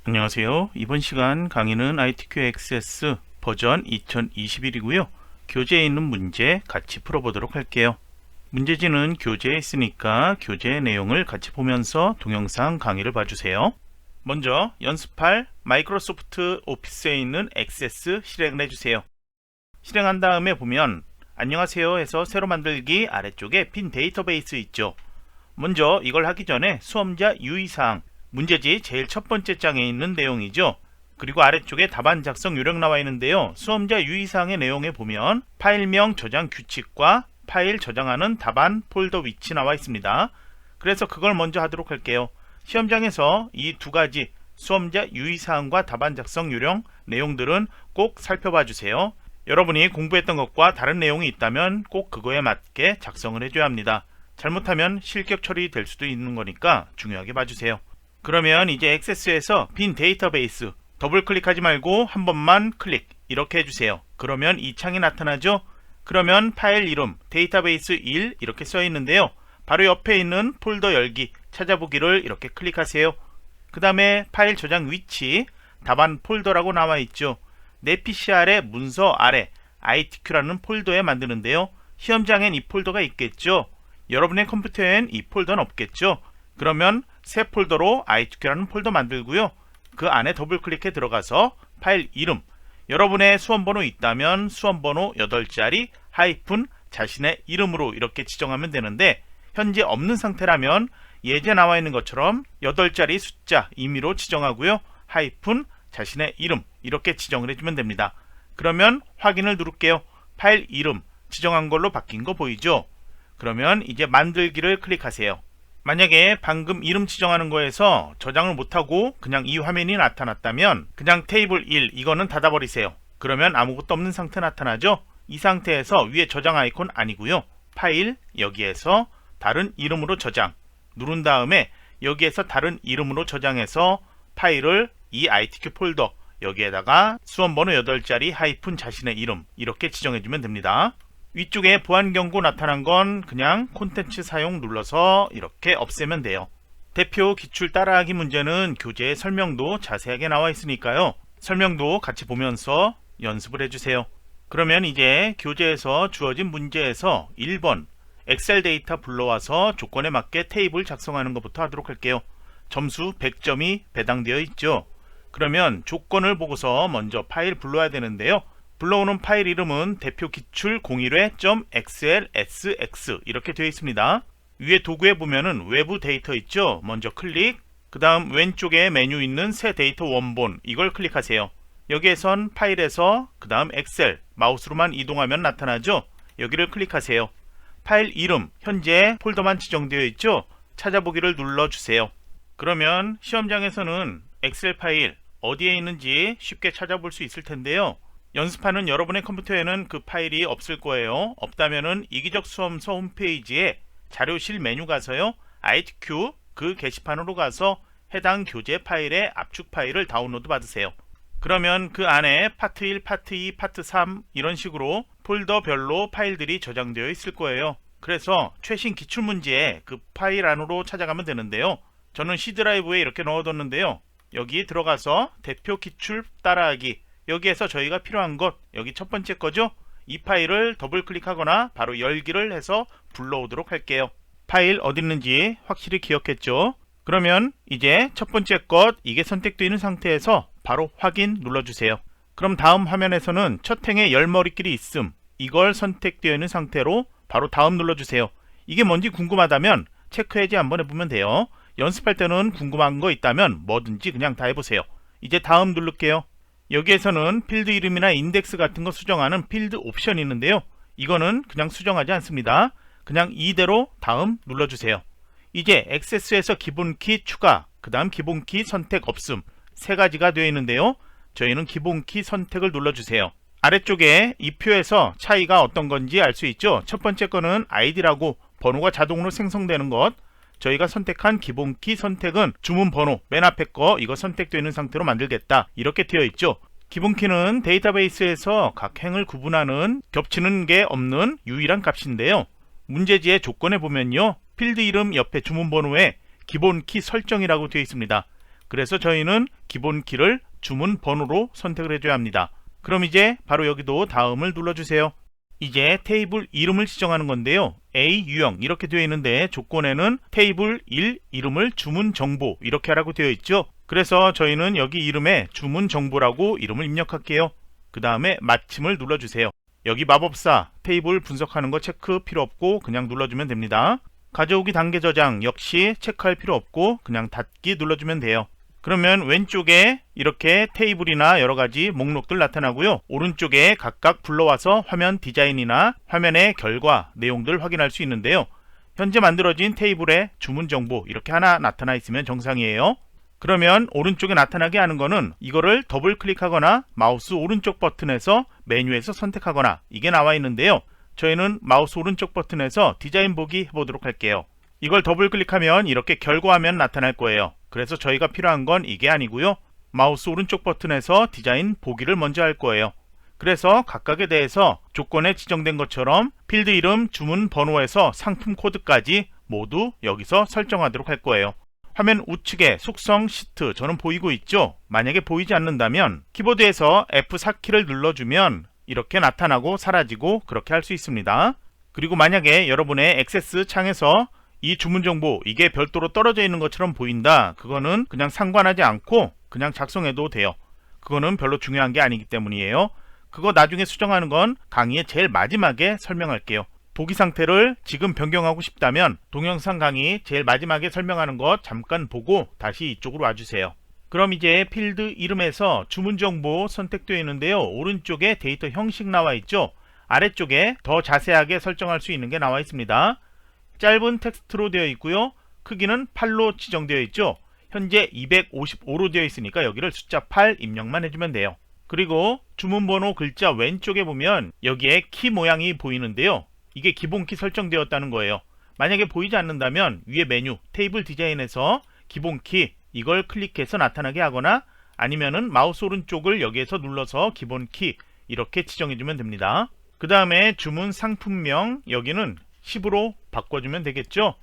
안녕하세요. 이번 시간 강의는 ITQ XS 버전 2021이고요. 교재에 있는 문제 같이 풀어보도록 할게요. 문제지는 교재에 있으니까 교재의 내용을 같이 보면서 동영상 강의를 봐주세요. 먼저 연습할 마이크로소프트 오피스에 있는 액세스 실행을 해주세요. 실행한 다음에 보면 안녕하세요 해서 새로 만들기 아래쪽에 빈 데이터베이스 있죠. 먼저 이걸 하기 전에 수험자 유의사항 문제지 제일 첫 번째 장에 있는 내용이죠. 그리고 아래쪽에 답안 작성 요령 나와 있는데요. 수험자 유의사항의 내용에 보면 파일명 저장 규칙과 파일 저장하는 답안 폴더 위치 나와 있습니다. 그래서 그걸 먼저 하도록 할게요. 시험장에서 이 두 가지 수험자 유의사항과 답안 작성 요령 내용들은 꼭 살펴봐 주세요. 여러분이 공부했던 것과 다른 내용이 있다면 꼭 그거에 맞게 작성을 해줘야 합니다. 잘못하면 실격 처리될 수도 있는 거니까 중요하게 봐주세요. 그러면 이제 액세스에서 빈 데이터베이스 더블 클릭하지 말고 한 번만 클릭 이렇게 해주세요. 그러면 이 창이 나타나죠. 그러면 파일 이름 데이터베이스 1 이렇게 써 있는데요. 바로 옆에 있는 폴더 열기 찾아보기를 이렇게 클릭하세요. 그 다음에 파일 저장 위치 답안 폴더라고 나와 있죠. 내 PC 아래 문서 아래 ITQ라는 폴더에 만드는데요. 시험장엔 이 폴더가 있겠죠. 여러분의 컴퓨터엔 이 폴더는 없겠죠. 그러면 새 폴더로 ITQ라는 폴더 만들고요. 그 안에 더블 클릭해 들어가서 파일 이름 여러분의 수험번호 있다면 수험번호 8자리 하이픈 자신의 이름으로 이렇게 지정하면 되는데 현재 없는 상태라면 예제 나와 있는 것처럼 8자리 숫자 임의로 지정하고요. 하이픈 자신의 이름 이렇게 지정을 해주면 됩니다. 그러면 확인을 누를게요. 파일 이름 지정한 걸로 바뀐 거 보이죠? 그러면 이제 만들기를 클릭하세요. 만약에 방금 이름 지정하는 거에서 저장을 못하고 그냥 이 화면이 나타났다면 그냥 테이블 1 이거는 닫아버리세요. 그러면 아무것도 없는 상태 나타나죠? 이 상태에서 위에 저장 아이콘 아니고요. 파일 여기에서 다른 이름으로 저장 누른 다음에 여기에서 다른 이름으로 저장해서 파일을 이 ITQ 폴더 여기에다가 수험번호 8자리 하이픈 자신의 이름 이렇게 지정해주면 됩니다. 위쪽에 보안 경고 나타난 건 그냥 콘텐츠 사용 눌러서 이렇게 없애면 돼요. 대표 기출 따라하기 문제는 교재에 설명도 자세하게 나와 있으니까요. 설명도 같이 보면서 연습을 해주세요. 그러면 이제 교재에서 주어진 문제에서 1번 엑셀 데이터 불러와서 조건에 맞게 테이블 작성하는 것부터 하도록 할게요. 점수 100점이 배당되어 있죠. 그러면 조건을 보고서 먼저 파일 불러야 되는데요. 불러오는 파일 이름은 대표 기출 01회.xlsx 이렇게 되어 있습니다. 위에 도구에 보면은 외부 데이터 있죠. 먼저 클릭, 그 다음 왼쪽에 메뉴 있는 새 데이터 원본 이걸 클릭하세요. 여기에선 파일에서 그 다음 엑셀 마우스로만 이동하면 나타나죠. 여기를 클릭하세요. 파일 이름 현재 폴더만 지정되어 있죠. 찾아보기를 눌러주세요. 그러면 시험장에서는 엑셀 파일 어디에 있는지 쉽게 찾아볼 수 있을 텐데요. 연습하는 여러분의 컴퓨터에는 그 파일이 없을 거예요. 없다면은 이기적 수험서 홈페이지에 자료실 메뉴 가서요. ITQ 그 게시판으로 가서 해당 교재 파일의 압축 파일을 다운로드 받으세요. 그러면 그 안에 파트 1, 파트 2, 파트 3 이런 식으로 폴더별로 파일들이 저장되어 있을 거예요. 그래서 최신 기출문제에 그 파일 안으로 찾아가면 되는데요. 저는 C 드라이브에 이렇게 넣어뒀는데요. 여기 들어가서 대표 기출 따라하기 여기에서 저희가 필요한 것 여기 첫 번째 거죠. 이 파일을 더블 클릭하거나 바로 열기를 해서 불러오도록 할게요. 파일 어디 있는지 확실히 기억했죠. 그러면 이제 첫 번째 것 이게 선택되어 있는 상태에서 바로 확인 눌러주세요. 그럼 다음 화면에서는 첫 행에 열머리끼리 있음 이걸 선택되어 있는 상태로 바로 다음 눌러주세요. 이게 뭔지 궁금하다면 체크 해제 한번 해보면 돼요. 연습할 때는 궁금한 거 있다면 뭐든지 그냥 다 해보세요. 이제 다음 누를게요. 여기에서는 필드 이름이나 인덱스 같은 거 수정하는 필드 옵션이 있는데요. 이거는 그냥 수정하지 않습니다. 그냥 이대로 다음 눌러주세요. 이제 액세스에서 기본키 추가, 그 다음 기본키 선택 없음 세 가지가 되어 있는데요. 저희는 기본키 선택을 눌러주세요. 아래쪽에 이 표에서 차이가 어떤 건지 알 수 있죠. 첫 번째 거는 ID라고 번호가 자동으로 생성되는 것 저희가 선택한 기본키 선택은 주문 번호 맨 앞에 거 이거 선택되어 있는 상태로 만들겠다 이렇게 되어 있죠. 기본키는 데이터베이스에서 각 행을 구분하는 겹치는 게 없는 유일한 값인데요. 문제지의 조건에 보면요 필드 이름 옆에 주문 번호에 기본키 설정이라고 되어 있습니다. 그래서 저희는 기본 키를 주문 번호로 선택을 해줘야 합니다. 그럼 이제 바로 여기도 다음을 눌러주세요. 이제 테이블 이름을 지정하는 건데요. A 유형 이렇게 되어 있는데 조건에는 테이블 1 이름을 주문 정보 이렇게 하라고 되어 있죠. 그래서 저희는 여기 이름에 주문 정보라고 이름을 입력할게요. 그 다음에 마침을 눌러주세요. 여기 마법사 테이블 분석하는 거 체크 필요 없고 그냥 눌러주면 됩니다. 가져오기 단계 저장 역시 체크할 필요 없고 그냥 닫기 눌러주면 돼요. 그러면 왼쪽에 이렇게 테이블이나 여러가지 목록들 나타나고요. 오른쪽에 각각 불러와서 화면 디자인이나 화면의 결과, 내용들 확인할 수 있는데요. 현재 만들어진 테이블에 주문 정보 이렇게 하나 나타나 있으면 정상이에요. 그러면 오른쪽에 나타나게 하는 거는 이거를 더블 클릭하거나 마우스 오른쪽 버튼에서 메뉴에서 선택하거나 이게 나와 있는데요. 저희는 마우스 오른쪽 버튼에서 디자인 보기 해보도록 할게요. 이걸 더블 클릭하면 이렇게 결과화면 나타날 거예요. 그래서 저희가 필요한 건 이게 아니고요. 마우스 오른쪽 버튼에서 디자인 보기를 먼저 할 거예요. 그래서 각각에 대해서 조건에 지정된 것처럼 필드 이름, 주문 번호에서 상품 코드까지 모두 여기서 설정하도록 할 거예요. 화면 우측에 속성 시트 저는 보이고 있죠? 만약에 보이지 않는다면 키보드에서 F4키를 눌러주면 이렇게 나타나고 사라지고 그렇게 할 수 있습니다. 그리고 만약에 여러분의 액세스 창에서 이 주문 정보 이게 별도로 떨어져 있는 것처럼 보인다. 그거는 그냥 상관하지 않고 그냥 작성해도 돼요. 그거는 별로 중요한 게 아니기 때문이에요. 그거 나중에 수정하는 건 강의의 제일 마지막에 설명할게요. 보기 상태를 지금 변경하고 싶다면 동영상 강의 제일 마지막에 설명하는 것 잠깐 보고 다시 이쪽으로 와주세요. 그럼 이제 필드 이름에서 주문 정보 선택되어 있는데요. 오른쪽에 데이터 형식 나와 있죠. 아래쪽에 더 자세하게 설정할 수 있는 게 나와 있습니다. 짧은 텍스트로 되어 있고요. 크기는 8로 지정되어 있죠. 현재 255로 되어 있으니까 여기를 숫자 8 입력만 해주면 돼요. 그리고 주문번호 글자 왼쪽에 보면 여기에 키 모양이 보이는데요. 이게 기본키 설정되었다는 거예요. 만약에 보이지 않는다면 위에 메뉴 테이블 디자인에서 기본키 이걸 클릭해서 나타나게 하거나 아니면은 마우스 오른쪽을 여기에서 눌러서 기본키 이렇게 지정해주면 됩니다. 그 다음에 주문 상품명 여기는 10으로 바꿔주면 되겠죠.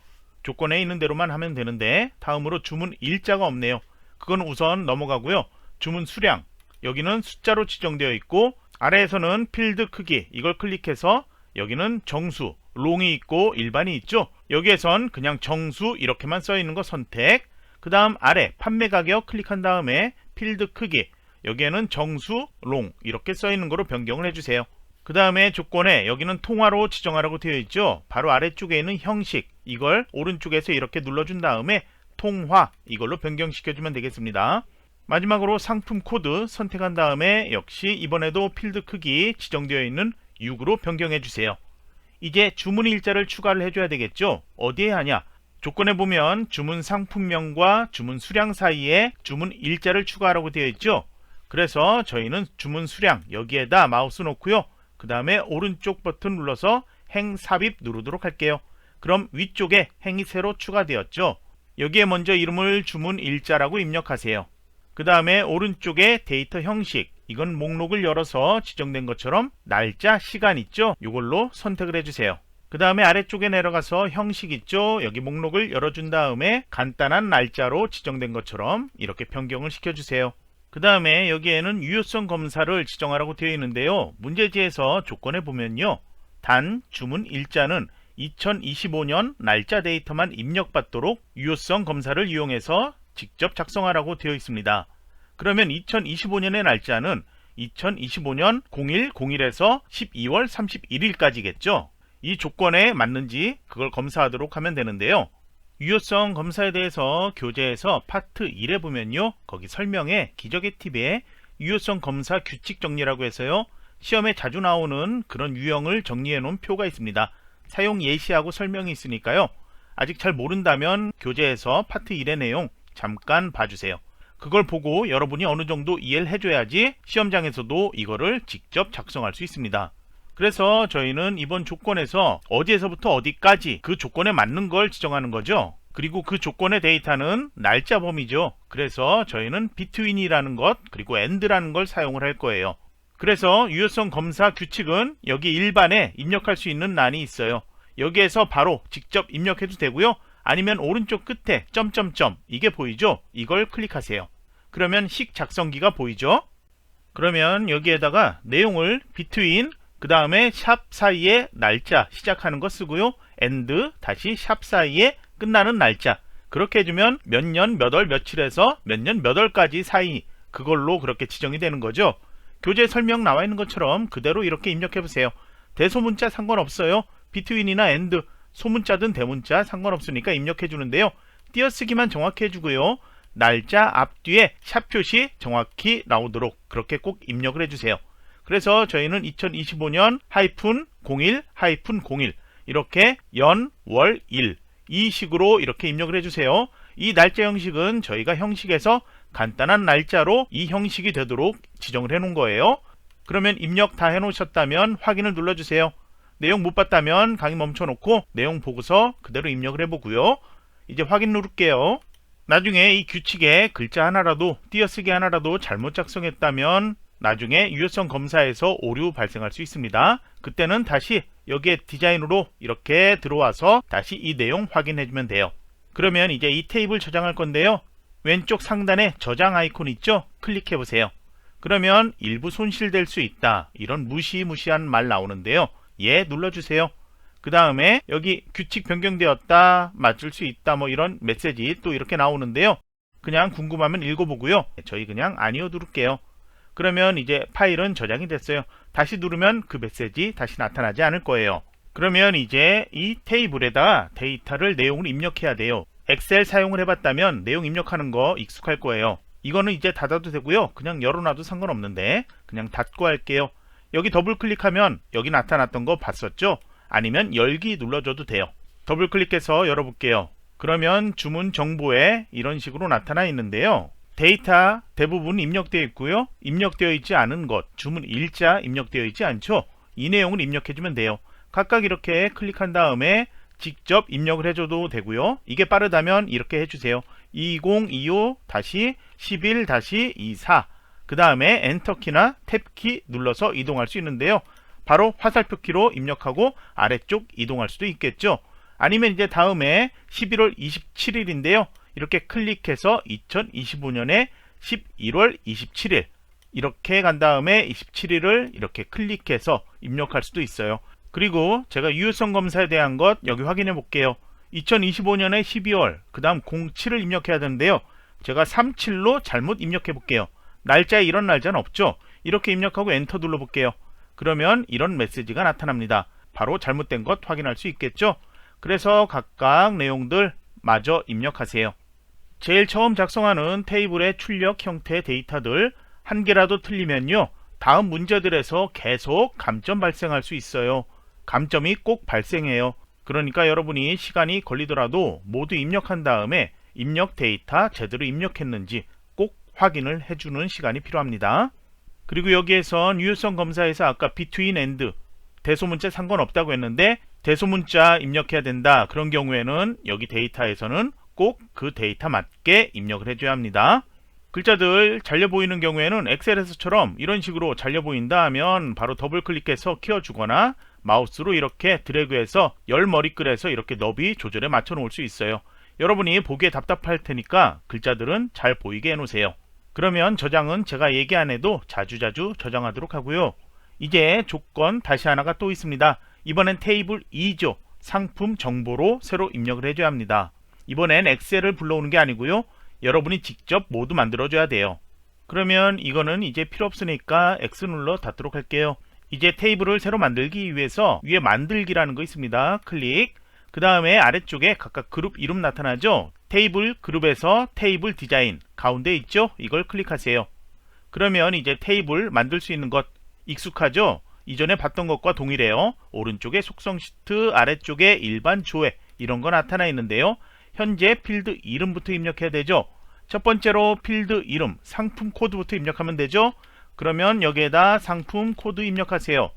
조건에 있는 대로만 하면 되는데 다음으로 주문 일자가 없네요. 그건 우선 넘어가고요. 주문 수량 여기는 숫자로 지정되어 있고 아래에서는 필드 크기 이걸 클릭해서 여기는 정수 롱이 있고 일반이 있죠. 여기에선 그냥 정수 이렇게만 써 있는 거 선택. 그 다음 아래 판매 가격 클릭한 다음에 필드 크기 여기에는 정수 롱 이렇게 써 있는 거로 변경을 해주세요. 그 다음에 조건에 여기는 통화로 지정하라고 되어 있죠. 바로 아래쪽에 있는 형식 이걸 오른쪽에서 이렇게 눌러준 다음에 통화 이걸로 변경시켜주면 되겠습니다. 마지막으로 상품 코드 선택한 다음에 역시 이번에도 필드 크기 지정되어 있는 6으로 변경해 주세요. 이제 주문 일자를 추가를 해줘야 되겠죠. 어디에 하냐? 조건에 보면 주문 상품명과 주문 수량 사이에 주문 일자를 추가하라고 되어 있죠. 그래서 저희는 주문 수량 여기에다 마우스 놓고요. 그 다음에 오른쪽 버튼 눌러서 행 삽입 누르도록 할게요. 그럼 위쪽에 행이 새로 추가되었죠. 여기에 먼저 이름을 주문 일자라고 입력하세요. 그 다음에 오른쪽에 데이터 형식 이건 목록을 열어서 지정된 것처럼 날짜, 시간 있죠? 이걸로 선택을 해주세요. 그 다음에 아래쪽에 내려가서 형식 있죠? 여기 목록을 열어준 다음에 간단한 날짜로 지정된 것처럼 이렇게 변경을 시켜주세요. 그 다음에 여기에는 유효성 검사를 지정하라고 되어 있는데요. 문제지에서 조건에 보면요. 단 주문 일자는 2025년 날짜 데이터만 입력받도록 유효성 검사를 이용해서 직접 작성하라고 되어 있습니다. 그러면 2025년의 날짜는 2025년 0101에서 12월 31일까지겠죠. 이 조건에 맞는지 그걸 검사하도록 하면 되는데요. 유효성 검사에 대해서 교재에서 파트 1에 보면요. 거기 설명에 기적의 팁에 유효성 검사 규칙 정리라고 해서요. 시험에 자주 나오는 그런 유형을 정리해 놓은 표가 있습니다. 사용 예시하고 설명이 있으니까요. 아직 잘 모른다면 교재에서 파트 1의 내용 잠깐 봐주세요. 그걸 보고 여러분이 어느 정도 이해를 해줘야지 시험장에서도 이거를 직접 작성할 수 있습니다. 그래서 저희는 이번 조건에서 어디에서부터 어디까지 그 조건에 맞는 걸 지정하는 거죠. 그리고 그 조건의 데이터는 날짜 범위죠. 그래서 저희는 between이라는 것 그리고 and라는 걸 사용을 할 거예요. 그래서 유효성 검사 규칙은 여기 일반에 입력할 수 있는 란이 있어요. 여기에서 바로 직접 입력해도 되고요. 아니면 오른쪽 끝에 점점점 이게 보이죠? 이걸 클릭하세요. 그러면 식 작성기가 보이죠? 그러면 여기에다가 내용을 between 그 다음에 샵 사이에 날짜 시작하는 거 쓰고요. and 다시 샵 사이에 끝나는 날짜 그렇게 해주면 몇 년 몇 월 며칠에서 몇 년 몇 월까지 사이 그걸로 그렇게 지정이 되는 거죠. 교재 설명 나와 있는 것처럼 그대로 이렇게 입력해 보세요. 대소문자 상관없어요. between이나 and 소문자든 대문자 상관없으니까 입력해 주는데요. 띄어쓰기만 정확히 해주고요. 날짜 앞뒤에 샵 표시 정확히 나오도록 그렇게 꼭 입력을 해주세요. 그래서 저희는 2025년 -01 -01 이렇게 연, 월, 일 이 식으로 이렇게 입력을 해주세요. 이 날짜 형식은 저희가 형식에서 간단한 날짜로 이 형식이 되도록 지정을 해 놓은 거예요. 그러면 입력 다 해놓으셨다면 확인을 눌러주세요. 내용 못 봤다면 강의 멈춰놓고 내용 보고서 그대로 입력을 해보고요. 이제 확인 누를게요. 나중에 이 규칙에 글자 하나라도 띄어쓰기 하나라도 잘못 작성했다면 나중에 유효성 검사에서 오류 발생할 수 있습니다. 그때는 다시 여기에 디자인으로 이렇게 들어와서 다시 이 내용 확인해주면 돼요. 그러면 이제 이 테이블 저장할 건데요. 왼쪽 상단에 저장 아이콘 있죠? 클릭해 보세요. 그러면 일부 손실될 수 있다 이런 무시무시한 말 나오는데요. 예 눌러주세요. 그 다음에 여기 규칙 변경되었다 맞을 수 있다 뭐 이런 메시지 또 이렇게 나오는데요. 그냥 궁금하면 읽어보고요. 저희 그냥 아니요 누를게요. 그러면 이제 파일은 저장이 됐어요. 다시 누르면 그 메시지 다시 나타나지 않을 거예요. 그러면 이제 이 테이블에다 데이터를 내용을 입력해야 돼요. 엑셀 사용을 해봤다면 내용 입력하는 거 익숙할 거예요. 이거는 이제 닫아도 되고요. 그냥 열어놔도 상관없는데 그냥 닫고 할게요. 여기 더블 클릭하면 여기 나타났던 거 봤었죠? 아니면 열기 눌러줘도 돼요. 더블 클릭해서 열어볼게요. 그러면 주문 정보에 이런 식으로 나타나 있는데요. 데이터 대부분 입력되어 있고요. 입력되어 있지 않은 것, 주문 일자 입력되어 있지 않죠? 이 내용을 입력해주면 돼요. 각각 이렇게 클릭한 다음에 직접 입력을 해줘도 되고요. 이게 빠르다면 이렇게 해주세요. 2025-11-24 그 다음에 엔터키나 탭키 눌러서 이동할 수 있는데요. 바로 화살표 키로 입력하고 아래쪽 이동할 수도 있겠죠. 아니면 이제 다음에 11월 27일인데요. 이렇게 클릭해서 2025년에 11월 27일 이렇게 간 다음에 27일을 이렇게 클릭해서 입력할 수도 있어요. 그리고 제가 유효성 검사에 대한 것 여기 확인해 볼게요. 2025년에 12월 그 다음 07을 입력해야 되는데요. 제가 37로 잘못 입력해 볼게요. 날짜에 이런 날짜는 없죠. 이렇게 입력하고 엔터 눌러 볼게요. 그러면 이런 메시지가 나타납니다. 바로 잘못된 것 확인할 수 있겠죠. 그래서 각각 내용들 마저 입력하세요. 제일 처음 작성하는 테이블의 출력 형태의 데이터들 한 개라도 틀리면요. 다음 문제들에서 계속 감점 발생할 수 있어요. 감점이 꼭 발생해요. 그러니까 여러분이 시간이 걸리더라도 모두 입력한 다음에 입력 데이터 제대로 입력했는지 꼭 확인을 해주는 시간이 필요합니다. 그리고 여기에선 유효성 검사에서 아까 between and 대소문자 상관없다고 했는데 대소문자 입력해야 된다. 그런 경우에는 여기 데이터에서는 꼭 그 데이터 맞게 입력을 해줘야 합니다. 글자들 잘려 보이는 경우에는 엑셀에서처럼 이런 식으로 잘려 보인다 하면 바로 더블 클릭해서 키워주거나 마우스로 이렇게 드래그해서 열 머리글에서 이렇게 너비 조절에 맞춰 놓을 수 있어요. 여러분이 보기에 답답할 테니까 글자들은 잘 보이게 해 놓으세요. 그러면 저장은 제가 얘기 안 해도 자주자주 저장하도록 하고요. 이제 조건 다시 하나가 또 있습니다. 이번엔 테이블 2죠. 상품 정보로 새로 입력을 해줘야 합니다. 이번엔 엑셀을 불러오는 게 아니고요. 여러분이 직접 모두 만들어줘야 돼요. 그러면 이거는 이제 필요 없으니까 X 눌러 닫도록 할게요. 이제 테이블을 새로 만들기 위해서 위에 만들기라는 거 있습니다. 클릭. 그 다음에 아래쪽에 각각 그룹 이름 나타나죠. 테이블 그룹에서 테이블 디자인 가운데 있죠. 이걸 클릭하세요. 그러면 이제 테이블 만들 수 있는 것 익숙하죠. 이전에 봤던 것과 동일해요. 오른쪽에 속성 시트, 아래쪽에 일반 조회 이런 거 나타나 있는데요. 현재 필드 이름부터 입력해야 되죠. 첫 번째로 필드 이름, 상품 코드부터 입력하면 되죠. 그러면 여기에다 상품 코드 입력하세요.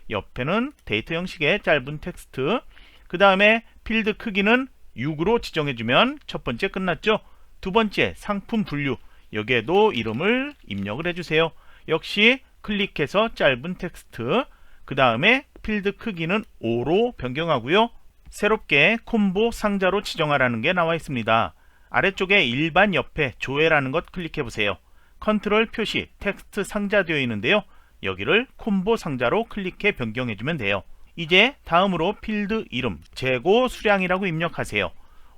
옆에는 데이터 형식의 짧은 텍스트, 그 다음에 필드 크기는 6으로 지정해주면 첫 번째 끝났죠. 두 번째 상품 분류, 여기에도 이름을 입력을 해주세요. 역시 클릭해서 짧은 텍스트, 그 다음에 필드 크기는 5로 변경하고요. 새롭게 콤보 상자로 지정하라는 게 나와 있습니다. 아래쪽에 일반 옆에 조회라는 것 클릭해 보세요. 컨트롤 표시 텍스트 상자 되어 있는데요. 여기를 콤보 상자로 클릭해 변경해 주면 돼요. 이제 다음으로 필드 이름 재고 수량이라고 입력하세요.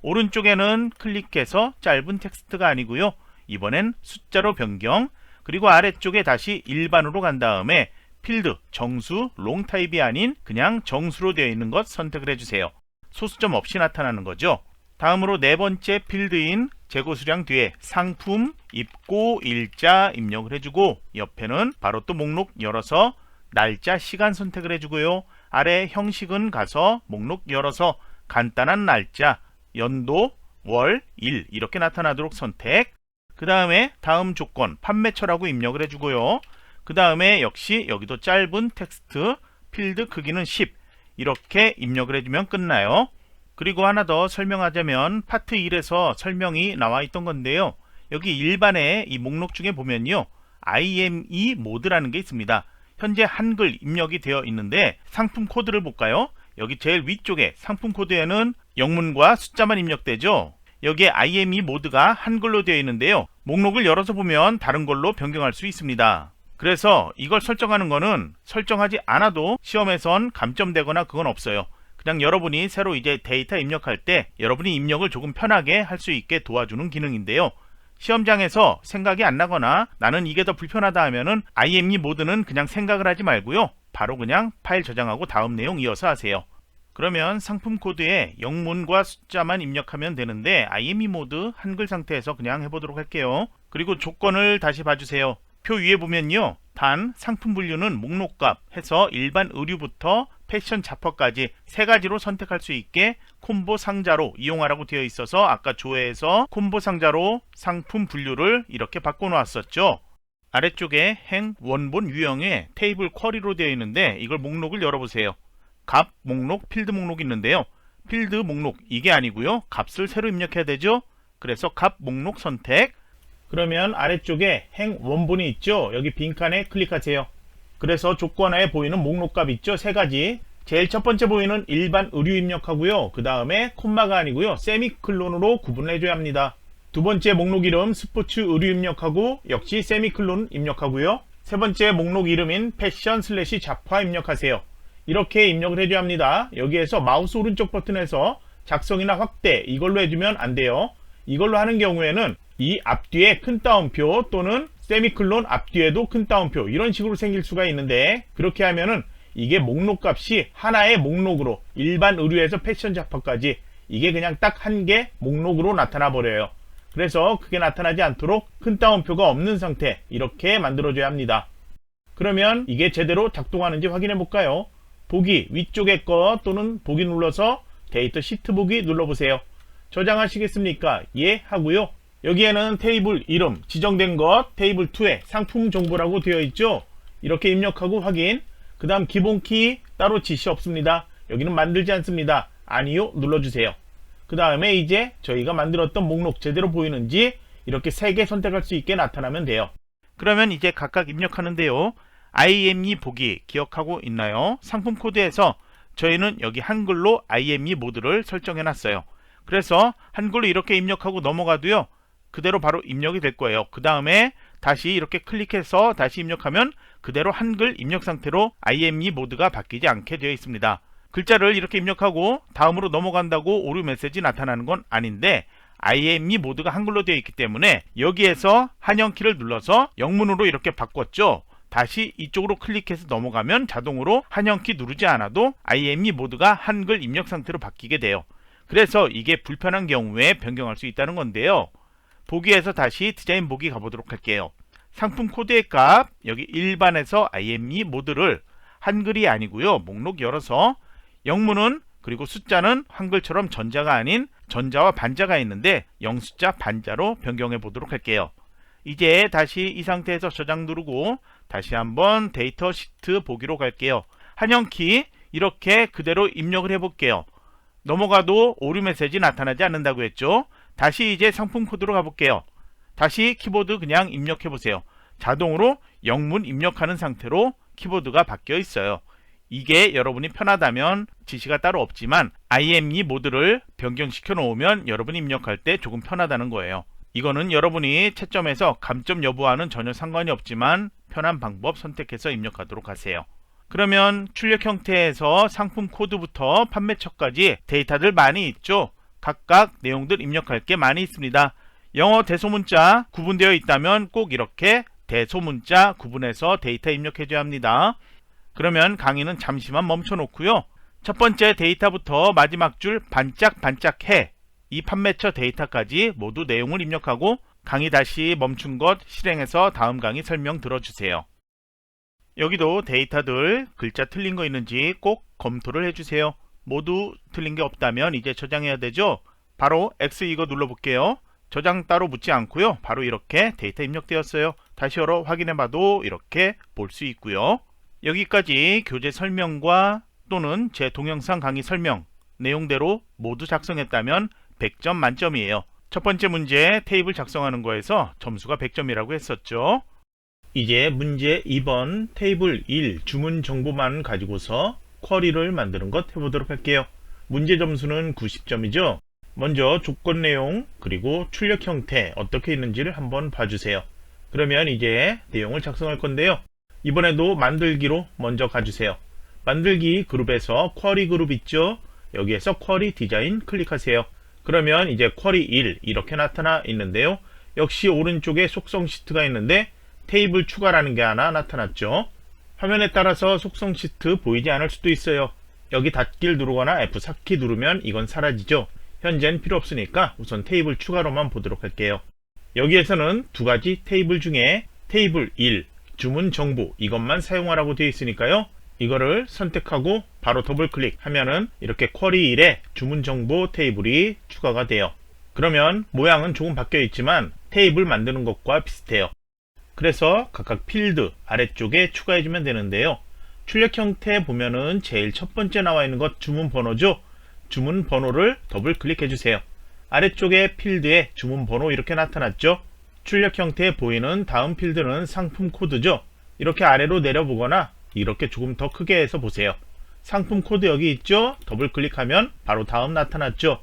오른쪽에는 클릭해서 짧은 텍스트가 아니고요. 이번엔 숫자로 변경, 그리고 아래쪽에 다시 일반으로 간 다음에 필드 정수 롱 타입이 아닌 그냥 정수로 되어 있는 것 선택을 해주세요. 소수점 없이 나타나는 거죠. 다음으로 네 번째 필드인 재고 수량 뒤에 상품, 입고, 일자 입력을 해주고 옆에는 바로 또 목록 열어서 날짜, 시간 선택을 해주고요. 아래 형식은 가서 목록 열어서 간단한 날짜, 연도, 월, 일 이렇게 나타나도록 선택. 그 다음에 다음 조건 판매처라고 입력을 해주고요. 그 다음에 역시 여기도 짧은 텍스트 필드 크기는 10 이렇게 입력을 해주면 끝나요. 그리고 하나 더 설명하자면 파트 1에서 설명이 나와 있던 건데요. 여기 일반의 이 목록 중에 보면요. IME 모드라는 게 있습니다. 현재 한글 입력이 되어 있는데 상품 코드를 볼까요? 여기 제일 위쪽에 상품 코드에는 영문과 숫자만 입력되죠. 여기에 IME 모드가 한글로 되어 있는데요. 목록을 열어서 보면 다른 걸로 변경할 수 있습니다. 그래서 이걸 설정하는 거는 설정하지 않아도 시험에선 감점되거나 그건 없어요. 그냥 여러분이 새로 이제 데이터 입력할 때 여러분이 입력을 조금 편하게 할 수 있게 도와주는 기능인데요. 시험장에서 생각이 안 나거나 나는 이게 더 불편하다 하면은 IME 모드는 그냥 생각을 하지 말고요. 바로 그냥 파일 저장하고 다음 내용 이어서 하세요. 그러면 상품 코드에 영문과 숫자만 입력하면 되는데 IME 모드 한글 상태에서 그냥 해보도록 할게요. 그리고 조건을 다시 봐주세요. 표 위에 보면요. 단 상품 분류는 목록값 해서 일반 의류부터 패션 잡화까지 세 가지로 선택할 수 있게 콤보 상자로 이용하라고 되어 있어서 아까 조회에서 콤보 상자로 상품 분류를 이렇게 바꿔놓았었죠. 아래쪽에 행 원본 유형의 테이블 쿼리로 되어 있는데 이걸 목록을 열어보세요. 값 목록 필드 목록이 있는데요. 필드 목록 이게 아니고요. 값을 새로 입력해야 되죠. 그래서 값 목록 선택. 그러면 아래쪽에 행 원본이 있죠. 여기 빈칸에 클릭하세요. 그래서 조건하에 보이는 목록값 있죠. 세 가지. 제일 첫 번째 보이는 일반 의류 입력하고요. 그 다음에 콤마가 아니고요. 세미클론으로 구분해 줘야 합니다. 두 번째 목록 이름 스포츠 의류 입력하고 역시 세미클론 입력하고요. 세 번째 목록 이름인 패션 슬래시 잡화 입력하세요. 이렇게 입력을 해줘야 합니다. 여기에서 마우스 오른쪽 버튼에서 작성이나 확대 이걸로 해주면 안 돼요. 이걸로 하는 경우에는 이 앞뒤에 큰 따옴표 또는 세미클론 앞뒤에도 큰 따옴표 이런 식으로 생길 수가 있는데 그렇게 하면은 이게 목록값이 하나의 목록으로 일반 의류에서 패션 잡화까지 이게 그냥 딱 한 개 목록으로 나타나 버려요. 그래서 그게 나타나지 않도록 큰 따옴표가 없는 상태 이렇게 만들어줘야 합니다. 그러면 이게 제대로 작동하는지 확인해 볼까요? 보기 위쪽에 거 또는 보기 눌러서 데이터 시트 보기 눌러보세요. 저장하시겠습니까? 예 하고요. 여기에는 테이블 이름 지정된 것 테이블 2에 상품 정보라고 되어 있죠. 이렇게 입력하고 확인. 그 다음 기본 키 따로 지시 없습니다. 여기는 만들지 않습니다. 아니요 눌러주세요. 그 다음에 이제 저희가 만들었던 목록 제대로 보이는지 이렇게 3개 선택할 수 있게 나타나면 돼요. 그러면 이제 각각 입력하는데요. IME 보기 기억하고 있나요? 상품 코드에서 저희는 여기 한글로 IME 모드를 설정해 놨어요. 그래서 한글로 이렇게 입력하고 넘어가도요. 그대로 바로 입력이 될 거예요. 그 다음에 다시 이렇게 클릭해서 다시 입력하면 그대로 한글 입력 상태로 IME 모드가 바뀌지 않게 되어 있습니다. 글자를 이렇게 입력하고 다음으로 넘어간다고 오류 메시지 나타나는 건 아닌데 IME 모드가 한글로 되어 있기 때문에 여기에서 한영키를 눌러서 영문으로 이렇게 바꿨죠. 다시 이쪽으로 클릭해서 넘어가면 자동으로 한영키 누르지 않아도 IME 모드가 한글 입력 상태로 바뀌게 돼요. 그래서 이게 불편한 경우에 변경할 수 있다는 건데요. 보기에서 다시 디자인 보기 가보도록 할게요. 상품 코드의 값 여기 일반에서 IME 모드를 한글이 아니고요. 목록 열어서 영문은 그리고 숫자는 한글처럼 전자가 아닌 전자와 반자가 있는데 영숫자 반자로 변경해 보도록 할게요. 이제 다시 이 상태에서 저장 누르고 다시 한번 데이터 시트 보기로 갈게요. 한영키 이렇게 그대로 입력을 해볼게요. 넘어가도 오류 메시지 나타나지 않는다고 했죠. 다시 이제 상품 코드로 가볼게요. 다시 키보드 그냥 입력해 보세요. 자동으로 영문 입력하는 상태로 키보드가 바뀌어 있어요. 이게 여러분이 편하다면 지시가 따로 없지만 IME 모드를 변경시켜 놓으면 여러분이 입력할 때 조금 편하다는 거예요. 이거는 여러분이 채점에서 감점 여부와는 전혀 상관이 없지만 편한 방법 선택해서 입력하도록 하세요. 그러면 출력 형태에서 상품 코드부터 판매처까지 데이터들 많이 있죠. 각각 내용들 입력할 게 많이 있습니다. 영어 대소문자 구분되어 있다면 꼭 이렇게 대소문자 구분해서 데이터 입력해줘야 합니다. 그러면 강의는 잠시만 멈춰 놓고요. 첫 번째 데이터부터 마지막 줄 반짝반짝해 이 판매처 데이터까지 모두 내용을 입력하고 강의 다시 멈춘 것 실행해서 다음 강의 설명 들어주세요. 여기도 데이터들 글자 틀린 거 있는지 꼭 검토를 해주세요. 모두 틀린 게 없다면 이제 저장해야 되죠. 바로 X 이거 눌러볼게요. 저장 따로 묻지 않고요. 바로 이렇게 데이터 입력되었어요. 다시 열어 확인해봐도 이렇게 볼 수 있고요. 여기까지 교재 설명과 또는 제 동영상 강의 설명 내용대로 모두 작성했다면 100점 만점이에요. 첫 번째 문제 테이블 작성하는 거에서 점수가 100점이라고 했었죠. 이제 문제 2번 테이블 1 주문 정보만 가지고서 쿼리를 만드는 것 해보도록 할게요. 문제 점수는 90점이죠. 먼저 조건 내용 그리고 출력 형태 어떻게 있는지를 한번 봐주세요. 그러면 이제 내용을 작성할 건데요. 이번에도 만들기로 먼저 가주세요. 만들기 그룹에서 쿼리 그룹 있죠. 여기에서 쿼리 디자인 클릭하세요. 그러면 이제 쿼리 1 이렇게 나타나 있는데요. 역시 오른쪽에 속성 시트가 있는데 테이블 추가라는 게 하나 나타났죠. 화면에 따라서 속성 시트 보이지 않을 수도 있어요. 여기 닫기를 누르거나 F4키 누르면 이건 사라지죠. 현재는 필요 없으니까 우선 테이블 추가로만 보도록 할게요. 여기에서는 두 가지 테이블 중에 테이블 1 주문 정보 이것만 사용하라고 되어 있으니까요. 이거를 선택하고 바로 더블 클릭하면은 이렇게 쿼리 1에 주문 정보 테이블이 추가가 돼요. 그러면 모양은 조금 바뀌어 있지만 테이블 만드는 것과 비슷해요. 그래서 각각 필드 아래쪽에 추가해주면 되는데요. 출력 형태 보면은 제일 첫 번째 나와 있는 것 주문 번호죠. 주문 번호를 더블 클릭해주세요. 아래쪽에 필드에 주문 번호 이렇게 나타났죠. 출력 형태에 보이는 다음 필드는 상품 코드죠. 이렇게 아래로 내려보거나 이렇게 조금 더 크게 해서 보세요. 상품 코드 여기 있죠. 더블 클릭하면 바로 다음 나타났죠.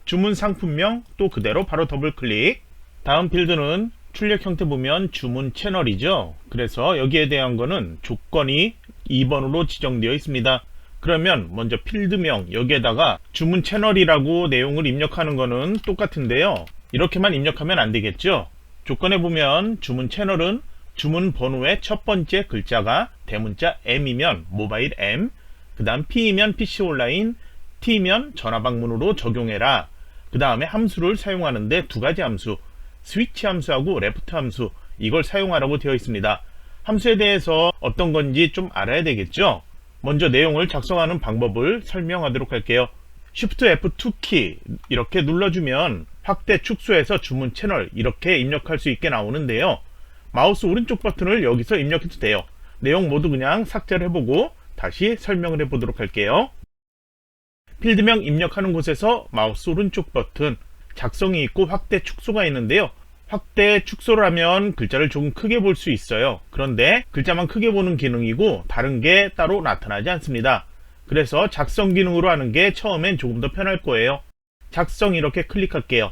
주문 상품명 또 그대로 바로 더블 클릭. 다음 필드는 출력 형태 보면 주문 채널이죠. 그래서 여기에 대한 거는 조건이 2번으로 지정되어 있습니다. 그러면 먼저 필드명 여기에다가 주문 채널이라고 내용을 입력하는 거는 똑같은데요. 이렇게만 입력하면 안 되겠죠. 조건에 보면 주문 채널은 주문 번호의 첫 번째 글자가 대문자 M이면 모바일 M, 그 다음 P이면 PC 온라인, T면 전화 방문으로 적용해라. 그 다음에 함수를 사용하는데 두 가지 함수, 스위치 함수하고 레프트 함수, 이걸 사용하라고 되어 있습니다. 함수에 대해서 어떤 건지 좀 알아야 되겠죠. 먼저 내용을 작성하는 방법을 설명하도록 할게요. Shift F2키 이렇게 눌러주면 확대 축소해서 주문 채널 이렇게 입력할 수 있게 나오는데요. 마우스 오른쪽 버튼을 여기서 입력해도 돼요. 내용 모두 그냥 삭제를 해보고 다시 설명을 해보도록 할게요. 필드명 입력하는 곳에서 마우스 오른쪽 버튼 작성이 있고 확대 축소가 있는데요. 확대 축소를 하면 글자를 조금 크게 볼 수 있어요. 그런데 글자만 크게 보는 기능이고 다른 게 따로 나타나지 않습니다. 그래서 작성 기능으로 하는 게 처음엔 조금 더 편할 거예요. 작성 이렇게 클릭할게요.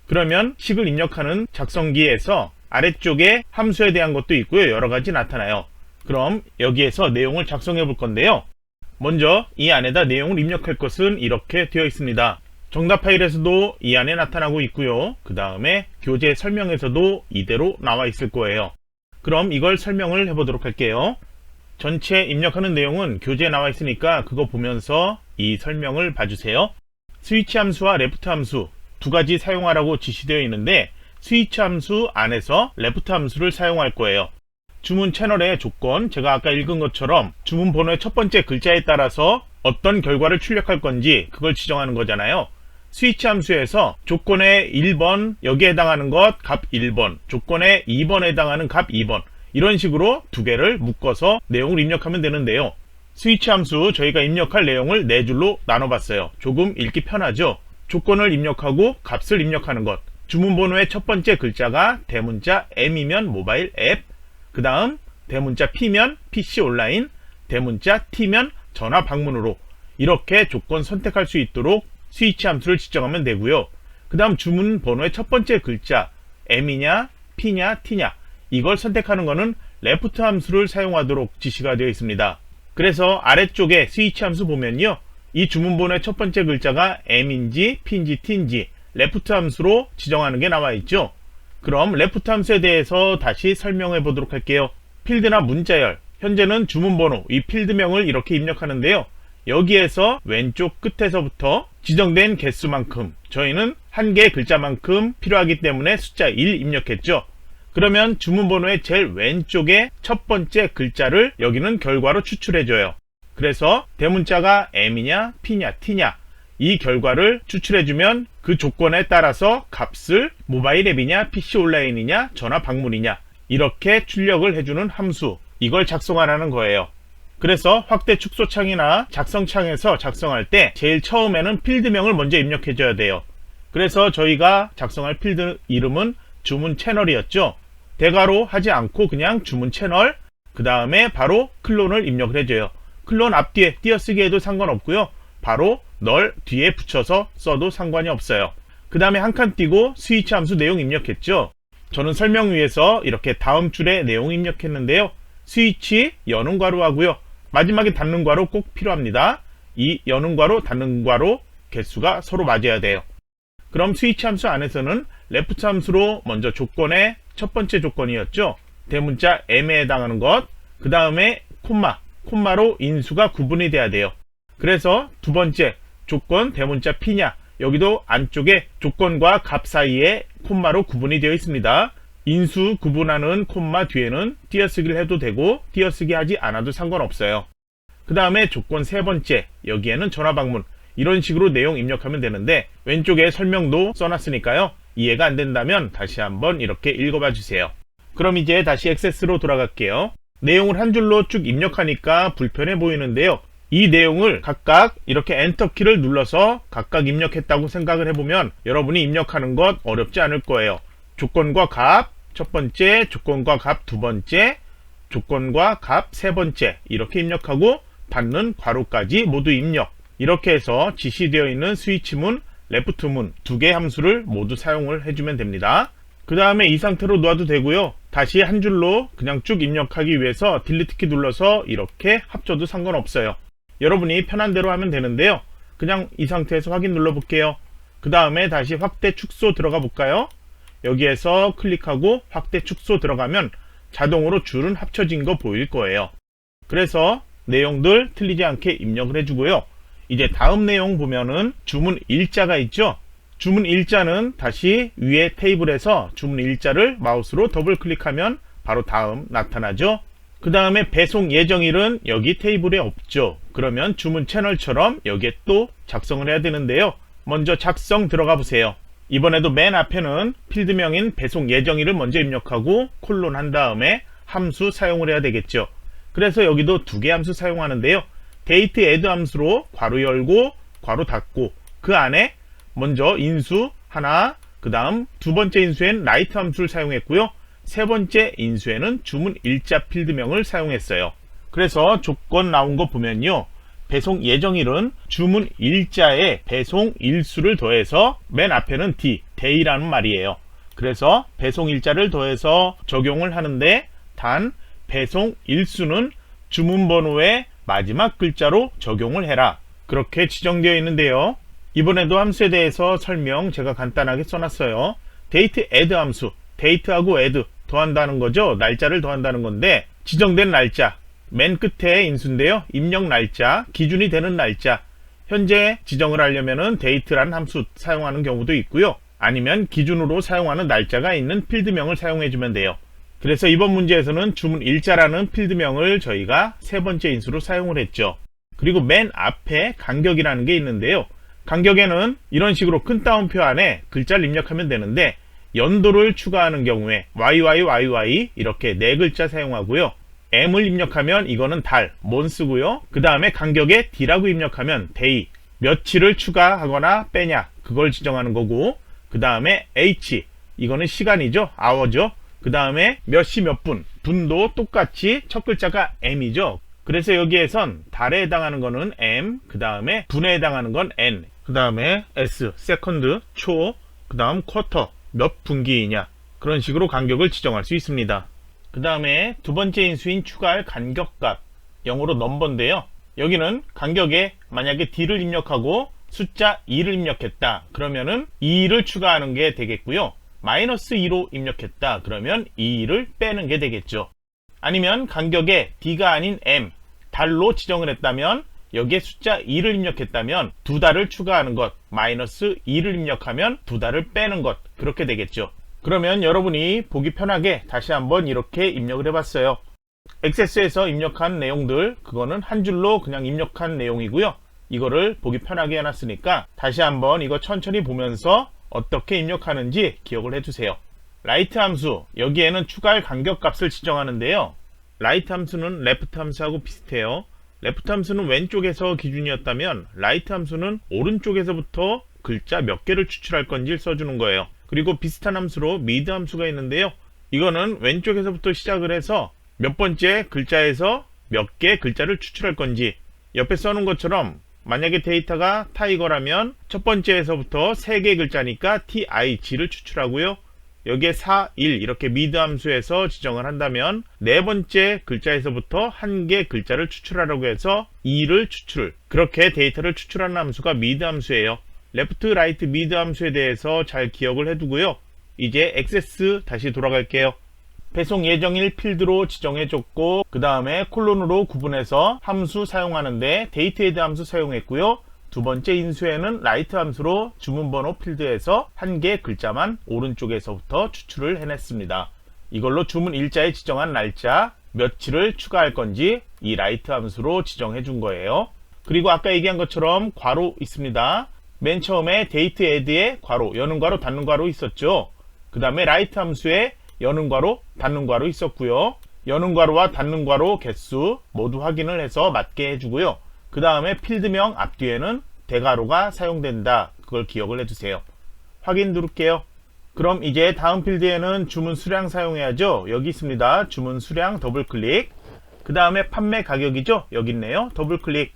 그러면 식을 입력하는 작성기에서 아래쪽에 함수에 대한 것도 있고요. 여러 가지 나타나요. 그럼 여기에서 내용을 작성해 볼 건데요. 먼저 이 안에다 내용을 입력할 것은 이렇게 되어 있습니다. 정답 파일에서도 이 안에 나타나고 있고요. 그 다음에 교재 설명에서도 이대로 나와 있을 거예요. 그럼 이걸 설명을 해보도록 할게요. 전체 입력하는 내용은 교재에 나와 있으니까 그거 보면서 이 설명을 봐주세요. 스위치 함수와 레프트 함수 두 가지 사용하라고 지시되어 있는데 스위치 함수 안에서 레프트 함수를 사용할 거예요. 주문 채널의 조건, 제가 아까 읽은 것처럼 주문 번호의 첫 번째 글자에 따라서 어떤 결과를 출력할 건지 그걸 지정하는 거잖아요. 스위치 함수에서 조건의 1번 여기에 해당하는 것 값 1번, 조건의 2번에 해당하는 값 2번 이런 식으로 두 개를 묶어서 내용을 입력하면 되는데요. 스위치 함수 저희가 입력할 내용을 네 줄로 나눠봤어요. 조금 읽기 편하죠. 조건을 입력하고 값을 입력하는 것, 주문 번호의 첫 번째 글자가 대문자 M이면 모바일 앱, 그 다음 대문자 P면 PC 온라인, 대문자 T면 전화 방문으로 이렇게 조건 선택할 수 있도록 스위치 함수를 지정하면 되고요. 그 다음 주문 번호의 첫 번째 글자 M이냐 P냐 T냐 이걸 선택하는 것은 레프트 함수를 사용하도록 지시가 되어 있습니다. 그래서 아래쪽에 스위치 함수 보면요, 이 주문 번호의 첫 번째 글자가 M인지 P인지 T인지 레프트 함수로 지정하는 게 나와 있죠. 그럼 레프트 함수에 대해서 다시 설명해 보도록 할게요. 필드나 문자열, 현재는 주문 번호, 이 필드명을 이렇게 입력하는데요. 여기에서 왼쪽 끝에서부터 지정된 개수만큼, 저희는 한 개의 글자만큼 필요하기 때문에 숫자 1 입력했죠. 그러면 주문 번호의 제일 왼쪽에 첫 번째 글자를 여기는 결과로 추출해줘요. 그래서 대문자가 M이냐 P냐 T냐 이 결과를 추출해주면 그 조건에 따라서 값을 모바일 앱이냐 PC 온라인이냐 전화 방문이냐 이렇게 출력을 해주는 함수, 이걸 작성하라는 거예요. 그래서 확대 축소창이나 작성창에서 작성할 때 제일 처음에는 필드명을 먼저 입력해줘야 돼요. 그래서 저희가 작성할 필드 이름은 주문 채널이었죠. 대괄호 하지 않고 그냥 주문 채널, 그 다음에 바로 클론을 입력을 해줘요. 클론 앞뒤에 띄어쓰기 해도 상관없고요. 바로 널 뒤에 붙여서 써도 상관이 없어요. 그 다음에 한 칸 띄고 스위치 함수 내용 입력했죠. 저는 설명 위해서 이렇게 다음 줄에 내용 입력했는데요. 스위치 여는 괄호 하고요. 마지막에 닫는 괄호 꼭 필요합니다. 이 여는 괄호 닫는 괄호 개수가 서로 맞아야 돼요. 그럼 스위치 함수 안에서는 레프트 함수로 먼저 조건의 첫 번째 조건이었죠. 대문자 M에 해당하는 것, 그 다음에 콤마로 인수가 구분이 돼야 돼요. 그래서 두 번째 조건 대문자 P냐, 여기도 안쪽에 조건과 값 사이에 콤마로 구분이 되어 있습니다. 인수 구분하는 콤마 뒤에는 띄어쓰기를 해도 되고 띄어쓰기 하지 않아도 상관없어요. 그 다음에 조건 세 번째, 여기에는 전화 방문, 이런 식으로 내용 입력하면 되는데 왼쪽에 설명도 써놨으니까요. 이해가 안 된다면 다시 한번 이렇게 읽어봐 주세요. 그럼 이제 다시 액세스로 돌아갈게요. 내용을 한 줄로 쭉 입력하니까 불편해 보이는데요. 이 내용을 각각 이렇게 엔터키를 눌러서 각각 입력했다고 생각을 해보면 여러분이 입력하는 것 어렵지 않을 거예요. 조건과 값 첫 번째, 조건과 값 두 번째, 조건과 값 세 번째 이렇게 입력하고 닫는 괄호까지 모두 입력, 이렇게 해서 지시되어 있는 스위치문, 레프트문 두 개의 함수를 모두 사용을 해주면 됩니다. 그 다음에 이 상태로 놓아도 되고요. 다시 한 줄로 그냥 쭉 입력하기 위해서 딜리트 키 눌러서 이렇게 합쳐도 상관없어요. 여러분이 편한 대로 하면 되는데요. 그냥 이 상태에서 확인 눌러 볼게요. 그 다음에 다시 확대 축소 들어가 볼까요? 여기에서 클릭하고 확대 축소 들어가면 자동으로 줄은 합쳐진 거 보일 거예요. 그래서 내용들 틀리지 않게 입력을 해주고요. 이제 다음 내용 보면은 주문 일자가 있죠. 주문 일자는 다시 위에 테이블에서 주문 일자를 마우스로 더블 클릭하면 바로 다음 나타나죠. 그 다음에 배송 예정일은 여기 테이블에 없죠. 그러면 주문 채널처럼 여기에 또 작성을 해야 되는데요. 먼저 작성 들어가 보세요. 이번에도 맨 앞에는 필드명인 배송 예정일을 먼저 입력하고 콜론 한 다음에 함수 사용을 해야 되겠죠. 그래서 여기도 두 개 함수 사용하는데요. 데이트 애드 함수로 괄호 열고 괄호 닫고 그 안에 먼저 인수 하나, 그 다음 두 번째 인수엔 라이트 함수를 사용했고요. 세 번째 인수에는 주문 일자 필드명을 사용했어요. 그래서 조건 나온 거 보면요. 배송 예정일은 주문 일자에 배송 일수를 더해서 맨 앞에는 day라는 말이에요. 그래서 배송 일자를 더해서 적용을 하는데 단 배송 일수는 주문 번호의 마지막 글자로 적용을 해라, 그렇게 지정되어 있는데요. 이번에도 함수에 대해서 설명 제가 간단하게 써놨어요. 데이트 애드 함수, 데이트하고 애드 더한다는 거죠. 날짜를 더한다는 건데 지정된 날짜 맨 끝에 인수인데요. 입력 날짜, 기준이 되는 날짜, 현재 지정을 하려면은 데이트라는 함수 사용하는 경우도 있고요. 아니면 기준으로 사용하는 날짜가 있는 필드명을 사용해주면 돼요. 그래서 이번 문제에서는 주문 일자라는 필드명을 저희가 세 번째 인수로 사용을 했죠. 그리고 맨 앞에 간격이라는 게 있는데요. 간격에는 이런 식으로 큰 따옴표 안에 글자를 입력하면 되는데 연도를 추가하는 경우에 YYYY 이렇게 네 글자 사용하고요. M을 입력하면 이거는 달, month고요. 그 다음에 간격에 D라고 입력하면 day, 며칠을 추가하거나 빼냐 그걸 지정하는 거고, 그 다음에 H, 이거는 시간이죠. hour죠. 그 다음에 몇 시 몇 분, 분도 똑같이 첫 글자가 M이죠. 그 그래서 여기에선 달에 해당하는 거는 m, 그 다음에 분에 해당하는 건 n, 그 다음에 s, 세컨드, 초, 그 다음 쿼터, 몇 분기이냐, 그런 식으로 간격을 지정할 수 있습니다. 그 다음에 두 번째 인수인 추가할 간격값, 영어로 넘버인데요. 여기는 간격에 만약에 d를 입력하고 숫자 2를 입력했다 그러면은 2를 추가하는 게 되겠고요. 마이너스 2로 입력했다 그러면 2를 빼는 게 되겠죠. 아니면 간격에 d가 아닌 m, 달로 지정을 했다면 여기에 숫자 2를 입력했다면 두 달을 추가하는 것, 마이너스 2를 입력하면 두 달을 빼는 것, 그렇게 되겠죠. 그러면 여러분이 보기 편하게 다시 한번 이렇게 입력을 해봤어요. 액세스에서 입력한 내용들, 그거는 한 줄로 그냥 입력한 내용이고요. 이거를 보기 편하게 해놨으니까 다시 한번 이거 천천히 보면서 어떻게 입력하는지 기억을 해두세요. 라이트 함수, 여기에는 추가할 간격값을 지정하는데요. 라이트 함수는 레프트 함수하고 비슷해요. 레프트 함수는 왼쪽에서 기준이었다면 라이트 함수는 오른쪽에서부터 글자 몇 개를 추출할 건지를 써주는 거예요. 그리고 비슷한 함수로 미드 함수가 있는데요. 이거는 왼쪽에서부터 시작을 해서 몇 번째 글자에서 몇 개 글자를 추출할 건지, 옆에 써놓은 것처럼 만약에 데이터가 타이거라면 첫 번째에서부터 3개 글자니까 TIG를 추출하고요. 여기에 4, 1 이렇게 미드 함수에서 지정을 한다면 네 번째 글자에서부터 1개 글자를 추출하라고 해서 2를 추출, 그렇게 데이터를 추출하는 함수가 미드 함수예요. 레프트, 라이트, 미드 함수에 대해서 잘 기억을 해두고요. 이제 액세스 다시 돌아갈게요. 배송 예정일 필드로 지정해줬고 그 다음에 콜론으로 구분해서 함수 사용하는데 데이트 헤드 함수 사용했고요. 두 번째 인수에는 라이트 함수로 주문번호 필드에서 한 개 글자만 오른쪽에서부터 추출을 해냈습니다. 이걸로 주문 일자에 지정한 날짜, 며칠을 추가할 건지 이 라이트 함수로 지정해 준 거예요. 그리고 아까 얘기한 것처럼 괄호 있습니다. 맨 처음에 데이트 헤드에 괄호, 여는 괄호, 닫는 괄호 있었죠. 그 다음에 라이트 함수에 여는 괄호, 닫는 괄호 있었고요. 여는 괄호와 닫는 괄호 개수 모두 확인을 해서 맞게 해주고요. 그 다음에 필드명 앞뒤에는 대괄호가 사용된다. 그걸 기억을 해주세요. 확인 누를게요. 그럼 이제 다음 필드에는 주문 수량 사용해야죠. 여기 있습니다. 주문 수량 더블클릭. 그 다음에 판매 가격이죠. 여기 있네요. 더블클릭.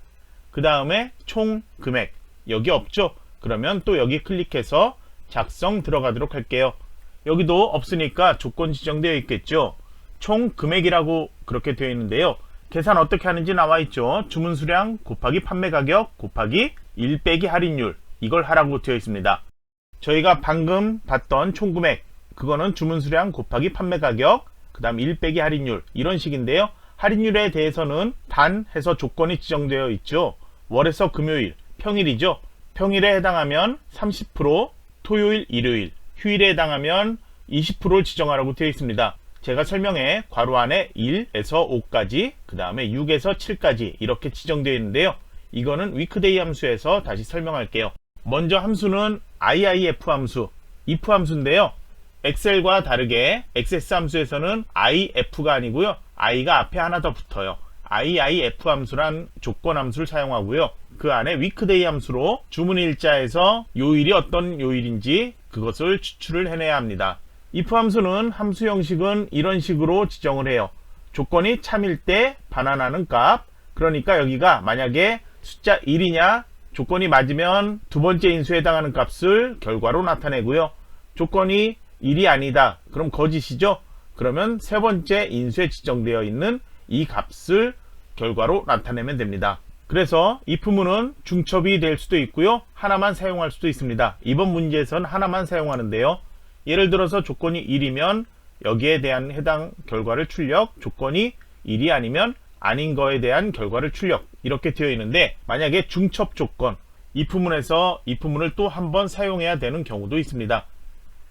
그 다음에 총 금액. 여기 없죠. 그러면 또 여기 클릭해서 작성 들어가도록 할게요. 여기도 없으니까 조건 지정되어 있겠죠. 총 금액이라고 그렇게 되어 있는데요. 계산 어떻게 하는지 나와 있죠. 주문 수량 곱하기 판매 가격 곱하기 1 빼기 할인율, 이걸 하라고 되어 있습니다. 저희가 방금 봤던 총 금액, 그거는 주문 수량 곱하기 판매 가격 그 다음 1 빼기 할인율, 이런 식인데요. 할인율에 대해서는 단 해서 조건이 지정되어 있죠. 월에서 금요일, 평일이죠. 평일에 해당하면 30%, 토요일, 일요일, 휴일에 해당하면 20%를 지정하라고 되어 있습니다. 제가 설명에 괄호 안에 1에서 5까지, 그 다음에 6에서 7까지 이렇게 지정되어 있는데요. 이거는 위크데이 함수에서 다시 설명할게요. 먼저 함수는 IIF 함수, if 함수인데요. 엑셀과 다르게 액세스 함수에서는 IF가 아니고요. I가 앞에 하나 더 붙어요. IIF 함수란 조건 함수를 사용하고요. 그 안에 위크데이 함수로 주문 일자에서 요일이 어떤 요일인지 그것을 추출을 해내야 합니다. if 함수는 함수 형식은 이런 식으로 지정을 해요. 조건이 참일 때 반환하는 값, 그러니까 여기가 만약에 숫자 1이냐, 조건이 맞으면 두 번째 인수에 해당하는 값을 결과로 나타내고요. 조건이 1이 아니다, 그럼 거짓이죠. 그러면 세 번째 인수에 지정되어 있는 이 값을 결과로 나타내면 됩니다. 그래서 if문은 중첩이 될 수도 있고요. 하나만 사용할 수도 있습니다. 이번 문제에선 하나만 사용하는데요. 예를 들어서 조건이 1이면 여기에 대한 해당 결과를 출력, 조건이 1이 아니면 아닌 거에 대한 결과를 출력, 이렇게 되어 있는데 만약에 중첩 조건, if문에서 if문을 또 한 번 사용해야 되는 경우도 있습니다.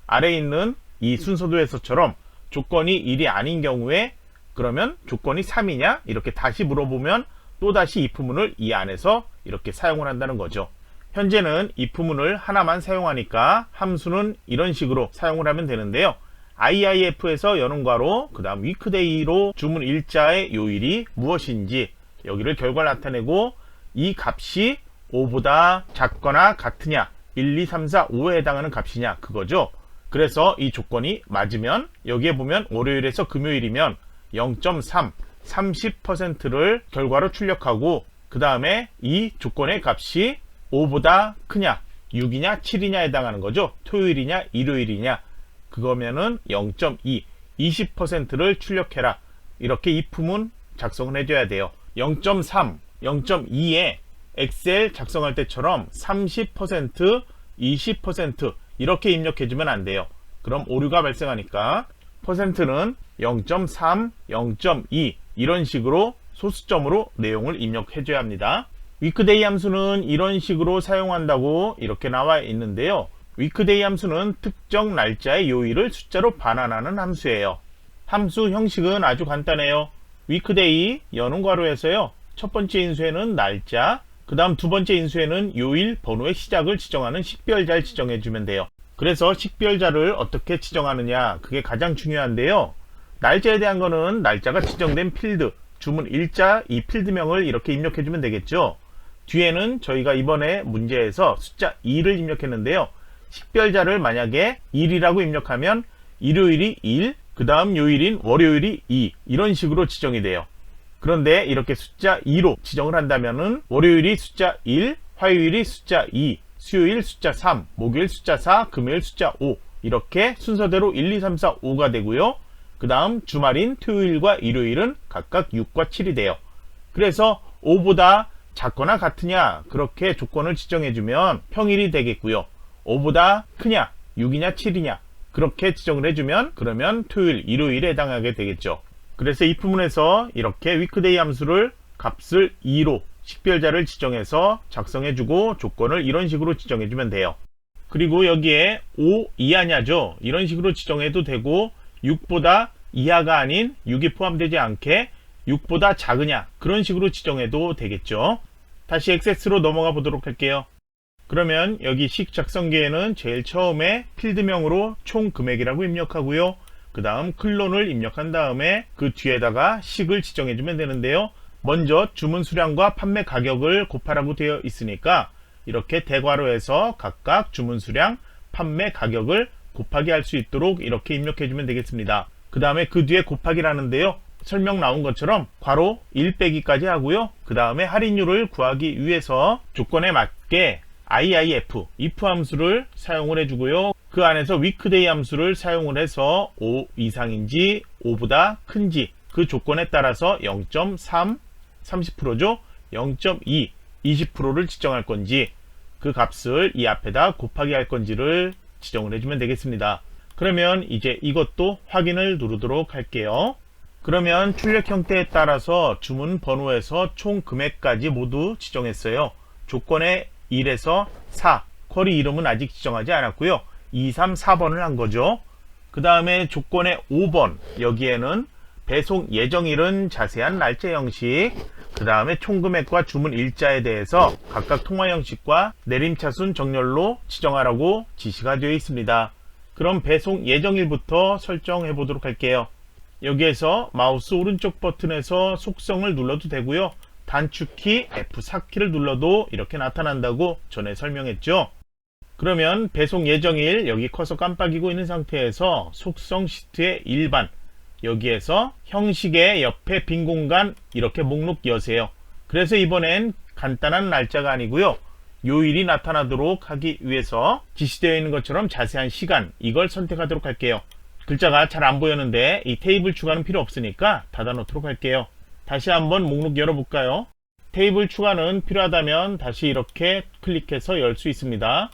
아래에 있는 이 순서도에서처럼 조건이 1이 아닌 경우에 그러면 조건이 3이냐? 이렇게 다시 물어보면 또다시 if문을 이 안에서 이렇게 사용을 한다는 거죠. 현재는 if문을 하나만 사용하니까 함수는 이런 식으로 사용을 하면 되는데요. IIF에서 여는 괄호, 그 다음 위크데이로 주문 일자의 요일이 무엇인지 여기를 결과를 나타내고 이 값이 5보다 작거나 같으냐, 1, 2, 3, 4, 5에 해당하는 값이냐, 그거죠. 그래서 이 조건이 맞으면 여기에 보면 월요일에서 금요일이면 0.3, 30%를 결과로 출력하고 그 다음에 이 조건의 값이 5보다 크냐 6이냐 7이냐 해당하는 거죠. 토요일이냐 일요일이냐 그거면은 0.2 20%를 출력해라. 이렇게 if문 작성을 해줘야 돼요. 0.3 0.2에 엑셀 작성할 때처럼 30% 20% 이렇게 입력해주면 안 돼요. 그럼 오류가 발생하니까 퍼센트는 0.3 0.2 이런 식으로 소수점으로 내용을 입력해줘야 합니다. 위크데이 함수는 이런 식으로 사용한다고 이렇게 나와 있는데요. 위크데이 함수는 특정 날짜의 요일을 숫자로 반환하는 함수예요. 함수 형식은 아주 간단해요. 위크데이 여는 괄호에서요. 첫 번째 인수에는 날짜, 그 다음 두 번째 인수에는 요일 번호의 시작을 지정하는 식별자를 지정해주면 돼요. 그래서 식별자를 어떻게 지정하느냐 그게 가장 중요한데요. 날짜에 대한 거는 날짜가 지정된 필드, 주문 일자 이 필드명을 이렇게 입력해주면 되겠죠. 뒤에는 저희가 이번에 문제에서 숫자 2를 입력했는데요. 식별자를 만약에 1이라고 입력하면 일요일이 1, 그 다음 요일인 월요일이 2 이런 식으로 지정이 돼요. 그런데 이렇게 숫자 2로 지정을 한다면은 월요일이 숫자 1, 화요일이 숫자 2, 수요일 숫자 3, 목요일 숫자 4, 금요일 숫자 5 이렇게 순서대로 1, 2, 3, 4, 5가 되고요. 그 다음 주말인 토요일과 일요일은 각각 6과 7이 돼요. 그래서 5보다 작거나 같으냐 그렇게 조건을 지정해주면 평일이 되겠고요. 5보다 크냐 6이냐 7이냐 그렇게 지정을 해주면 그러면 토요일 일요일에 해당하게 되겠죠. 그래서 이 부분에서 이렇게 위크데이 함수를 값을 2로 식별자를 지정해서 작성해주고 조건을 이런 식으로 지정해주면 돼요. 그리고 여기에 5 이하냐죠. 이런 식으로 지정해도 되고 6보다 이하가 아닌 6이 포함되지 않게 6보다 작으냐 그런 식으로 지정해도 되겠죠. 다시 액세스로 넘어가 보도록 할게요. 그러면 여기 식 작성기에는 제일 처음에 필드명으로 총 금액이라고 입력하고요. 그 다음 클론을 입력한 다음에 그 뒤에다가 식을 지정해 주면 되는데요. 먼저 주문 수량과 판매 가격을 곱하라고 되어 있으니까 이렇게 대괄호에서 각각 주문 수량, 판매 가격을 곱하기 할 수 있도록 이렇게 입력해 주면 되겠습니다. 그 다음에 그 뒤에 곱하기라는데요. 설명 나온 것처럼 괄호 1 빼기까지 하고요. 그 다음에 할인율을 구하기 위해서 조건에 맞게 IIF, if 함수를 사용을 해주고요. 그 안에서 weekday 함수를 사용을 해서 5 이상인지 5보다 큰지 그 조건에 따라서 0.3, 30%죠. 0.2, 20%를 지정할 건지 그 값을 이 앞에다 곱하기 할 건지를 지정을 해주면 되겠습니다. 그러면 이제 이것도 확인을 누르도록 할게요. 그러면 출력 형태에 따라서 주문 번호에서 총 금액까지 모두 지정했어요. 조건에 1에서 4, 쿼리 이름은 아직 지정하지 않았고요. 2, 3, 4번을 한 거죠. 그 다음에 조건의 5번 여기에는 배송 예정일은 자세한 날짜 형식, 그 다음에 총금액과 주문 일자에 대해서 각각 통화 형식과 내림차순 정렬로 지정하라고 지시가 되어 있습니다. 그럼 배송 예정일부터 설정해 보도록 할게요. 여기에서 마우스 오른쪽 버튼에서 속성을 눌러도 되고요. 단축키 F4키를 눌러도 이렇게 나타난다고 전에 설명했죠. 그러면 배송 예정일 여기 커서 깜빡이고 있는 상태에서 속성 시트의 일반 여기에서 형식의 옆에 빈 공간 이렇게 목록 여세요. 그래서 이번엔 간단한 날짜가 아니고요. 요일이 나타나도록 하기 위해서 지시되어 있는 것처럼 자세한 시간 이걸 선택하도록 할게요. 글자가 잘 안 보였는데 이 테이블 추가는 필요 없으니까 닫아 놓도록 할게요. 다시 한번 목록 열어볼까요? 테이블 추가는 필요하다면 다시 이렇게 클릭해서 열 수 있습니다.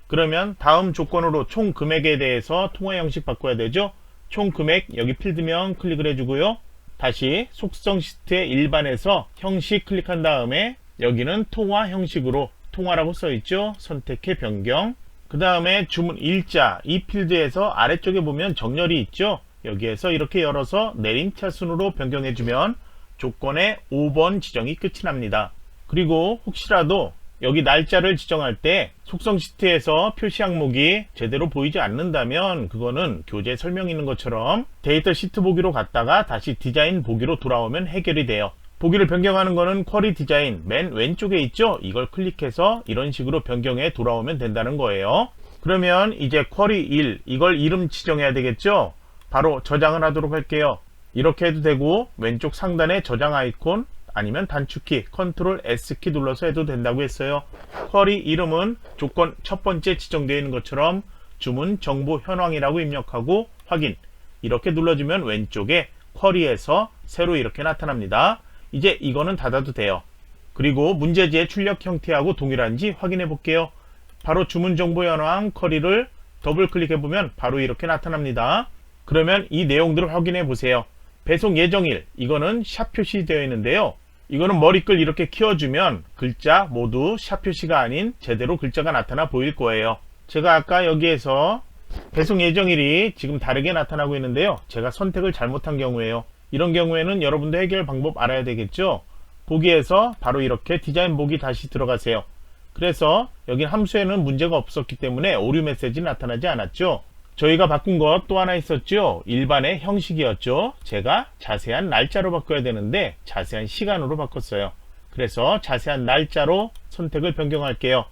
그러면 다음 조건으로 총 금액에 대해서 통화 형식 바꿔야 되죠. 총 금액 여기 필드명 클릭을 해주고요. 다시 속성 시트의 일반에서 형식 클릭한 다음에 여기는 통화 형식으로 통화라고 써있죠. 선택해 변경. 그 다음에 주문 일자 이 필드에서 아래쪽에 보면 정렬이 있죠. 여기에서 이렇게 열어서 내림차순으로 변경해주면 조건의 5번 지정이 끝이 납니다. 그리고 혹시라도 여기 날짜를 지정할 때 속성 시트에서 표시 항목이 제대로 보이지 않는다면 그거는 교재 설명 있는 것처럼 데이터 시트 보기로 갔다가 다시 디자인 보기로 돌아오면 해결이 돼요. 보기를 변경하는 거는 쿼리 디자인 맨 왼쪽에 있죠. 이걸 클릭해서 이런 식으로 변경해 돌아오면 된다는 거예요. 그러면 이제 쿼리 1 이걸 이름 지정해야 되겠죠. 바로 저장을 하도록 할게요. 이렇게 해도 되고 왼쪽 상단에 저장 아이콘 아니면 단축키 컨트롤 S키 눌러서 해도 된다고 했어요. 쿼리 이름은 조건 첫 번째 지정되어 있는 것처럼 주문 정보 현황이라고 입력하고 확인 이렇게 눌러주면 왼쪽에 쿼리에서 새로 이렇게 나타납니다. 이제 이거는 닫아도 돼요. 그리고 문제지의 출력 형태하고 동일한지 확인해 볼게요. 바로 주문 정보 현황 쿼리를 더블 클릭해 보면 바로 이렇게 나타납니다. 그러면 이 내용들을 확인해 보세요. 배송 예정일 이거는 샵 표시되어 있는데요. 이거는 머리글 이렇게 키워주면 글자 모두 샵 표시가 아닌 제대로 글자가 나타나 보일 거예요. 제가 아까 여기에서 배송 예정일이 지금 다르게 나타나고 있는데요. 제가 선택을 잘못한 경우에요. 이런 경우에는 여러분도 해결 방법 알아야 되겠죠. 보기에서 바로 이렇게 디자인 보기 다시 들어가세요. 그래서 여기 함수에는 문제가 없었기 때문에 오류 메시지 나타나지 않았죠. 저희가 바꾼 것 또 하나 있었죠. 일반의 형식이었죠. 제가 자세한 날짜로 바꿔야 되는데 자세한 시간으로 바꿨어요. 그래서 자세한 날짜로 선택을 변경할게요.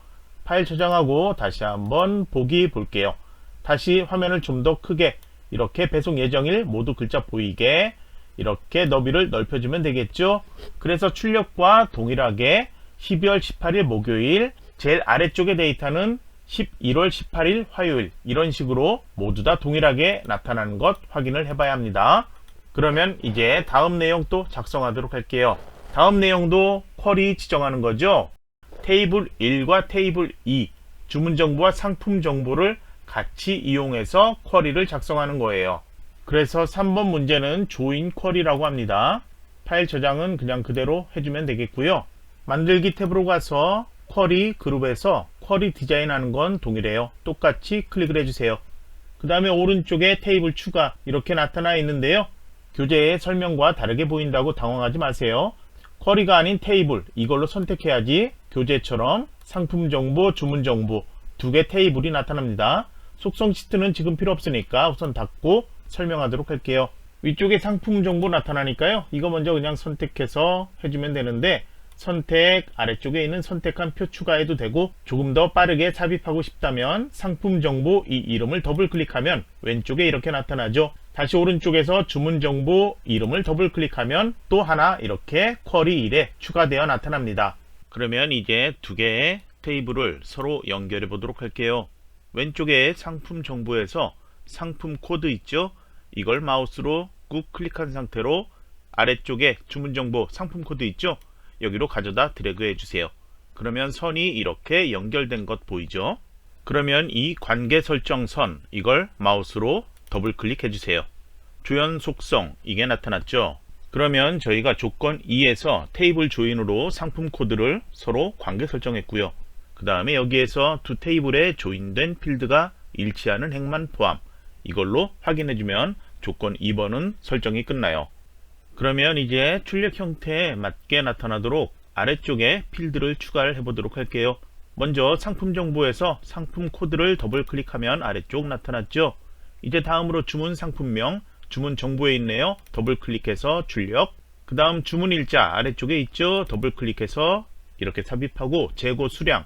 파일 저장하고 다시 한번 보기 볼게요. 다시 화면을 좀 더 크게 이렇게 배송 예정일 모두 글자 보이게 이렇게 너비를 넓혀주면 되겠죠. 그래서 출력과 동일하게 12월 18일 목요일 제일 아래쪽의 데이터는 11월 18일 화요일 이런 식으로 모두 다 동일하게 나타나는 것 확인을 해봐야 합니다. 그러면 이제 다음 내용 또 작성하도록 할게요. 다음 내용도 쿼리 지정하는 거죠. 테이블 1과 테이블 2 주문 정보와 상품 정보를 같이 이용해서 쿼리를 작성하는 거예요. 그래서 3번 문제는 조인 쿼리라고 합니다. 파일 저장은 그냥 그대로 해주면 되겠고요. 만들기 탭으로 가서 쿼리 그룹에서 쿼리 디자인하는 건 동일해요. 똑같이 클릭을 해주세요. 그 다음에 오른쪽에 테이블 추가 이렇게 나타나 있는데요. 교재의 설명과 다르게 보인다고 당황하지 마세요. 쿼리가 아닌 테이블 이걸로 선택해야지 교재처럼 상품 정보, 주문 정보 두 개 테이블이 나타납니다. 속성 시트는 지금 필요 없으니까 우선 닫고 설명하도록 할게요. 위쪽에 상품 정보 나타나니까요. 이거 먼저 그냥 선택해서 해주면 되는데 선택 아래쪽에 있는 선택한 표 추가해도 되고 조금 더 빠르게 삽입하고 싶다면 상품 정보 이 이름을 더블 클릭하면 왼쪽에 이렇게 나타나죠. 다시 오른쪽에서 주문 정보 이름을 더블 클릭하면 또 하나 이렇게 쿼리 1에 추가되어 나타납니다. 그러면 이제 두 개의 테이블을 서로 연결해 보도록 할게요. 왼쪽에 상품 정보에서 상품 코드 있죠? 이걸 마우스로 꾹 클릭한 상태로 아래쪽에 주문 정보 상품 코드 있죠? 여기로 가져다 드래그 해주세요. 그러면 선이 이렇게 연결된 것 보이죠? 그러면 이 관계 설정 선 이걸 마우스로 더블 클릭해 주세요. 조연 속성 이게 나타났죠? 그러면 저희가 조건 2에서 테이블 조인으로 상품 코드를 서로 관계 설정했고요. 그 다음에 여기에서 두 테이블에 조인된 필드가 일치하는 행만 포함 이걸로 확인해주면 조건 2번은 설정이 끝나요. 그러면 이제 출력 형태에 맞게 나타나도록 아래쪽에 필드를 추가를 해보도록 할게요. 먼저 상품 정보에서 상품 코드를 더블 클릭하면 아래쪽 나타났죠. 이제 다음으로 주문 상품명, 주문 정보에 있네요. 더블 클릭해서 출력. 그 다음 주문 일자 아래쪽에 있죠. 더블 클릭해서 이렇게 삽입하고 재고 수량.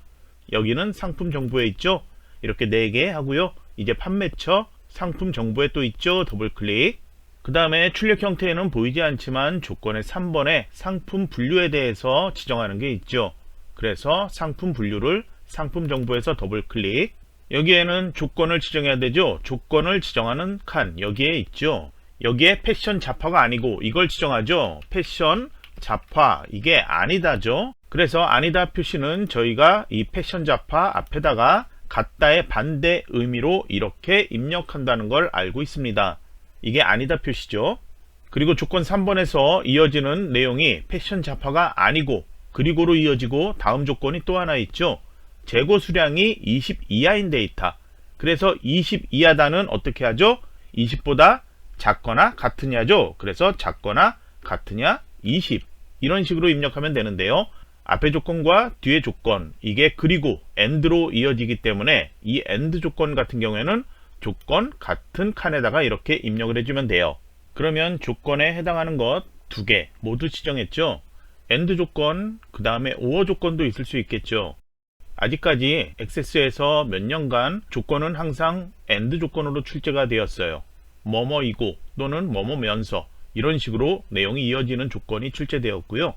여기는 상품 정보에 있죠. 이렇게 4개 하고요. 이제 판매처 상품 정보에 또 있죠. 더블 클릭. 그 다음에 출력 형태에는 보이지 않지만 조건의 3번에 상품 분류에 대해서 지정하는 게 있죠. 그래서 상품 분류를 상품 정보에서 더블 클릭. 여기에는 조건을 지정해야 되죠. 조건을 지정하는 칸 여기에 있죠. 여기에 패션 잡화가 아니고 이걸 지정하죠. 패션 잡화 이게 아니다죠. 그래서 아니다 표시는 저희가 이 패션 잡화 앞에다가 같다의 반대 의미로 이렇게 입력한다는 걸 알고 있습니다. 이게 아니다 표시죠. 그리고 조건 3번에서 이어지는 내용이 패션 잡화가 아니고 그리고로 이어지고 다음 조건이 또 하나 있죠. 재고 수량이 20 이하인 데이터. 그래서 20 이하다는 어떻게 하죠? 20보다 작거나 같으냐죠. 그래서 작거나 같으냐 20 이런 식으로 입력하면 되는데요. 앞에 조건과 뒤에 조건 이게 그리고 AND로 이어지기 때문에 이 AND 조건 같은 경우에는 조건 같은 칸에다가 이렇게 입력을 해주면 돼요. 그러면 조건에 해당하는 것 두 개 모두 지정했죠. AND 조건 그 다음에 OR 조건도 있을 수 있겠죠. 아직까지 액세스에서 몇 년간 조건은 항상 AND 조건으로 출제가 되었어요. 뭐뭐이고 또는 뭐뭐면서 이런 식으로 내용이 이어지는 조건이 출제되었고요.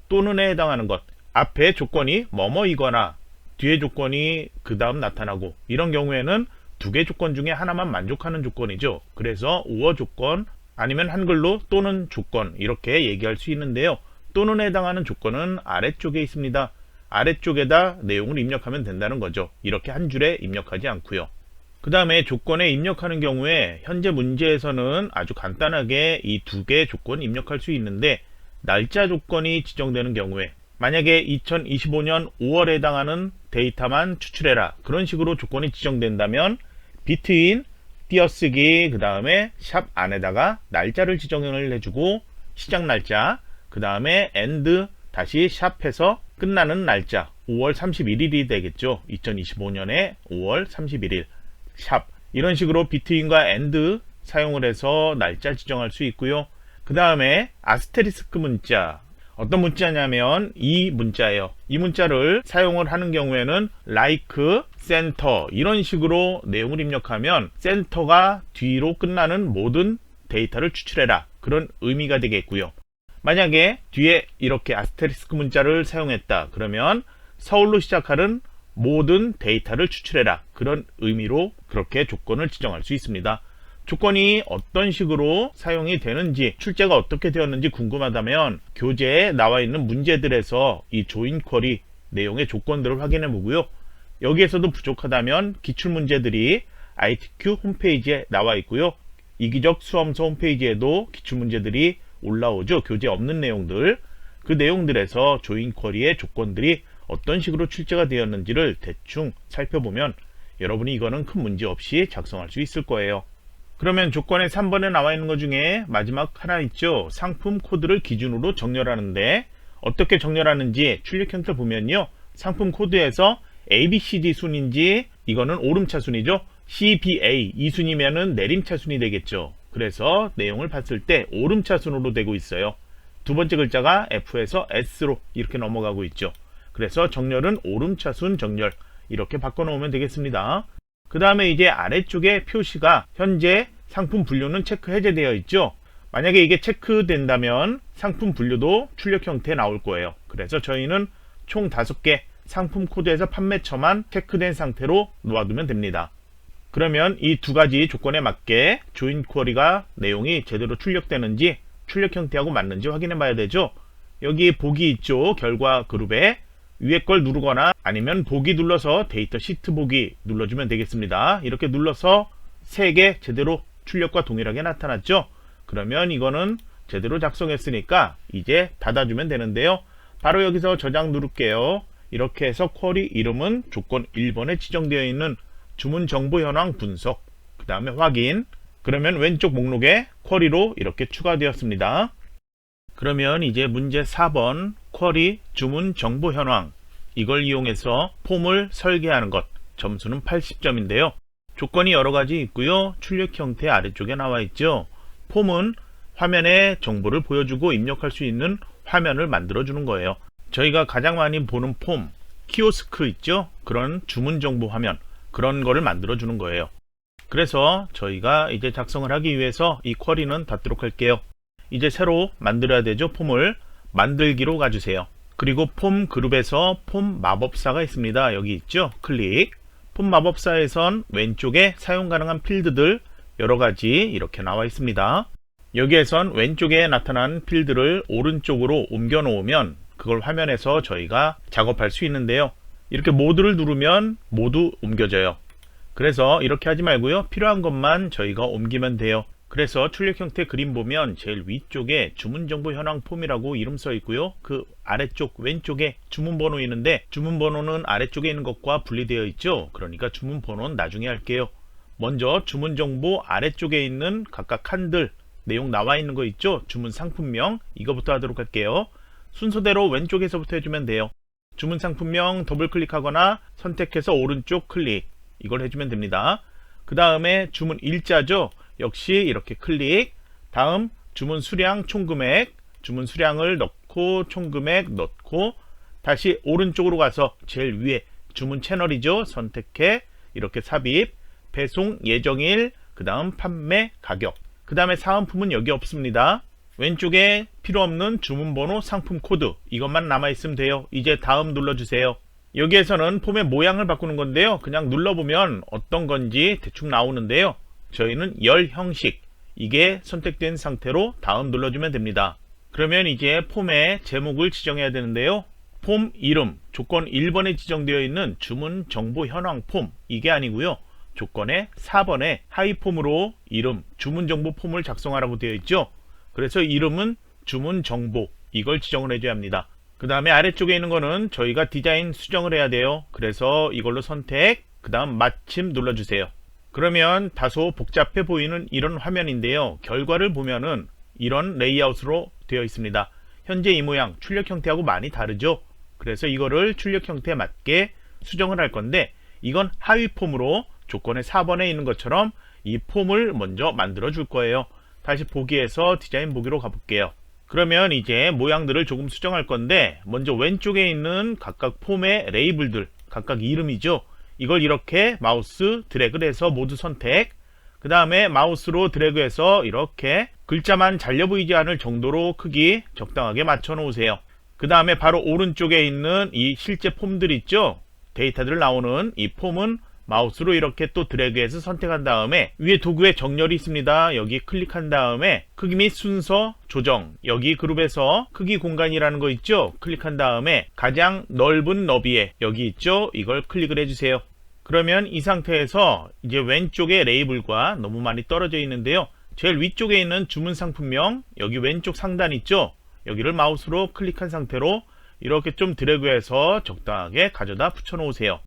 또는에 해당하는 것, 앞에 조건이 뭐뭐이거나 뒤에 조건이 그 다음 나타나고, 이런 경우에는 두 개 조건 중에 하나만 만족하는 조건이죠. 그래서 우어 조건 아니면 한글로 또는 조건 이렇게 얘기할 수 있는데요. 또는에 해당하는 조건은 아래쪽에 있습니다. 아래쪽에다 내용을 입력하면 된다는 거죠. 이렇게 한 줄에 입력하지 않고요. 그 다음에 조건에 입력하는 경우에 현재 문제에서는 아주 간단하게 이 두 개의 조건 입력할 수 있는데, 날짜 조건이 지정되는 경우에 만약에 2025년 5월에 해당하는 데이터만 추출해라, 그런 식으로 조건이 지정된다면 between 띄어쓰기 그 다음에 샵 안에다가 날짜를 지정을 해주고, 시작 날짜 그 다음에 end 다시 샵해서 끝나는 날짜 5월 31일이 되겠죠. 2025년에 5월 31일 샵, 이런 식으로 between과 and 사용을 해서 날짜 지정할 수 있고요. 그 다음에 아스테리스크 문자, 어떤 문자냐면 이 문자예요. 이 문자를 사용을 하는 경우에는 like, center 이런 식으로 내용을 입력하면 센터가 뒤로 끝나는 모든 데이터를 추출해라, 그런 의미가 되겠고요. 만약에 뒤에 이렇게 아스테리스크 문자를 사용했다 그러면 서울로 시작하는 모든 데이터를 추출해라, 그런 의미로 그렇게 조건을 지정할 수 있습니다. 조건이 어떤 식으로 사용이 되는지, 출제가 어떻게 되었는지 궁금하다면 교재에 나와 있는 문제들에서 이 조인 쿼리 내용의 조건들을 확인해 보고요. 여기에서도 부족하다면 기출문제들이 ITQ 홈페이지에 나와 있고요. 이기적 수험서 홈페이지에도 기출문제들이 올라오죠. 교재에 없는 내용들, 그 내용들에서 조인 쿼리의 조건들이 어떤 식으로 출제가 되었는지를 대충 살펴보면 여러분이 이거는 큰 문제 없이 작성할 수 있을 거예요. 그러면 조건의 3번에 나와 있는 것 중에 마지막 하나 있죠. 상품 코드를 기준으로 정렬하는데, 어떻게 정렬하는지 출력 형태 보면요. 상품 코드에서 ABCD 순인지, 이거는 오름차 순이죠. CBA 이 순이면은 내림차 순이 되겠죠. 그래서 내용을 봤을 때 오름차 순으로 되고 있어요. 두 번째 글자가 F에서 S로 이렇게 넘어가고 있죠. 그래서 정렬은 오름차 순 정렬, 이렇게 바꿔놓으면 되겠습니다. 그 다음에 이제 아래쪽에 표시가 현재 상품 분류는 체크 해제되어 있죠. 만약에 이게 체크된다면 상품 분류도 출력 형태에 나올 거예요. 그래서 저희는 총 5개 상품 코드에서 판매처만 체크된 상태로 놓아두면 됩니다. 그러면 이 두 가지 조건에 맞게 조인 쿼리가 내용이 제대로 출력되는지, 출력 형태하고 맞는지 확인해 봐야 되죠. 여기 보기 있죠. 결과 그룹에 위에 걸 누르거나 아니면 보기 눌러서 데이터 시트 보기 눌러주면 되겠습니다. 이렇게 눌러서 3개 제대로 출력과 동일하게 나타났죠. 그러면 이거는 제대로 작성했으니까 이제 닫아주면 되는데요. 바로 여기서 저장 누를게요. 이렇게 해서 쿼리 이름은 조건 1번에 지정되어 있는 주문 정보 현황 분석, 그 다음에 확인, 그러면 왼쪽 목록에 쿼리로 이렇게 추가되었습니다. 그러면 이제 문제 4번 쿼리 주문 정보 현황, 이걸 이용해서 폼을 설계하는 것, 점수는 80점인데요. 조건이 여러 가지 있고요. 출력 형태 아래쪽에 나와 있죠. 폼은 화면에 정보를 보여주고 입력할 수 있는 화면을 만들어 주는 거예요. 저희가 가장 많이 보는 폼, 키오스크 있죠. 그런 주문 정보 화면, 그런 거를 만들어 주는 거예요. 그래서 저희가 이제 작성을 하기 위해서 이 쿼리는 닫도록 할게요. 이제 새로 만들어야 되죠. 폼을 만들기로 가주세요. 그리고 폼 그룹에서 폼 마법사가 있습니다. 여기 있죠. 클릭. 폼 마법사에선 왼쪽에 사용 가능한 필드들 여러가지 이렇게 나와 있습니다. 여기에선 왼쪽에 나타난 필드를 오른쪽으로 옮겨 놓으면 그걸 화면에서 저희가 작업할 수 있는데요. 이렇게 모두를 누르면 모두 옮겨져요. 그래서 이렇게 하지 말고요. 필요한 것만 저희가 옮기면 돼요. 그래서 출력 형태 그림 보면 제일 위쪽에 주문정보 현황 폼이라고 이름 써 있고요. 그 아래쪽 왼쪽에 주문번호 있는데 주문번호는 아래쪽에 있는 것과 분리되어 있죠. 그러니까 주문번호는 나중에 할게요. 먼저 주문정보 아래쪽에 있는 각각 칸들 내용 나와 있는 거 있죠. 주문 상품명 이거부터 하도록 할게요. 순서대로 왼쪽에서부터 해주면 돼요. 주문 상품명 더블 클릭하거나 선택해서 오른쪽 클릭, 이걸 해주면 됩니다. 그 다음에 주문 일자죠. 역시 이렇게 클릭, 다음 주문 수량 총금액, 주문 수량을 넣고 총금액 넣고 다시 오른쪽으로 가서 제일 위에 주문 채널이죠. 선택해 이렇게 삽입, 배송 예정일, 그 다음 판매 가격, 그 다음에 사은품은 여기 없습니다. 왼쪽에 필요 없는 주문번호, 상품 코드 이것만 남아있으면 돼요. 이제 다음 눌러주세요. 여기에서는 폼의 모양을 바꾸는 건데요. 그냥 눌러보면 어떤 건지 대충 나오는데요. 저희는 열 형식 이게 선택된 상태로 다음 눌러주면 됩니다. 그러면 이제 폼의 제목을 지정해야 되는데요. 폼 이름 조건 1번에 지정되어 있는 주문 정보 현황 폼 이게 아니고요. 조건의 4번에 하위 폼으로 이름 주문 정보 폼을 작성하라고 되어 있죠. 그래서 이름은 주문 정보 이걸 지정을 해줘야 합니다. 그 다음에 아래쪽에 있는 거는 저희가 디자인 수정을 해야 돼요. 그래서 이걸로 선택 그 다음 마침 눌러주세요. 그러면 다소 복잡해 보이는 이런 화면인데요. 결과를 보면은 이런 레이아웃으로 되어 있습니다. 현재 이 모양 출력 형태하고 많이 다르죠. 그래서 이거를 출력 형태에 맞게 수정을 할 건데 이건 하위 폼으로 조건의 4번에 있는 것처럼 이 폼을 먼저 만들어 줄 거예요. 다시 보기에서 디자인 보기로 가볼게요. 그러면 이제 모양들을 조금 수정할 건데 먼저 왼쪽에 있는 각각 폼의 레이블들 각각 이름이죠. 이걸 이렇게 마우스 드래그를 해서 모두 선택 그 다음에 마우스로 드래그해서 이렇게 글자만 잘려 보이지 않을 정도로 크기 적당하게 맞춰 놓으세요. 그 다음에 바로 오른쪽에 있는 이 실제 폼들 있죠. 데이터들 나오는 이 폼은 마우스로 이렇게 또 드래그해서 선택한 다음에 위에 도구에 정렬이 있습니다. 여기 클릭한 다음에 크기 및 순서 조정 여기 그룹에서 크기 공간이라는 거 있죠. 클릭한 다음에 가장 넓은 너비에 여기 있죠. 이걸 클릭을 해주세요. 그러면 이 상태에서 이제 왼쪽에 레이블과 너무 많이 떨어져 있는데요. 제일 위쪽에 있는 주문 상품명 여기 왼쪽 상단 있죠. 여기를 마우스로 클릭한 상태로 이렇게 좀 드래그해서 적당하게 가져다 붙여 놓으세요.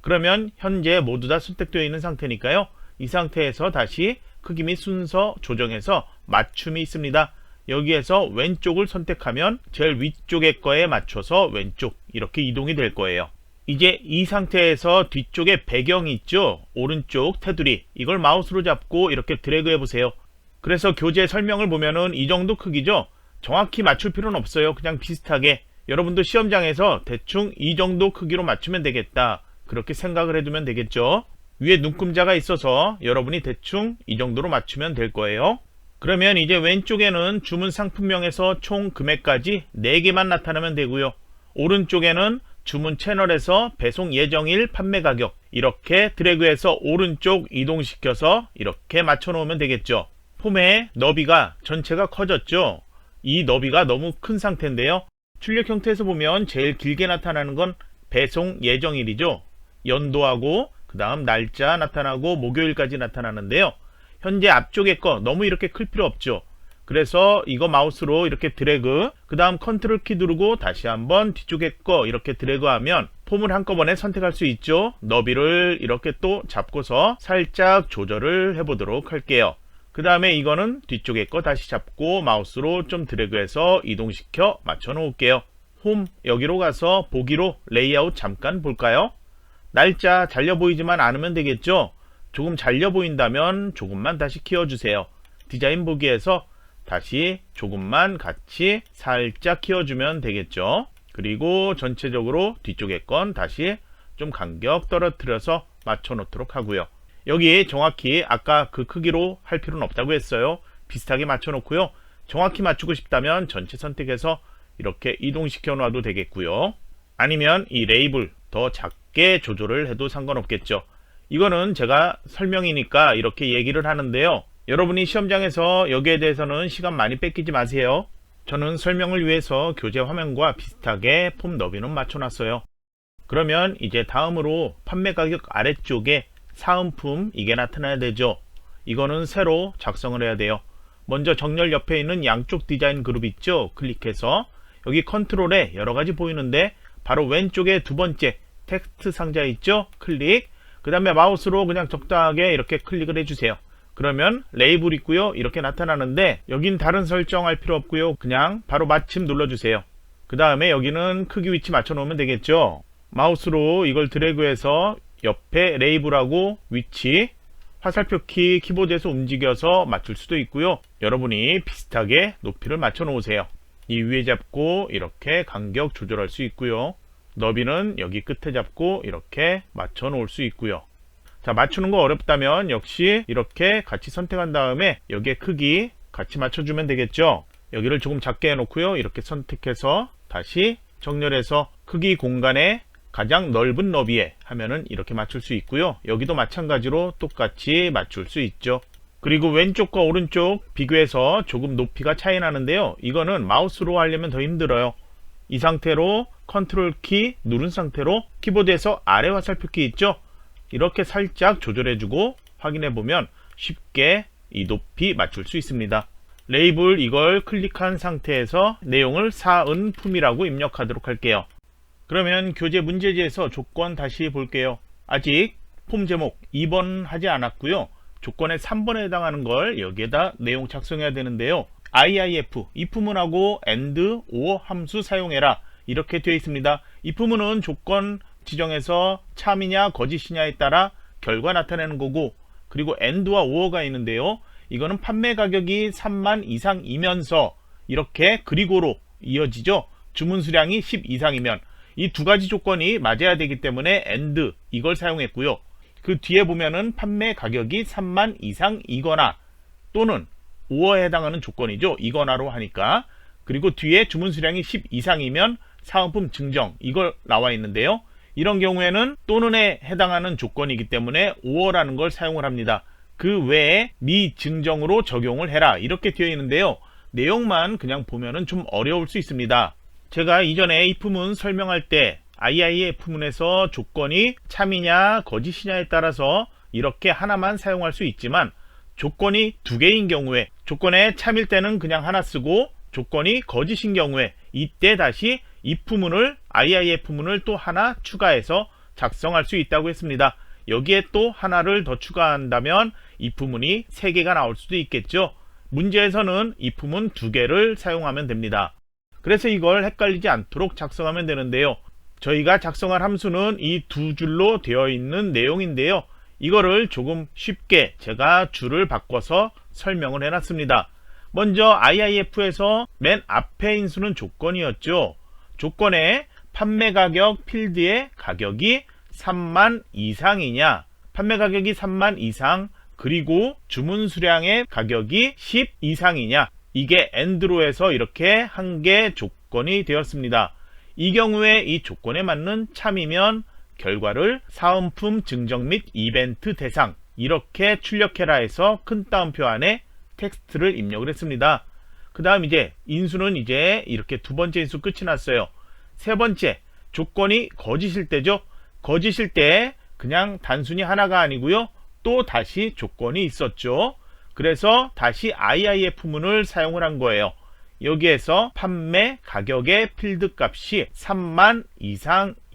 그러면 현재 모두 다 선택되어 있는 상태니까요. 이 상태에서 다시 크기 및 순서 조정해서 맞춤이 있습니다. 여기에서 왼쪽을 선택하면 제일 위쪽의 거에 맞춰서 왼쪽 이렇게 이동이 될 거예요. 이제 이 상태에서 뒤쪽에 배경이 있죠. 오른쪽 테두리 이걸 마우스로 잡고 이렇게 드래그 해보세요. 그래서 교재 설명을 보면은 이 정도 크기죠. 정확히 맞출 필요는 없어요. 그냥 비슷하게 여러분도 시험장에서 대충 이 정도 크기로 맞추면 되겠다. 그렇게 생각을 해두면 되겠죠. 위에 눈금자가 있어서 여러분이 대충 이 정도로 맞추면 될 거예요. 그러면 이제 왼쪽에는 주문 상품명에서 총 금액까지 4개만 나타나면 되고요. 오른쪽에는 주문 채널에서 배송 예정일 판매 가격 이렇게 드래그해서 오른쪽 이동시켜서 이렇게 맞춰 놓으면 되겠죠. 폼의 너비가 전체가 커졌죠. 이 너비가 너무 큰 상태인데요. 출력 형태에서 보면 제일 길게 나타나는 건 배송 예정일이죠. 연도하고 그 다음 날짜 나타나고 목요일까지 나타나는데요. 현재 앞쪽에 거 너무 이렇게 클 필요 없죠. 그래서 이거 마우스로 이렇게 드래그 그 다음 컨트롤 키 누르고 다시 한번 뒤쪽에 거 이렇게 드래그하면 폼을 한꺼번에 선택할 수 있죠. 너비를 이렇게 또 잡고서 살짝 조절을 해보도록 할게요. 그 다음에 이거는 뒤쪽에 거 다시 잡고 마우스로 좀 드래그해서 이동시켜 맞춰 놓을게요. 홈 여기로 가서 보기로 레이아웃 잠깐 볼까요? 날짜 잘려 보이지만 않으면 되겠죠. 조금 잘려 보인다면 조금만 다시 키워주세요. 디자인 보기에서 다시 조금만 같이 살짝 키워주면 되겠죠. 그리고 전체적으로 뒤쪽에 건 다시 좀 간격 떨어뜨려서 맞춰 놓도록 하고요. 여기 정확히 아까 그 크기로 할 필요는 없다고 했어요. 비슷하게 맞춰 놓고요. 정확히 맞추고 싶다면 전체 선택해서 이렇게 이동시켜 놔도 되겠고요. 아니면 이 레이블 더 작게 조절을 해도 상관없겠죠. 이거는 제가 설명이니까 이렇게 얘기를 하는데요. 여러분이 시험장에서 여기에 대해서는 시간 많이 뺏기지 마세요. 저는 설명을 위해서 교재 화면과 비슷하게 폼 너비는 맞춰놨어요. 그러면 이제 다음으로 판매 가격 아래쪽에 사은품 이게 나타나야 되죠. 이거는 새로 작성을 해야 돼요. 먼저 정렬 옆에 있는 양쪽 디자인 그룹 있죠. 클릭해서 여기 컨트롤에 여러가지 보이는데 바로 왼쪽에 두 번째 텍스트 상자 있죠. 클릭 그 다음에 마우스로 그냥 적당하게 이렇게 클릭을 해주세요. 그러면 레이블 있고요. 이렇게 나타나는데 여긴 다른 설정할 필요 없고요. 그냥 바로 마침 눌러주세요. 그 다음에 여기는 크기 위치 맞춰 놓으면 되겠죠. 마우스로 이걸 드래그해서 옆에 레이블하고 위치 화살표 키 키보드에서 움직여서 맞출 수도 있고요. 여러분이 비슷하게 높이를 맞춰 놓으세요. 이 위에 잡고 이렇게 간격 조절할 수 있고요. 너비는 여기 끝에 잡고 이렇게 맞춰 놓을 수 있고요. 자, 맞추는 거 어렵다면 역시 이렇게 같이 선택한 다음에 여기에 크기 같이 맞춰주면 되겠죠. 여기를 조금 작게 해놓고요. 이렇게 선택해서 다시 정렬해서 크기 공간의 가장 넓은 너비에 하면은 이렇게 맞출 수 있고요. 여기도 마찬가지로 똑같이 맞출 수 있죠. 그리고 왼쪽과 오른쪽 비교해서 조금 높이가 차이 나는데요. 이거는 마우스로 하려면 더 힘들어요. 이 상태로 컨트롤 키 누른 상태로 키보드에서 아래 화살표 키 있죠? 이렇게 살짝 조절해주고 확인해보면 쉽게 이 높이 맞출 수 있습니다. 레이블 이걸 클릭한 상태에서 내용을 사은품이라고 입력하도록 할게요. 그러면 교재 문제지에서 조건 다시 볼게요. 아직 폼 제목 2번 하지 않았고요. 조건의 3번에 해당하는 걸 여기에다 내용 작성해야 되는데요. IIF, if문하고 AND, OR 함수 사용해라 이렇게 되어 있습니다. if문은 조건 지정해서 참이냐 거짓이냐에 따라 결과 나타내는 거고, 그리고 AND와 OR가 있는데요. 이거는 판매 가격이 3만 이상이면서 이렇게 그리고로 이어지죠. 주문 수량이 10 이상이면 이 두 가지 조건이 맞아야 되기 때문에 AND 이걸 사용했고요. 그 뒤에 보면은 판매 가격이 3만 이상이거나 또는 5어에 해당하는 조건이죠. 이거나로 하니까. 그리고 뒤에 주문 수량이 10 이상이면 사은품 증정 이걸 나와 있는데요. 이런 경우에는 또는에 해당하는 조건이기 때문에 5어라는 걸 사용을 합니다. 그 외에 미증정으로 적용을 해라 이렇게 되어 있는데요. 내용만 그냥 보면은 좀 어려울 수 있습니다. 제가 이전에 if문 설명할 때 IIF문에서 조건이 참이냐 거짓이냐에 따라서 이렇게 하나만 사용할 수 있지만 조건이 두 개인 경우에, 조건에 참일 때는 그냥 하나 쓰고 조건이 거짓인 경우에 이때 다시 if문을 IIF문을 또 하나 추가해서 작성할 수 있다고 했습니다. 여기에 또 하나를 더 추가한다면 if문이 3개가 나올 수도 있겠죠. 문제에서는 if문 2개를 사용하면 됩니다. 그래서 이걸 헷갈리지 않도록 작성하면 되는데요. 저희가 작성할 함수는 이 두 줄로 되어 있는 내용인데요. 이거를 조금 쉽게 제가 줄을 바꿔서 설명을 해놨습니다. 먼저 IIF에서 맨 앞에 인수는 조건이었죠. 조건에 판매 가격 필드의 가격이 3만 이상이냐, 판매 가격이 3만 이상, 그리고 주문 수량의 가격이 10 이상이냐, 이게 AND로 해서 이렇게 한 개 조건이 되었습니다. 이 경우에 이 조건에 맞는 참이면 결과를 사은품 증정 및 이벤트 대상 이렇게 출력해라 해서 큰 따옴표 안에 텍스트를 입력을 했습니다. 그 다음 이제 인수는 이제 이렇게 두 번째 인수 끝이 났어요. 세 번째 조건이 거짓일 때죠. 거짓일 때 그냥 단순히 하나가 아니고요. 또 다시 조건이 있었죠. 그래서 다시 IIF문을 사용을 한 거예요. 여기에서 판매 가격의 필드 값이 3만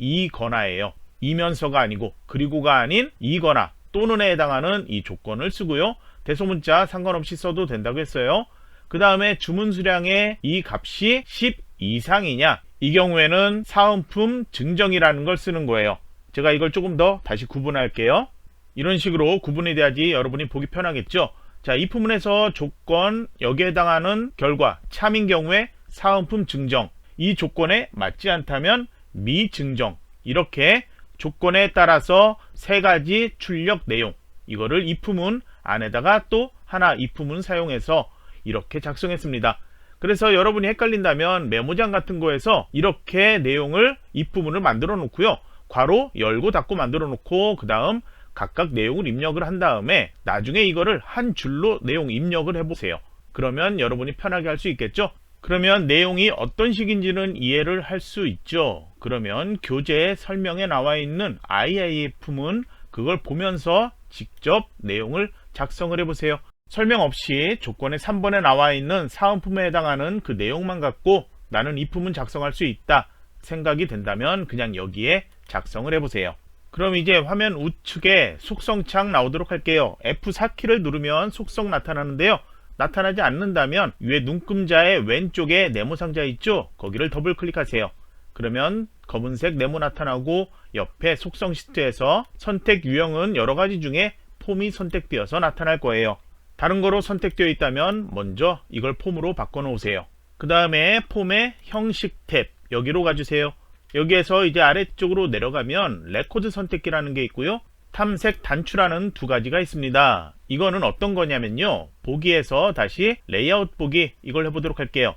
이상이거나예요. 이면서가 아니고 그리고가 아닌 이거나 또는에 해당하는 이 조건을 쓰고요. 대소문자 상관없이 써도 된다고 했어요. 그 다음에 주문 수량의 이 값이 10 이상이냐, 이 경우에는 사은품 증정이라는 걸 쓰는 거예요. 제가 이걸 조금 더 다시 구분할게요. 이런 식으로 구분이 돼야지 여러분이 보기 편하겠죠. 자, if문에서 조건 여기에 해당하는 결과 참인 경우에 사은품 증정, 이 조건에 맞지 않다면 미증정, 이렇게 조건에 따라서 세 가지 출력 내용, 이거를 if문 안에다가 또 하나 if문 사용해서 이렇게 작성했습니다. 그래서 여러분이 헷갈린다면 메모장 같은 거에서 이렇게 내용을 if문을 만들어 놓고요. 괄호 열고 닫고 만들어 놓고 그 다음 각각 내용을 입력을 한 다음에 나중에 이거를 한 줄로 내용 입력을 해보세요. 그러면 여러분이 편하게 할 수 있겠죠? 그러면 내용이 어떤 식인지는 이해를 할 수 있죠. 그러면 교재 설명에 나와 있는 IIF문 그걸 보면서 직접 내용을 작성을 해보세요. 설명 없이 조건의 3번에 나와 있는 사은품에 해당하는 그 내용만 갖고 나는 if문 작성할 수 있다 생각이 된다면 그냥 여기에 작성을 해보세요. 그럼 이제 화면 우측에 속성창 나오도록 할게요. F4키를 누르면 속성 나타나는데요. 나타나지 않는다면 위에 눈금자의 왼쪽에 네모 상자 있죠? 거기를 더블 클릭하세요. 그러면 검은색 네모 나타나고 옆에 속성 시트에서 선택 유형은 여러가지 중에 폼이 선택되어서 나타날 거예요. 다른 거로 선택되어 있다면 먼저 이걸 폼으로 바꿔 놓으세요. 그 다음에 폼의 형식 탭 여기로 가주세요. 여기에서 이제 아래쪽으로 내려가면 레코드 선택기라는 게 있고요. 탐색 단추라는 두 가지가 있습니다. 이거는 어떤 거냐면요. 보기에서 다시 레이아웃 보기 이걸 해보도록 할게요.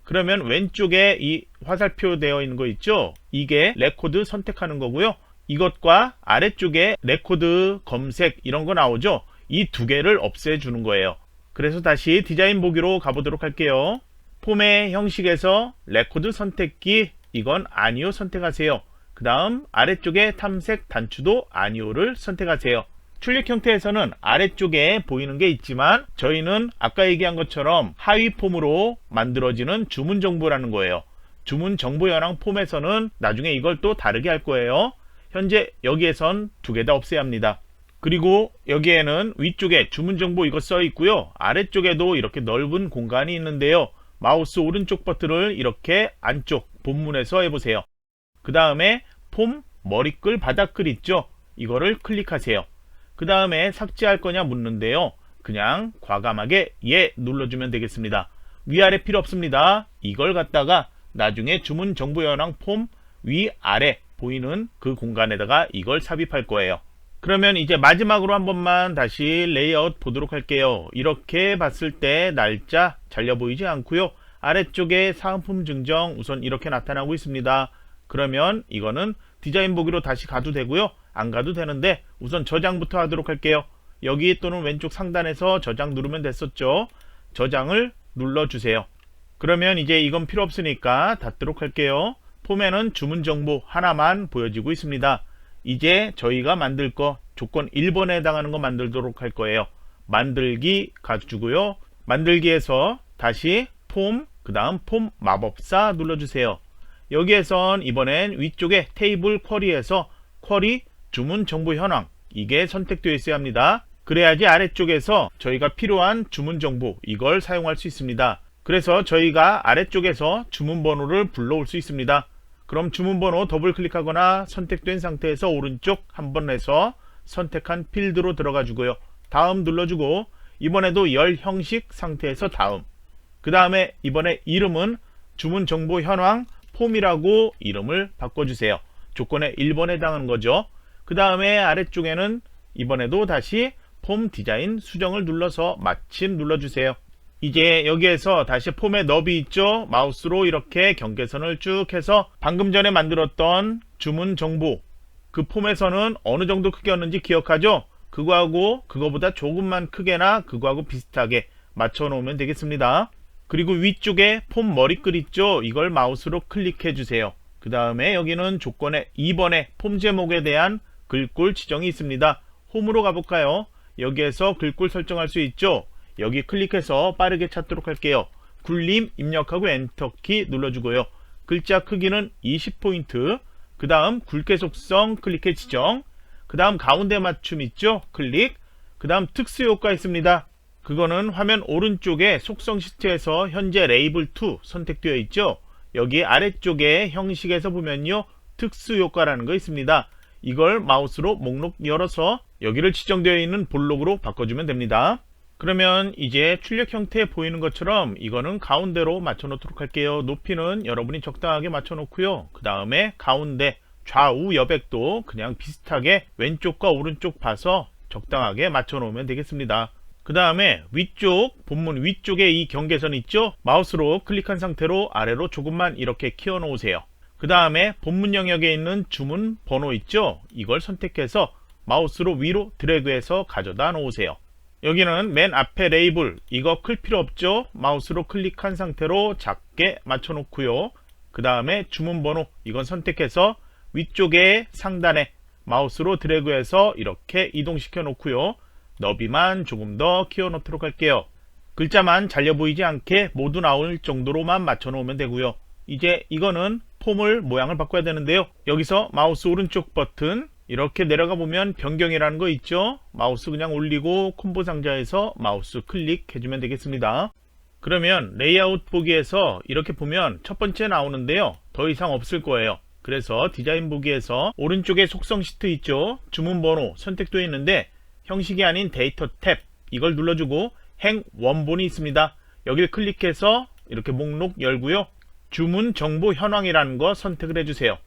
그러면 왼쪽에 이 화살표 되어 있는 거 있죠? 이게 레코드 선택하는 거고요. 이것과 아래쪽에 레코드 검색 이런 거 나오죠? 이 두 개를 없애주는 거예요. 그래서 다시 디자인 보기로 가보도록 할게요. 폼의 형식에서 레코드 선택기 이건 아니오 선택하세요. 그 다음 아래쪽에 탐색 단추도 아니오를 선택하세요. 출력 형태에서는 아래쪽에 보이는 게 있지만 저희는 아까 얘기한 것처럼 하위 폼으로 만들어지는 주문 정보라는 거예요. 주문 정보 현황 폼에서는 나중에 이걸 또 다르게 할 거예요. 현재 여기에선 두 개 다 없애야 합니다. 그리고 여기에는 위쪽에 주문 정보 이거 써 있고요. 아래쪽에도 이렇게 넓은 공간이 있는데요. 마우스 오른쪽 버튼을 이렇게 안쪽 본문에서 해보세요. 그 다음에 폼 머리글 바닥글 있죠? 이거를 클릭하세요. 그 다음에 삭제할 거냐 묻는데요. 그냥 과감하게 예 눌러주면 되겠습니다. 위아래 필요 없습니다. 이걸 갖다가 나중에 주문 정보 현황 폼 위아래 보이는 그 공간에다가 이걸 삽입할 거예요. 그러면 이제 마지막으로 한 번만 다시 레이아웃 보도록 할게요. 이렇게 봤을 때 날짜 잘려 보이지 않고요. 아래쪽에 사은품 증정 우선 이렇게 나타나고 있습니다. 그러면 이거는 디자인 보기로 다시 가도 되고요. 안 가도 되는데 우선 저장부터 하도록 할게요. 여기 또는 왼쪽 상단에서 저장 누르면 됐었죠. 저장을 눌러주세요. 그러면 이제 이건 필요 없으니까 닫도록 할게요. 폼에는 주문 정보 하나만 보여지고 있습니다. 이제 저희가 만들 거 조건 1번에 해당하는 거 만들도록 할 거예요. 만들기 가주고요. 만들기에서 다시 폼, 그 다음 폼 마법사 눌러주세요. 여기에선 이번엔 위쪽에 테이블 쿼리에서 쿼리 주문 정보 현황 이게 선택되어 있어야 합니다. 그래야지 아래쪽에서 저희가 필요한 주문 정보 이걸 사용할 수 있습니다. 그래서 저희가 아래쪽에서 주문 번호를 불러올 수 있습니다. 그럼 주문 번호 더블 클릭하거나 선택된 상태에서 오른쪽 한번 해서 선택한 필드로 들어가 주고요. 다음 눌러주고 이번에도 열 형식 상태에서 다음. 그 다음에 이번에 이름은 주문 정보 현황 폼이라고 이름을 바꿔주세요. 조건에 1번에 해당하는 거죠. 그 다음에 아래쪽에는 이번에도 다시 폼 디자인 수정을 눌러서 마침 눌러주세요. 이제 여기에서 다시 폼의 너비 있죠? 마우스로 이렇게 경계선을 쭉 해서 방금 전에 만들었던 주문 정보 그 폼에서는 어느 정도 크기였는지 기억하죠? 그거하고 그거보다 조금만 크게나 그거하고 비슷하게 맞춰 놓으면 되겠습니다. 그리고 위쪽에 폼 머리글 있죠? 이걸 마우스로 클릭해 주세요. 그 다음에 여기는 조건의 2번에 폼 제목에 대한 글꼴 지정이 있습니다. 홈으로 가볼까요? 여기에서 글꼴 설정할 수 있죠? 여기 클릭해서 빠르게 찾도록 할게요. 굴림 입력하고 엔터키 눌러주고요. 글자 크기는 20포인트, 그 다음 굵게 속성 클릭해 지정, 그 다음 가운데 맞춤 있죠? 클릭, 그 다음 특수 효과 있습니다. 그거는 화면 오른쪽에 속성 시트에서 현재 레이블 2 선택되어 있죠? 여기 아래쪽에 형식에서 보면요. 특수 효과라는 거 있습니다. 이걸 마우스로 목록 열어서 여기를 지정되어 있는 볼록으로 바꿔주면 됩니다. 그러면 이제 출력 형태에 보이는 것처럼 이거는 가운데로 맞춰 놓도록 할게요. 높이는 여러분이 적당하게 맞춰 놓고요. 그 다음에 가운데 좌우 여백도 그냥 비슷하게 왼쪽과 오른쪽 봐서 적당하게 맞춰 놓으면 되겠습니다. 그 다음에 위쪽 본문 위쪽에 이 경계선 있죠? 마우스로 클릭한 상태로 아래로 조금만 이렇게 키워 놓으세요. 그 다음에 본문 영역에 있는 주문 번호 있죠? 이걸 선택해서 마우스로 위로 드래그해서 가져다 놓으세요. 여기는 맨 앞에 레이블 이거 클 필요 없죠? 마우스로 클릭한 상태로 작게 맞춰 놓고요. 그 다음에 주문 번호 이건 선택해서 위쪽에 상단에 마우스로 드래그해서 이렇게 이동시켜 놓고요. 너비만 조금 더 키워 놓도록 할게요. 글자만 잘려 보이지 않게 모두 나올 정도로만 맞춰 놓으면 되고요. 이제 이거는 폼을 모양을 바꿔야 되는데요. 여기서 마우스 오른쪽 버튼 이렇게 내려가 보면 변경이라는 거 있죠? 마우스 그냥 올리고 콤보 상자에서 마우스 클릭 해주면 되겠습니다. 그러면 레이아웃 보기에서 이렇게 보면 첫 번째 나오는데요. 더 이상 없을 거예요. 그래서 디자인 보기에서 오른쪽에 속성 시트 있죠? 주문 번호 선택되어 있는데 형식이 아닌 데이터 탭 이걸 눌러주고 행 원본이 있습니다. 여기를 클릭해서 이렇게 목록 열고요. 주문 정보 현황이라는 거 선택을 해주세요.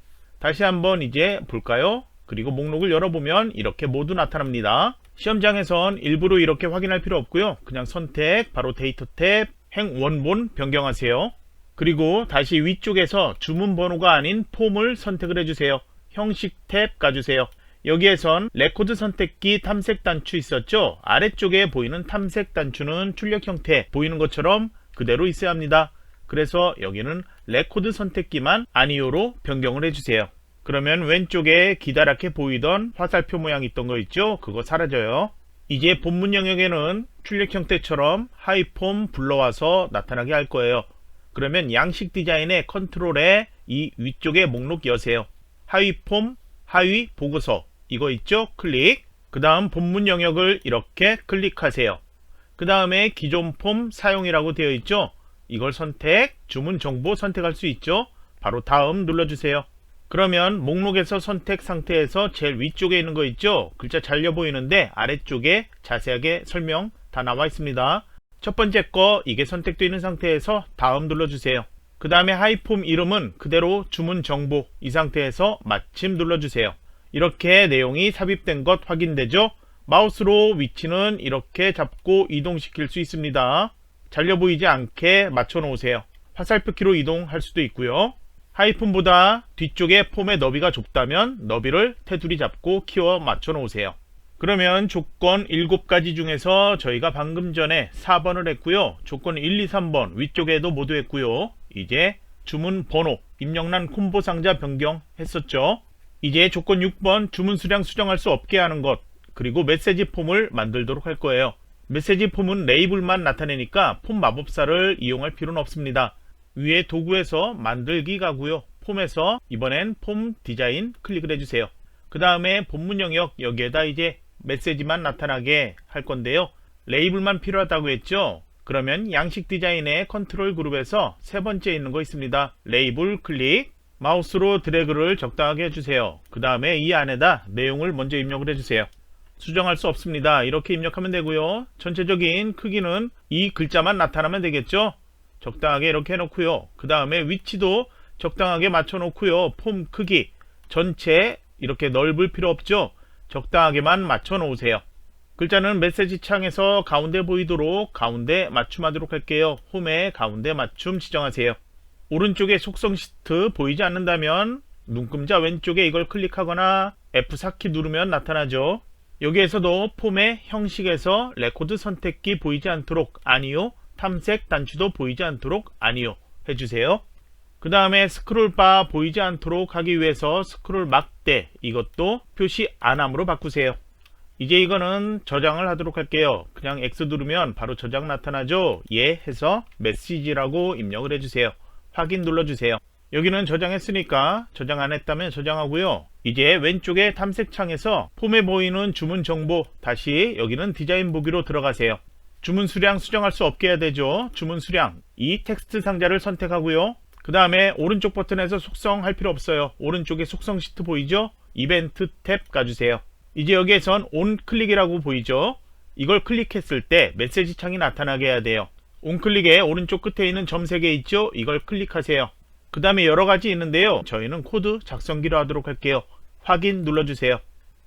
다시 한번 이제 볼까요? 그리고 목록을 열어보면 이렇게 모두 나타납니다. 시험장에선 일부러 이렇게 확인할 필요 없고요. 그냥 선택, 바로 데이터 탭, 행 원본 변경하세요. 그리고 다시 위쪽에서 주문 번호가 아닌 폼을 선택을 해주세요. 형식 탭 가주세요. 여기에선 레코드 선택기 탐색 단추 있었죠? 아래쪽에 보이는 탐색 단추는 출력 형태 보이는 것처럼 그대로 있어야 합니다. 그래서 여기는 레코드 선택기만 아니오로 변경을 해주세요. 그러면 왼쪽에 기다랗게 보이던 화살표 모양 있던 거 있죠? 그거 사라져요. 이제 본문 영역에는 출력 형태처럼 하이폼 불러와서 나타나게 할 거예요. 그러면 양식 디자인의 컨트롤에 이 위쪽에 목록 여세요. 하위폼, 하위 보고서 이거 있죠? 클릭. 그 다음 본문 영역을 이렇게 클릭하세요. 그 다음에 기존 폼 사용이라고 되어 있죠? 이걸 선택, 주문 정보 선택할 수 있죠? 바로 다음 눌러주세요. 그러면 목록에서 선택 상태에서 제일 위쪽에 있는 거 있죠? 글자 잘려 보이는데 아래쪽에 자세하게 설명 다 나와 있습니다. 첫 번째 거 이게 선택되어 있는 상태에서 다음 눌러주세요. 그 다음에 하이폼 이름은 그대로 주문 정보 이 상태에서 마침 눌러주세요. 이렇게 내용이 삽입된 것 확인되죠? 마우스로 위치는 이렇게 잡고 이동시킬 수 있습니다. 잘려 보이지 않게 맞춰 놓으세요. 화살표 키로 이동할 수도 있고요. 하이폼보다 뒤쪽에 폼의 너비가 좁다면 너비를 테두리 잡고 키워 맞춰 놓으세요. 그러면 조건 7가지 중에서 저희가 방금 전에 4번을 했고요. 조건 1, 2, 3번 위쪽에도 모두 했고요. 이제 주문 번호, 입력란 콤보 상자 변경 했었죠. 이제 조건 6번 주문 수량 수정할 수 없게 하는 것, 그리고 메시지 폼을 만들도록 할 거예요. 메시지 폼은 레이블만 나타내니까 폼 마법사를 이용할 필요는 없습니다. 위에 도구에서 만들기 가고요. 폼에서 이번엔 폼 디자인 클릭을 해주세요. 그 다음에 본문 영역 여기에다 이제 메시지만 나타나게 할 건데요. 레이블만 필요하다고 했죠. 그러면 양식 디자인의 컨트롤 그룹에서 세 번째 있는 거 있습니다. 레이블 클릭, 마우스로 드래그를 적당하게 해주세요. 그 다음에 이 안에다 내용을 먼저 입력을 해주세요. 수정할 수 없습니다. 이렇게 입력하면 되고요. 전체적인 크기는 이 글자만 나타나면 되겠죠. 적당하게 이렇게 해놓고요. 그 다음에 위치도 적당하게 맞춰 놓고요. 폼 크기 전체 이렇게 넓을 필요 없죠. 적당하게만 맞춰 놓으세요. 글자는 메시지 창에서 가운데 보이도록 가운데 맞춤하도록 할게요. 홈에 가운데 맞춤 지정하세요. 오른쪽에 속성 시트 보이지 않는다면 눈금자 왼쪽에 이걸 클릭하거나 F4키 누르면 나타나죠. 여기에서도 폼의 형식에서 레코드 선택기 보이지 않도록 아니요, 탐색 단추도 보이지 않도록 아니요 해주세요. 그 다음에 스크롤바 보이지 않도록 하기 위해서 스크롤 막대 이것도 표시 안함으로 바꾸세요. 이제 이거는 저장을 하도록 할게요. 그냥 X 누르면 바로 저장 나타나죠. 예 해서 메시지라고 입력을 해주세요. 확인 눌러주세요. 여기는 저장했으니까 저장 안 했다면 저장하고요. 이제 왼쪽에 탐색창에서 폼에 보이는 주문 정보 다시 여기는 디자인 보기로 들어가세요. 주문 수량 수정할 수 없게 해야 되죠. 주문 수량 이 텍스트 상자를 선택하고요. 그 다음에 오른쪽 버튼에서 속성할 필요 없어요. 오른쪽에 속성 시트 보이죠? 이벤트 탭 가주세요. 이제 여기에선 온 클릭이라고 보이죠? 이걸 클릭했을 때 메시지 창이 나타나게 해야 돼요. 온 클릭에 오른쪽 끝에 있는 점 3개 있죠? 이걸 클릭하세요. 그 다음에 여러가지 있는데요. 저희는 코드 작성기로 하도록 할게요. 확인 눌러주세요.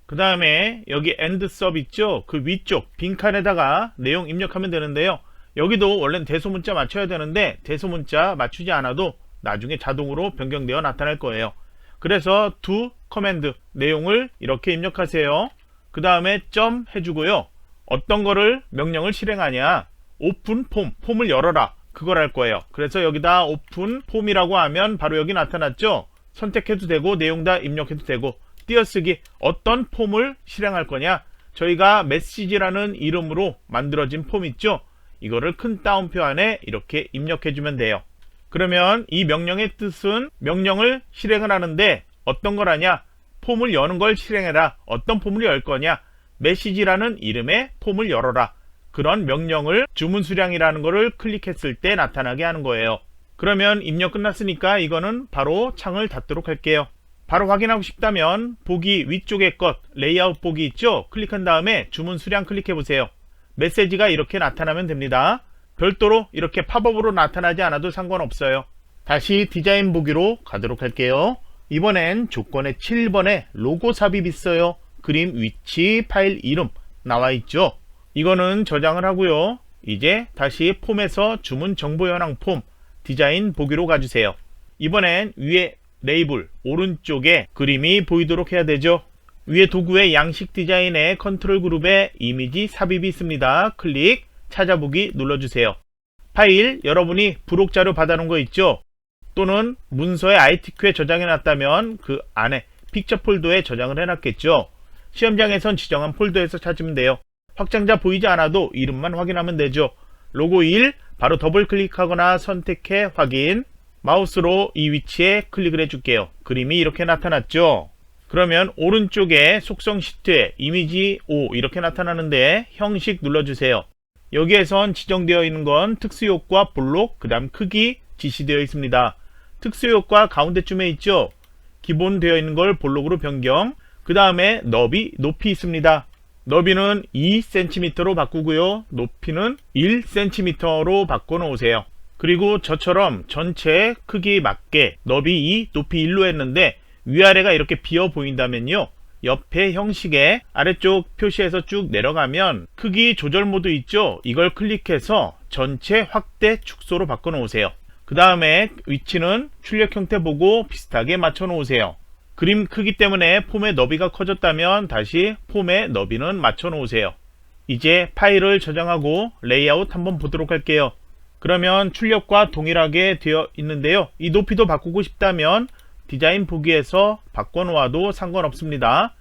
그 다음에 여기 엔드 섭 있죠? 그 위쪽 빈칸에다가 내용 입력하면 되는데요. 여기도 원래는 대소문자 맞춰야 되는데 대소문자 맞추지 않아도 나중에 자동으로 변경되어 나타날 거예요. 그래서 to 커맨드 내용을 이렇게 입력하세요. 그 다음에 점 해주고요. 어떤 거를 명령을 실행하냐, 오픈 폼을 열어라, 그걸 할 거예요. 그래서 여기다 오픈 폼이라고 하면 바로 여기 나타났죠. 선택해도 되고 내용 다 입력해도 되고, 띄어쓰기 어떤 폼을 실행할 거냐, 저희가 메시지라는 이름으로 만들어진 폼 있죠. 이거를 큰 따옴표 안에 이렇게 입력해주면 돼요. 그러면 이 명령의 뜻은 명령을 실행을 하는데 어떤 걸 하냐, 폼을 여는 걸 실행해라. 어떤 폼을 열 거냐, 메시지라는 이름의 폼을 열어라. 그런 명령을 주문 수량이라는 거를 클릭했을 때 나타나게 하는 거예요. 그러면 입력 끝났으니까 이거는 바로 창을 닫도록 할게요. 바로 확인하고 싶다면 보기 위쪽에 것 레이아웃 보기 있죠? 클릭한 다음에 주문 수량 클릭해 보세요. 메시지가 이렇게 나타나면 됩니다. 별도로 이렇게 팝업으로 나타나지 않아도 상관없어요. 다시 디자인 보기로 가도록 할게요. 이번엔 조건의 7번에 로고 삽입 있어요. 그림, 위치, 파일 이름 나와 있죠. 이거는 저장을 하고요. 이제 다시 폼에서 주문 정보 현황 폼 디자인 보기로 가주세요. 이번엔 위에 레이블 오른쪽에 그림이 보이도록 해야 되죠. 위에 도구의 양식 디자인의 컨트롤 그룹에 이미지 삽입이 있습니다. 클릭, 찾아보기 눌러주세요. 파일 여러분이 부록 자료 받아놓은 거 있죠? 또는 문서에 ITQ에 저장해 놨다면 그 안에 픽처 폴더에 저장을 해놨겠죠. 시험장에선 지정한 폴더에서 찾으면 돼요. 확장자 보이지 않아도 이름만 확인하면 되죠. 로고 1 바로 더블 클릭하거나 선택해 확인. 마우스로 이 위치에 클릭을 해줄게요. 그림이 이렇게 나타났죠. 그러면 오른쪽에 속성 시트에 이미지 5 이렇게 나타나는데 형식 눌러주세요. 여기에선 지정되어 있는 건 특수효과 볼록 그 다음 크기 지시되어 있습니다. 특수효과 가운데쯤에 있죠. 기본 되어 있는 걸 볼록으로 변경. 그 다음에 너비 높이 있습니다. 너비는 2cm로 바꾸고요. 높이는 1cm로 바꿔 놓으세요. 그리고 저처럼 전체 크기 맞게 너비 2 높이 1로 했는데 위아래가 이렇게 비어 보인다면요. 옆에 형식에 아래쪽 표시에서 쭉 내려가면 크기 조절 모드 있죠. 이걸 클릭해서 전체 확대 축소로 바꿔 놓으세요. 그 다음에 위치는 출력 형태 보고 비슷하게 맞춰 놓으세요. 그림 크기 때문에 폼의 너비가 커졌다면 다시 폼의 너비는 맞춰 놓으세요. 이제 파일을 저장하고 레이아웃 한번 보도록 할게요. 그러면 출력과 동일하게 되어 있는데요. 이 높이도 바꾸고 싶다면 디자인 보기에서 바꿔 놓아도 상관없습니다.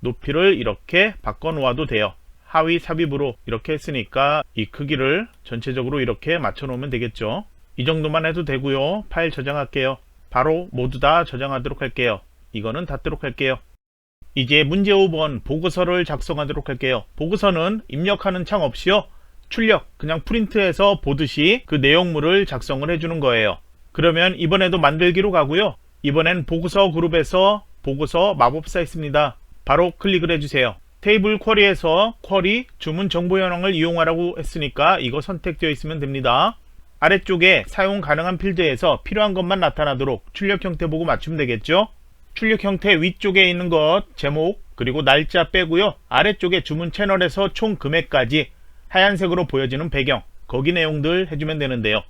높이를 이렇게 바꿔 놓아도 돼요. 하위 삽입으로 이렇게 했으니까 이 크기를 전체적으로 이렇게 맞춰 놓으면 되겠죠. 이 정도만 해도 되고요. 파일 저장할게요. 바로 모두 다 저장하도록 할게요. 이거는 닫도록 할게요. 이제 문제 5번 보고서를 작성하도록 할게요. 보고서는 입력하는 창 없이요. 출력 그냥 프린트해서 보듯이 그 내용물을 작성을 해주는 거예요. 그러면 이번에도 만들기로 가고요. 이번엔 보고서 그룹에서 보고서 마법사 있습니다. 바로 클릭을 해주세요. 테이블 쿼리에서 쿼리 주문 정보 현황을 이용하라고 했으니까 이거 선택되어 있으면 됩니다. 아래쪽에 사용 가능한 필드에서 필요한 것만 나타나도록 출력 형태 보고 맞추면 되겠죠. 출력 형태 위쪽에 있는 것 제목 그리고 날짜 빼고요. 아래쪽에 주문 채널에서 총 금액까지 하얀색으로 보여지는 배경 거기 내용들 해주면 되는데요.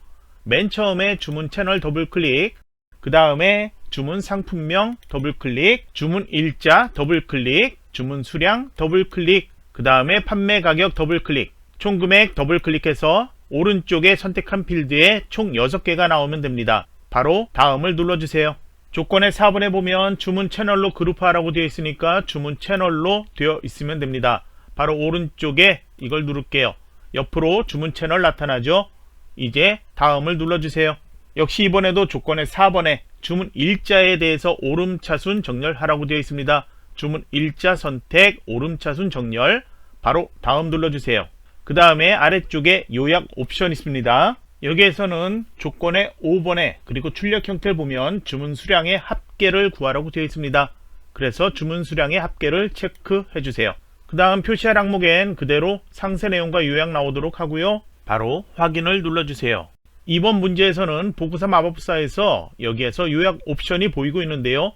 맨 처음에 주문 채널 더블 클릭, 그 다음에 주문 상품명 더블 클릭, 주문 일자 더블 클릭, 주문 수량 더블 클릭, 그 다음에 판매 가격 더블 클릭, 총 금액 더블 클릭해서 오른쪽에 선택한 필드에 총 6개가 나오면 됩니다. 바로 다음을 눌러주세요. 조건의 4번에 보면 주문 채널로 그룹화라고 되어 있으니까 주문 채널로 되어 있으면 됩니다. 바로 오른쪽에 이걸 누를게요. 옆으로 주문 채널 나타나죠. 이제 다음을 눌러주세요. 역시 이번에도 조건의 4번에 주문 일자에 대해서 오름차순 정렬하라고 되어 있습니다. 주문 일자 선택 오름차순 정렬 바로 다음 눌러주세요. 그 다음에 아래쪽에 요약 옵션 있습니다. 여기에서는 조건의 5번에 그리고 출력 형태를 보면 주문 수량의 합계를 구하라고 되어 있습니다. 그래서 주문 수량의 합계를 체크해 주세요. 그 다음 표시할 항목엔 그대로 상세 내용과 요약 나오도록 하고요. 바로 확인을 눌러주세요. 이번 문제에서는 보고서 마법사에서 여기에서 요약 옵션이 보이고 있는데요.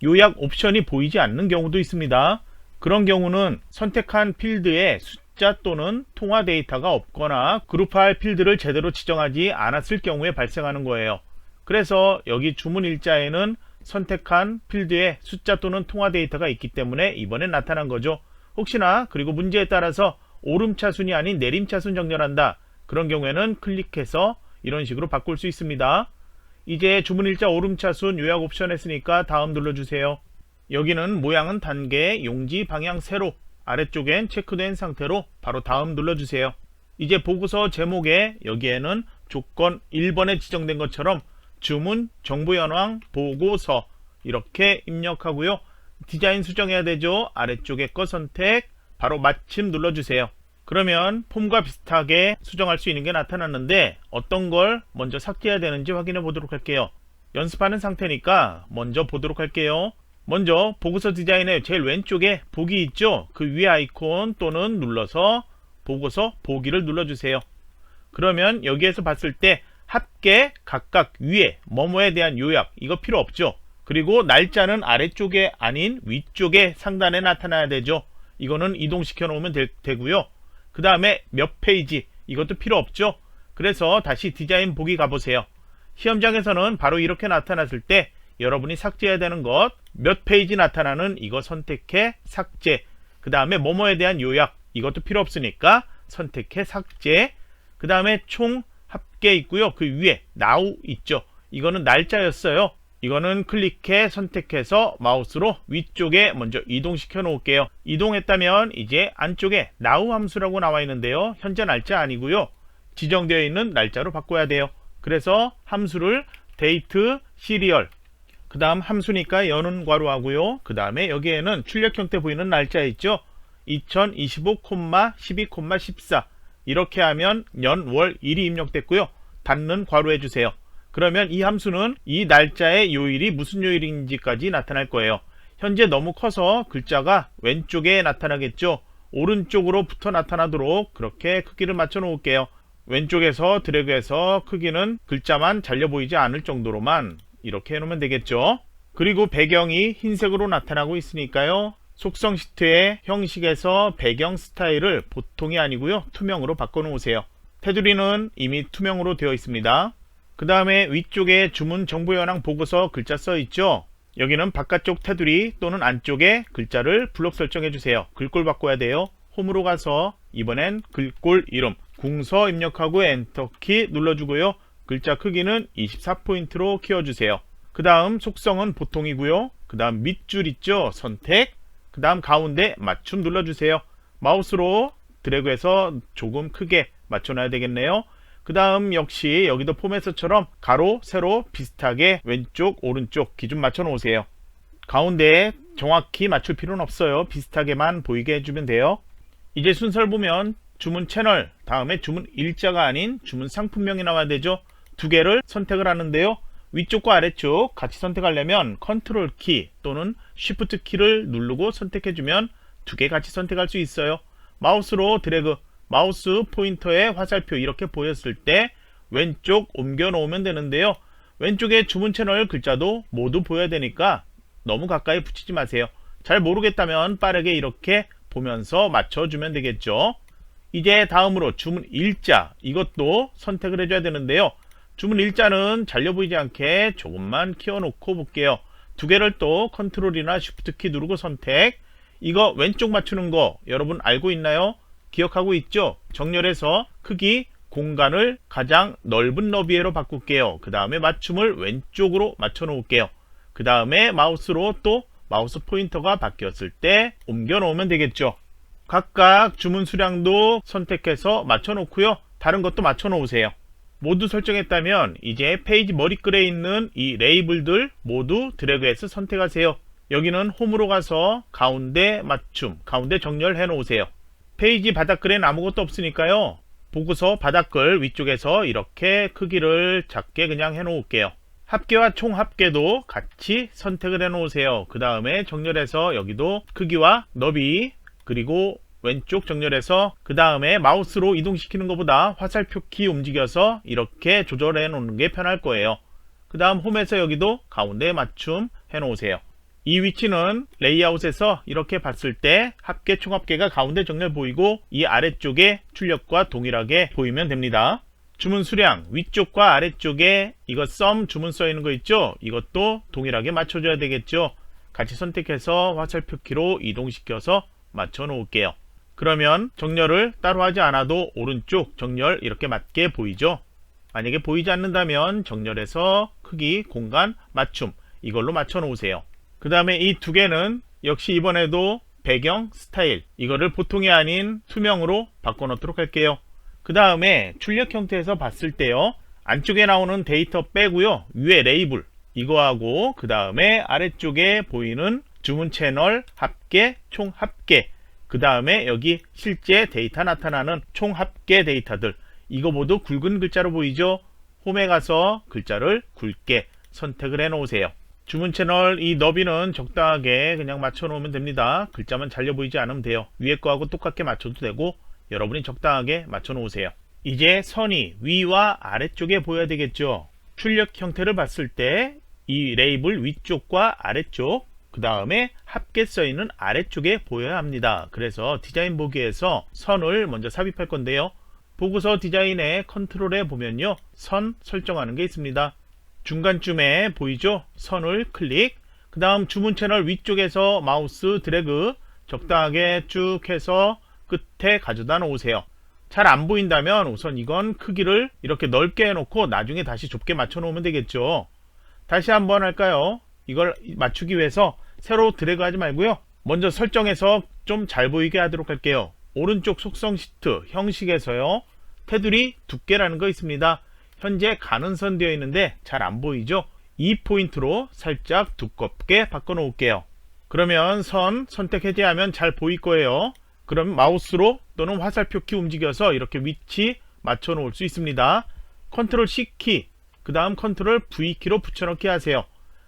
요약 옵션이 보이지 않는 경우도 있습니다. 그런 경우는 선택한 필드에 숫자 또는 통화 데이터가 없거나 그룹화할 필드를 제대로 지정하지 않았을 경우에 발생하는 거예요. 그래서 여기 주문 일자에는 선택한 필드에 숫자 또는 통화 데이터가 있기 때문에 이번에 나타난 거죠. 혹시나 그리고 문제에 따라서 오름차순이 아닌 내림차순 정렬한다. 그런 경우에는 클릭해서 이런 식으로 바꿀 수 있습니다. 이제 주문일자 오름차순 요약 옵션 했으니까 다음 눌러주세요. 여기는 모양은 단계, 용지, 방향 세로 아래쪽엔 체크된 상태로 바로 다음 눌러주세요. 이제 보고서 제목에 여기에는 조건 1번에 지정된 것처럼 주문 정보 현황 보고서 이렇게 입력하고요. 디자인 수정해야 되죠. 아래쪽에 거 선택 바로 마침 눌러주세요. 그러면 폼과 비슷하게 수정할 수 있는 게 나타났는데 어떤 걸 먼저 삭제해야 되는지 확인해 보도록 할게요. 연습하는 상태니까 먼저 보도록 할게요. 먼저 보고서 디자인의 제일 왼쪽에 보기 있죠. 그 위에 아이콘 또는 눌러서 보고서 보기를 눌러주세요. 그러면 여기에서 봤을 때 합계 각각 위에 뭐뭐에 대한 요약 이거 필요 없죠. 그리고 날짜는 아래쪽에 아닌 위쪽에 상단에 나타나야 되죠. 이거는 이동시켜 놓으면 되고요. 그 다음에 몇 페이지, 이것도 필요 없죠. 그래서 다시 디자인 보기 가보세요. 시험장에서는 바로 이렇게 나타났을 때 여러분이 삭제해야 되는 것, 몇 페이지 나타나는 이거 선택해 삭제. 그 다음에 뭐뭐에 대한 요약, 이것도 필요 없으니까 선택해 삭제. 그 다음에 총 합계 있고요. 그 위에 now 있죠. 이거는 날짜였어요. 이거는 클릭해 선택해서 마우스로 위쪽에 먼저 이동시켜 놓을게요. 이동했다면 이제 안쪽에 now 함수라고 나와 있는데요. 현재 날짜 아니고요. 지정되어 있는 날짜로 바꿔야 돼요. 그래서 함수를 date serial, 그 다음 함수니까 여는 괄호 하고요. 그 다음에 여기에는 출력 형태 보이는 날짜 있죠. 2025,12,14 이렇게 하면 년, 월, 일이 입력됐고요. 닫는 괄호 해주세요. 그러면 이 함수는 이 날짜의 요일이 무슨 요일인지까지 나타날 거예요. 현재 너무 커서 글자가 왼쪽에 나타나겠죠. 오른쪽으로부터 나타나도록 그렇게 크기를 맞춰 놓을게요. 왼쪽에서 드래그해서 크기는 글자만 잘려 보이지 않을 정도로만 이렇게 해놓으면 되겠죠. 그리고 배경이 흰색으로 나타나고 있으니까요. 속성 시트의 형식에서 배경 스타일을 보통이 아니고요. 투명으로 바꿔 놓으세요. 테두리는 이미 투명으로 되어 있습니다. 그 다음에 위쪽에 주문 정보 현황 보고서 글자 써 있죠. 여기는 바깥쪽 테두리 또는 안쪽에 글자를 블록 설정해 주세요. 글꼴 바꿔야 돼요. 홈으로 가서 이번엔 글꼴 이름 궁서 입력하고 엔터키 눌러주고요. 글자 크기는 24포인트로 키워주세요. 그 다음 속성은 보통이고요. 그 다음 밑줄 있죠. 선택. 그 다음 가운데 맞춤 눌러주세요. 마우스로 드래그해서 조금 크게 맞춰놔야 되겠네요. 그 다음 역시 여기도 포맷서처럼 가로, 세로 비슷하게 왼쪽, 오른쪽 기준 맞춰 놓으세요. 가운데에 정확히 맞출 필요는 없어요. 비슷하게만 보이게 해주면 돼요. 이제 순서를 보면 주문 채널, 다음에 주문 일자가 아닌 주문 상품명이 나와야 되죠. 두 개를 선택을 하는데요. 위쪽과 아래쪽 같이 선택하려면 컨트롤 키 또는 쉬프트 키를 누르고 선택해주면 두 개 같이 선택할 수 있어요. 마우스로 드래그, 마우스 포인터의 화살표 이렇게 보였을 때 왼쪽 옮겨 놓으면 되는데요. 왼쪽에 주문 채널 글자도 모두 보여야 되니까 너무 가까이 붙이지 마세요. 잘 모르겠다면 빠르게 이렇게 보면서 맞춰주면 되겠죠. 이제 다음으로 주문 일자, 이것도 선택을 해줘야 되는데요. 주문 일자는 잘려 보이지 않게 조금만 키워놓고 볼게요. 두 개를 또 컨트롤이나 쉬프트 키 누르고 선택. 이거 왼쪽 맞추는 거 여러분 알고 있나요? 기억하고 있죠? 정렬해서 크기, 공간을 가장 넓은 너비로 바꿀게요. 그 다음에 맞춤을 왼쪽으로 맞춰 놓을게요. 그 다음에 마우스로 또 마우스 포인터가 바뀌었을 때 옮겨 놓으면 되겠죠. 각각 주문 수량도 선택해서 맞춰 놓고요. 다른 것도 맞춰 놓으세요. 모두 설정했다면 이제 페이지 머리글에 있는 이 레이블들 모두 드래그해서 선택하세요. 여기는 홈으로 가서 가운데 맞춤, 가운데 정렬해 놓으세요. 페이지 바닥글엔 아무것도 없으니까요. 보고서 바닥글 위쪽에서 이렇게 크기를 작게 그냥 해 놓을게요. 합계와 총합계도 같이 선택을 해 놓으세요. 그 다음에 정렬해서 여기도 크기와 너비, 그리고 왼쪽 정렬해서 그 다음에 마우스로 이동시키는 것보다 화살표 키 움직여서 이렇게 조절해 놓는 게 편할 거예요. 그 다음 홈에서 여기도 가운데 맞춤 해 놓으세요. 이 위치는 레이아웃에서 이렇게 봤을 때 합계 총합계가 가운데 정렬 보이고 이 아래쪽에 출력과 동일하게 보이면 됩니다. 주문 수량 위쪽과 아래쪽에 이거 썸 주문 써 있는 거 있죠? 이것도 동일하게 맞춰줘야 되겠죠? 같이 선택해서 화살표 키로 이동시켜서 맞춰 놓을게요. 그러면 정렬을 따로 하지 않아도 오른쪽 정렬 이렇게 맞게 보이죠? 만약에 보이지 않는다면 정렬해서 크기, 공간, 맞춤 이걸로 맞춰 놓으세요. 그 다음에 이 두 개는 역시 이번에도 배경, 스타일 이거를 보통이 아닌 투명으로 바꿔 놓도록 할게요. 그 다음에 출력 형태에서 봤을 때요. 안쪽에 나오는 데이터 빼고요. 위에 레이블 이거하고 그 다음에 아래쪽에 보이는 주문 채널 합계, 총 합계 그 다음에 여기 실제 데이터 나타나는 총 합계 데이터들 이거 모두 굵은 글자로 보이죠? 홈에 가서 글자를 굵게 선택을 해 놓으세요. 주문 채널 이 너비는 적당하게 그냥 맞춰 놓으면 됩니다. 글자만 잘려 보이지 않으면 돼요. 위에 거하고 똑같게 맞춰도 되고 여러분이 적당하게 맞춰 놓으세요. 이제 선이 위와 아래쪽에 보여야 되겠죠. 출력 형태를 봤을 때 이 레이블 위쪽과 아래쪽, 그 다음에 합계 써있는 아래쪽에 보여야 합니다. 그래서 디자인 보기에서 선을 먼저 삽입할 건데요. 보고서 디자인의 컨트롤에 보면요, 선 설정하는 게 있습니다. 중간쯤에 보이죠? 선을 클릭, 그 다음 주문 채널 위쪽에서 마우스 드래그 적당하게 쭉 해서 끝에 가져다 놓으세요. 잘 안 보인다면 우선 이건 크기를 이렇게 넓게 해놓고 나중에 다시 좁게 맞춰 놓으면 되겠죠. 다시 한번 할까요? 이걸 맞추기 위해서 새로 드래그 하지 말고요, 먼저 설정해서 좀 잘 보이게 하도록 할게요. 오른쪽 속성 시트 형식에서요, 테두리 두께라는 거 있습니다. 현재 가는선 되어 있는데 잘 안 보이죠? 이 포인트로 살짝 두껍게 바꿔 놓을게요. 그러면 선 선택 해제하면 잘 보일 거예요. 그럼 마우스로 또는 화살표 키 움직여서 이렇게 위치 맞춰 놓을 수 있습니다. 컨트롤 C 키, 그 다음 컨트롤 V 키로 붙여넣기 하세요.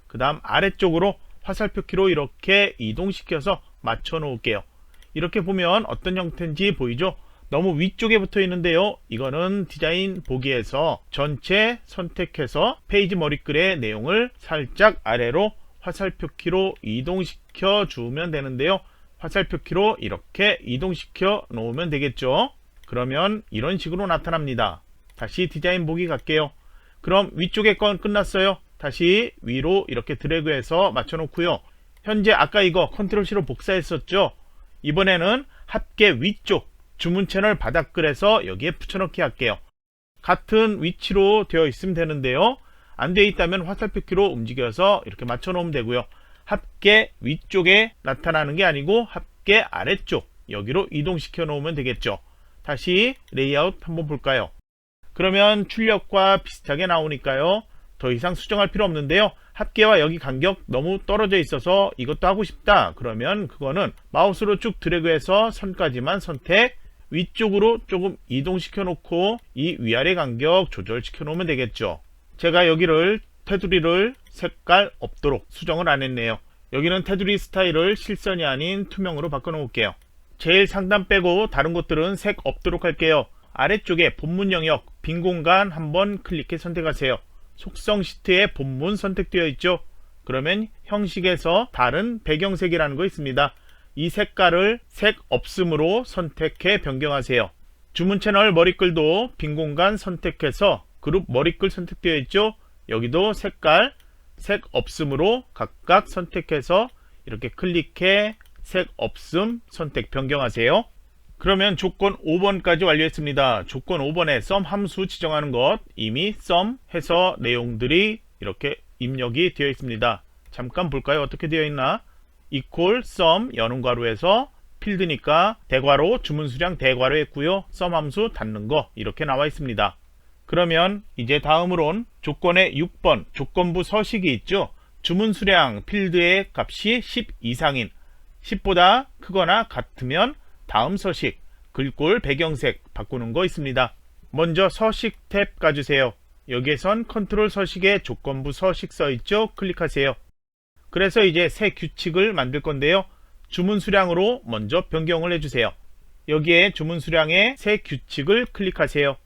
그 다음 아래쪽으로 화살표 키로 이렇게 이동시켜서 맞춰 놓을게요. 이렇게 보면 어떤 형태인지 보이죠? 너무 위쪽에 붙어 있는데요, 이거는 디자인 보기에서 전체 선택해서 페이지 머리글의 내용을 살짝 아래로 화살표 키로 이동시켜 주면 되는데요, 화살표 키로 이렇게 이동시켜 놓으면 되겠죠. 그러면 이런 식으로 나타납니다. 다시 디자인 보기 갈게요. 그럼 위쪽의 건 끝났어요. 다시 위로 이렇게 드래그해서 맞춰 놓고요. 현재 아까 이거 컨트롤 C로 복사했었죠. 이번에는 합계 위쪽 주문 채널 바닥글에서 여기에 붙여넣기 할게요. 같은 위치로 되어 있으면 되는데요, 안 되어 있다면 화살표 키로 움직여서 이렇게 맞춰 놓으면 되고요. 합계 위쪽에 나타나는 게 아니고 합계 아래쪽 여기로 이동시켜 놓으면 되겠죠. 다시 레이아웃 한번 볼까요? 그러면 출력과 비슷하게 나오니까요, 더 이상 수정할 필요 없는데요, 합계와 여기 간격 너무 떨어져 있어서 이것도 하고 싶다 그러면 그거는 마우스로 쭉 드래그해서 선까지만 선택, 위쪽으로 조금 이동시켜 놓고 이 위아래 간격 조절시켜 놓으면 되겠죠. 제가 여기를 테두리를 색깔 없도록 수정을 안 했네요. 여기는 테두리 스타일을 실선이 아닌 투명으로 바꿔 놓을게요. 제일 상단 빼고 다른 곳들은 색 없도록 할게요. 아래쪽에 본문 영역 빈 공간 한번 클릭해 선택하세요. 속성 시트에 본문 선택되어 있죠. 그러면 형식에서 다른 배경색이라는 거 있습니다. 이 색깔을 색 없음으로 선택해 변경하세요. 주문 채널 머리글도 빈 공간 선택해서 그룹 머리글 선택되어 있죠. 여기도 색깔 색 없음으로 각각 선택해서 이렇게 클릭해 색 없음 선택 변경하세요. 그러면 조건 5번까지 완료했습니다. 조건 5번에 sum 함수 지정하는 것 이미 sum 해서 내용들이 이렇게 입력이 되어 있습니다. 잠깐 볼까요? 어떻게 되어 있나? equal sum 여는 괄호에서 필드니까 대괄호 주문 수량 대괄호 했고요. sum 함수 닫는 거 이렇게 나와 있습니다. 그러면 이제 다음으론 조건의 6번 조건부 서식이 있죠. 주문 수량 필드의 값이 10 이상인 10보다 크거나 같으면 다음 서식 글꼴 배경색 바꾸는 거 있습니다. 먼저 서식 탭 가주세요. 여기에선 컨트롤 서식에 조건부 서식 써있죠. 클릭하세요. 그래서 이제 새 규칙을 만들 건데요, 주문 수량으로 먼저 변경을 해주세요. 여기에 주문 수량의 새 규칙을 클릭하세요.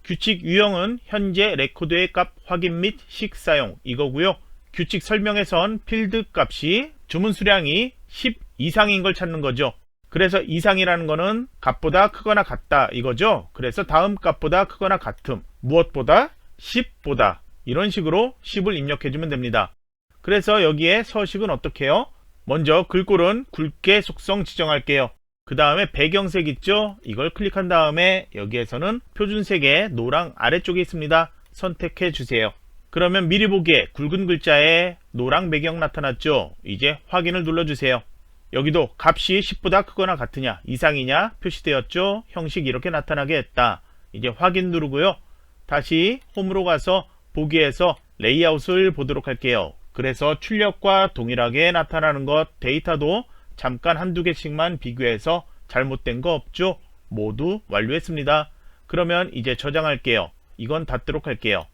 규칙 유형은 현재 레코드의 값 확인 및 식 사용 이거고요. 규칙 설명에선 필드 값이 주문 수량이 10 이상인 걸 찾는 거죠. 그래서 이상이라는 거는 값보다 크거나 같다 이거죠. 그래서 다음 값보다 크거나 같음, 무엇보다 10보다 이런 식으로 10을 입력해주면 됩니다. 그래서 여기에 서식은 어떻게 해요? 먼저 글꼴은 굵게 속성 지정할게요. 그 다음에 배경색 있죠? 이걸 클릭한 다음에 여기에서는 표준색의 노랑 아래쪽에 있습니다. 선택해 주세요. 그러면 미리 보기에 굵은 글자에 노랑 배경 나타났죠? 이제 확인을 눌러주세요. 여기도 값이 10보다 크거나 같으냐 이상이냐 표시되었죠? 형식 이렇게 나타나게 했다. 이제 확인 누르고요. 다시 홈으로 가서 보기에서 레이아웃을 보도록 할게요. 그래서 출력과 동일하게 나타나는 것 데이터도 잠깐 한두 개씩만 비교해서 잘못된 거 없죠? 모두 완료했습니다. 그러면 이제 저장할게요. 이건 닫도록 할게요.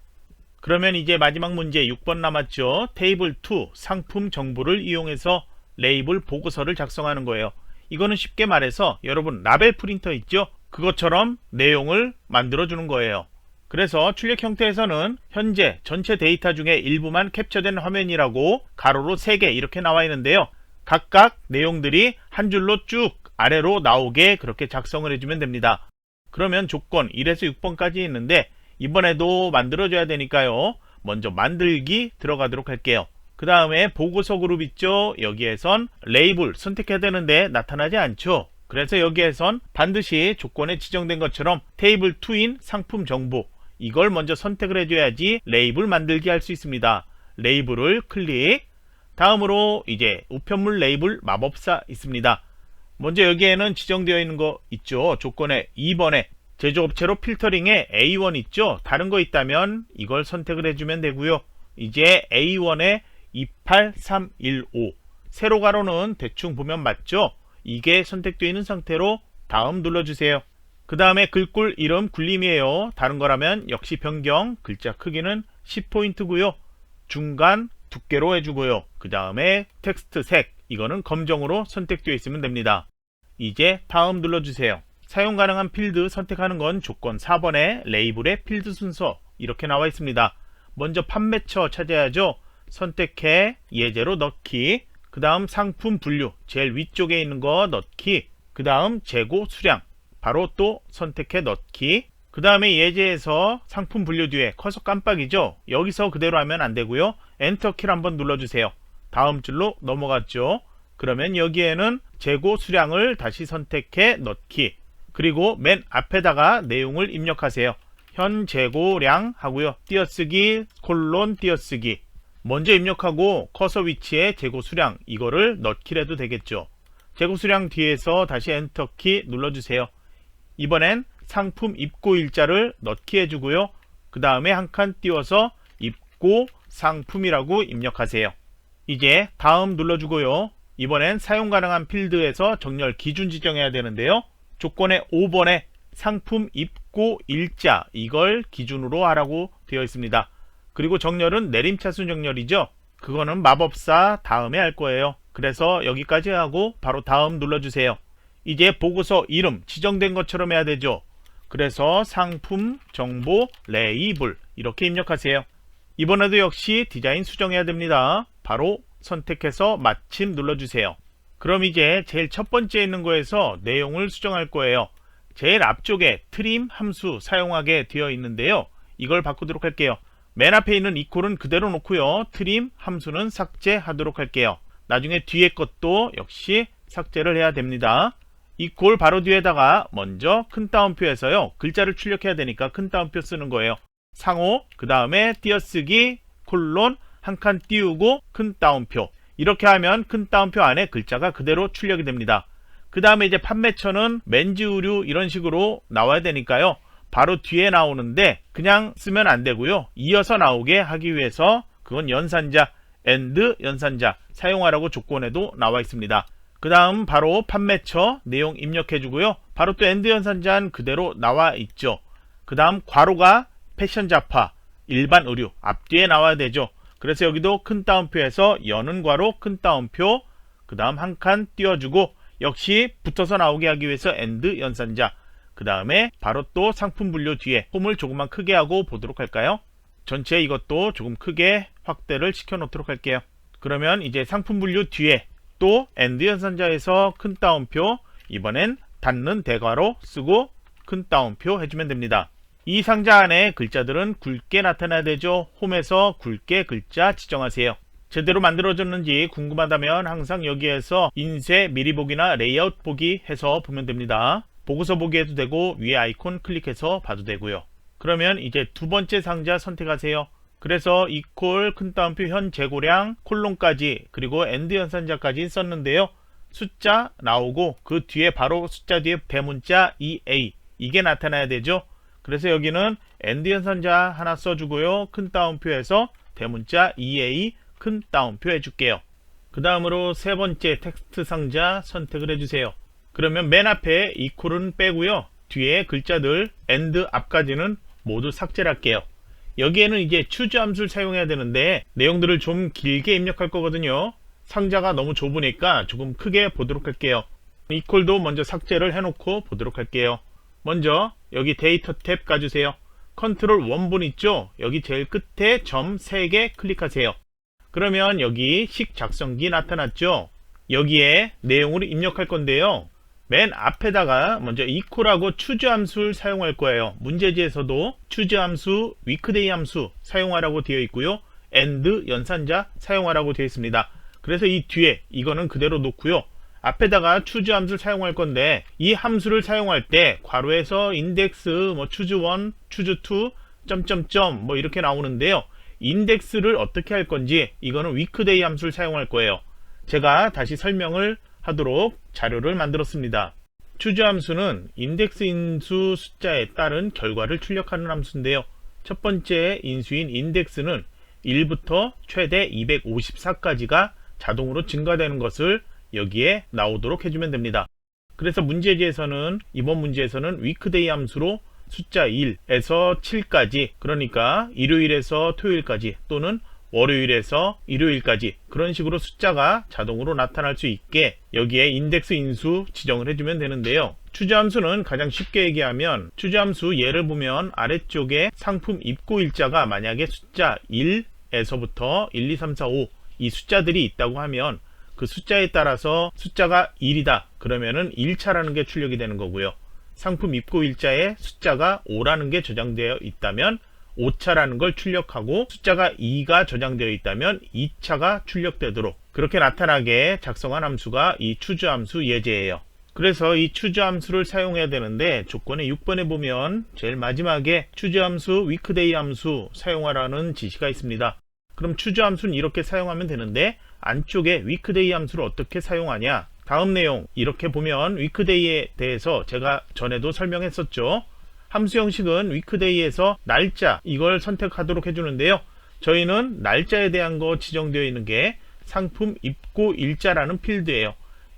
그러면 이제 마지막 문제 6번 남았죠? 테이블 2 상품 정보를 이용해서 레이블 보고서를 작성하는 거예요. 이거는 쉽게 말해서 여러분 라벨 프린터 있죠? 그것처럼 내용을 만들어 주는 거예요. 그래서 출력 형태에서는 현재 전체 데이터 중에 일부만 캡처된 화면이라고 가로로 3개 이렇게 나와 있는데요. 각각 내용들이 한 줄로 쭉 아래로 나오게 그렇게 작성을 해주면 됩니다. 그러면 조건 1에서 6번까지 있는데 이번에도 만들어줘야 되니까요. 먼저 만들기 들어가도록 할게요. 그 다음에 보고서 그룹 있죠? 여기에선 레이블 선택해야 되는데 나타나지 않죠? 그래서 여기에선 반드시 조건에 지정된 것처럼 테이블 2인 상품 정보 이걸 먼저 선택을 해줘야지 레이블 만들기 할 수 있습니다. 레이블을 클릭. 다음으로 이제 우편물 레이블 마법사 있습니다. 먼저 여기에는 지정되어 있는 거 있죠. 조건에 2번에 제조업체로 필터링에 A1 있죠. 다른 거 있다면 이걸 선택을 해주면 되고요. 이제 A1에 28315 세로 가로는 대충 보면 맞죠. 이게 선택되어 있는 상태로 다음 눌러주세요. 그 다음에 글꼴 이름 굴림이에요. 다른 거라면 역시 변경. 글자 크기는 10포인트고요. 중간 두께로 해주고요. 그 다음에 텍스트 색 이거는 검정으로 선택되어 있으면 됩니다. 이제 다음 눌러주세요. 사용 가능한 필드 선택하는 건 조건 4번에 레이블의 필드 순서 이렇게 나와 있습니다. 먼저 판매처 찾아야죠. 선택해 예제로 넣기. 그 다음 상품 분류 제일 위쪽에 있는 거 넣기. 그 다음 재고 수량 바로 또 선택해 넣기. 그 다음에 예제에서 상품 분류 뒤에 커서 깜빡이죠. 여기서 그대로 하면 안 되고요. 엔터키를 한번 눌러주세요. 다음 줄로 넘어갔죠. 그러면 여기에는 재고 수량을 다시 선택해 넣기. 그리고 맨 앞에다가 내용을 입력하세요. 현 재고량 하고요. 띄어쓰기 콜론 띄어쓰기. 먼저 입력하고 커서 위치에 재고 수량 이거를 넣기를 해도 되겠죠. 재고 수량 뒤에서 다시 엔터키 눌러주세요. 이번엔 상품 입고 일자를 넣기 해주고요. 그 다음에 한 칸 띄워서 입고 상품이라고 입력하세요. 이제 다음 눌러주고요. 이번엔 사용 가능한 필드에서 정렬 기준 지정해야 되는데요. 조건의 5번에 상품 입고 일자 이걸 기준으로 하라고 되어 있습니다. 그리고 정렬은 내림차순 정렬이죠. 그거는 마법사 다음에 할 거예요. 그래서 여기까지 하고 바로 다음 눌러주세요. 이제 보고서 이름 지정된 것처럼 해야 되죠. 그래서 상품 정보 레이블 이렇게 입력하세요. 이번에도 역시 디자인 수정해야 됩니다. 바로 선택해서 마침 눌러주세요. 그럼 이제 제일 첫 번째 있는 거에서 내용을 수정할 거예요. 제일 앞쪽에 트림 함수 사용하게 되어 있는데요. 이걸 바꾸도록 할게요. 맨 앞에 있는 이퀄은 그대로 놓고요. 트림 함수는 삭제하도록 할게요. 나중에 뒤에 것도 역시 삭제를 해야 됩니다. 이퀄 바로 뒤에다가 먼저 큰 따옴표에서요. 글자를 출력해야 되니까 큰 따옴표 쓰는 거예요. 상호 그 다음에 띄어쓰기 콜론 한 칸 띄우고 큰 따옴표 이렇게 하면 큰 따옴표 안에 글자가 그대로 출력이 됩니다. 그 다음에 이제 판매처는 맨즈 의류 이런 식으로 나와야 되니까요. 바로 뒤에 나오는데 그냥 쓰면 안 되고요. 이어서 나오게 하기 위해서 그건 연산자 and 연산자 사용하라고 조건에도 나와 있습니다. 그 다음 바로 판매처 내용 입력해 주고요. 바로 또 and 연산자는 그대로 나와 있죠. 그 다음 괄호가 패션 잡화 일반 의류 앞뒤에 나와야 되죠. 그래서 여기도 큰 따옴표에서 여는 괄호 큰 따옴표 그 다음 한 칸 띄워주고 역시 붙어서 나오게 하기 위해서 and 연산자 그 다음에 바로 또 상품 분류 뒤에 홈을 조금만 크게 하고 보도록 할까요? 전체 이것도 조금 크게 확대를 시켜 놓도록 할게요. 그러면 이제 상품 분류 뒤에 또 and 연산자에서 큰 따옴표 이번엔 닫는 대괄호 쓰고 큰 따옴표 해주면 됩니다. 이 상자 안에 글자들은 굵게 나타나야 되죠. 홈에서 굵게 글자 지정하세요. 제대로 만들어졌는지 궁금하다면 항상 여기에서 인쇄 미리 보기나 레이아웃 보기 해서 보면 됩니다. 보고서 보기 해도 되고 위에 아이콘 클릭해서 봐도 되고요. 그러면 이제 두 번째 상자 선택하세요. 그래서 이퀄 큰 따옴표 현 재고량 콜론까지 그리고 and 연산자까지 썼는데요. 숫자 나오고 그 뒤에 바로 숫자 뒤에 대문자 EA 이게 나타나야 되죠. 그래서 여기는 and 연산자 하나 써주고요. 큰 따옴표에서 대문자 EA 큰 따옴표 해줄게요. 그 다음으로 세 번째 텍스트 상자 선택을 해주세요. 그러면 맨 앞에 이퀄은 빼고요. 뒤에 글자들 and 앞까지는 모두 삭제를 할게요. 여기에는 이제 choose 함수를 사용해야 되는데 내용들을 좀 길게 입력할 거거든요. 상자가 너무 좁으니까 조금 크게 보도록 할게요. 이퀄도 먼저 삭제를 해놓고 보도록 할게요. 먼저 여기 데이터 탭 가주세요. 컨트롤 원본 있죠? 여기 제일 끝에 점 3개 클릭하세요. 그러면 여기 식 작성기 나타났죠? 여기에 내용을 입력할 건데요. 맨 앞에다가 먼저 equal하고 choose 함수를 사용할 거예요. 문제지에서도 choose 함수, weekday 함수 사용하라고 되어 있고요. and 연산자 사용하라고 되어 있습니다. 그래서 이 뒤에 이거는 그대로 놓고요. 앞에다가 choose 함수를 사용할 건데 이 함수를 사용할 때 괄호에서 index 뭐 choose 1, choose 2, 점점점 뭐 이렇게 나오는데요. 인덱스를 어떻게 할 건지 이거는 weekday 함수를 사용할 거예요. 제가 다시 설명을 하도록 자료를 만들었습니다. choose 함수는 인덱스 인수 숫자에 따른 결과를 출력하는 함수인데요. 첫 번째 인수인 인덱스는 1부터 최대 254까지가 자동으로 증가되는 것을 여기에 나오도록 해주면 됩니다. 그래서 문제지에서는 이번 문제에서는 weekday 함수로 숫자 1에서 7까지, 그러니까 일요일에서 토요일까지 또는 월요일에서 일요일까지 그런 식으로 숫자가 자동으로 나타날 수 있게 여기에 인덱스 인수 지정을 해주면 되는데요. choose 함수는 가장 쉽게 얘기하면 choose 함수 예를 보면 아래쪽에 상품 입고 일자가 만약에 숫자 1에서부터 1, 2, 3, 4, 5 이 숫자들이 있다고 하면 그 숫자에 따라서 숫자가 1이다 그러면은 1차라는 게 출력이 되는 거고요. 상품 입고 일자에 숫자가 5라는 게 저장되어 있다면 5차라는 걸 출력하고 숫자가 2가 저장되어 있다면 2차가 출력되도록 그렇게 나타나게 작성한 함수가 이 choose 함수 예제예요. 그래서 이 choose 함수를 사용해야 되는데 조건의 6번에 보면 제일 마지막에 choose 함수, weekday 함수 사용하라는 지시가 있습니다. 그럼 choose 함수는 이렇게 사용하면 되는데 안쪽에 weekday 함수를 어떻게 사용하냐? 다음 내용 이렇게 보면 weekday에 대해서 제가 전에도 설명했었죠. 함수 형식은 weekday에서 날짜 이걸 선택하도록 해주는데요. 저희는 날짜에 대한 거 지정되어 있는 게 상품 입고 일자라는 필드예요.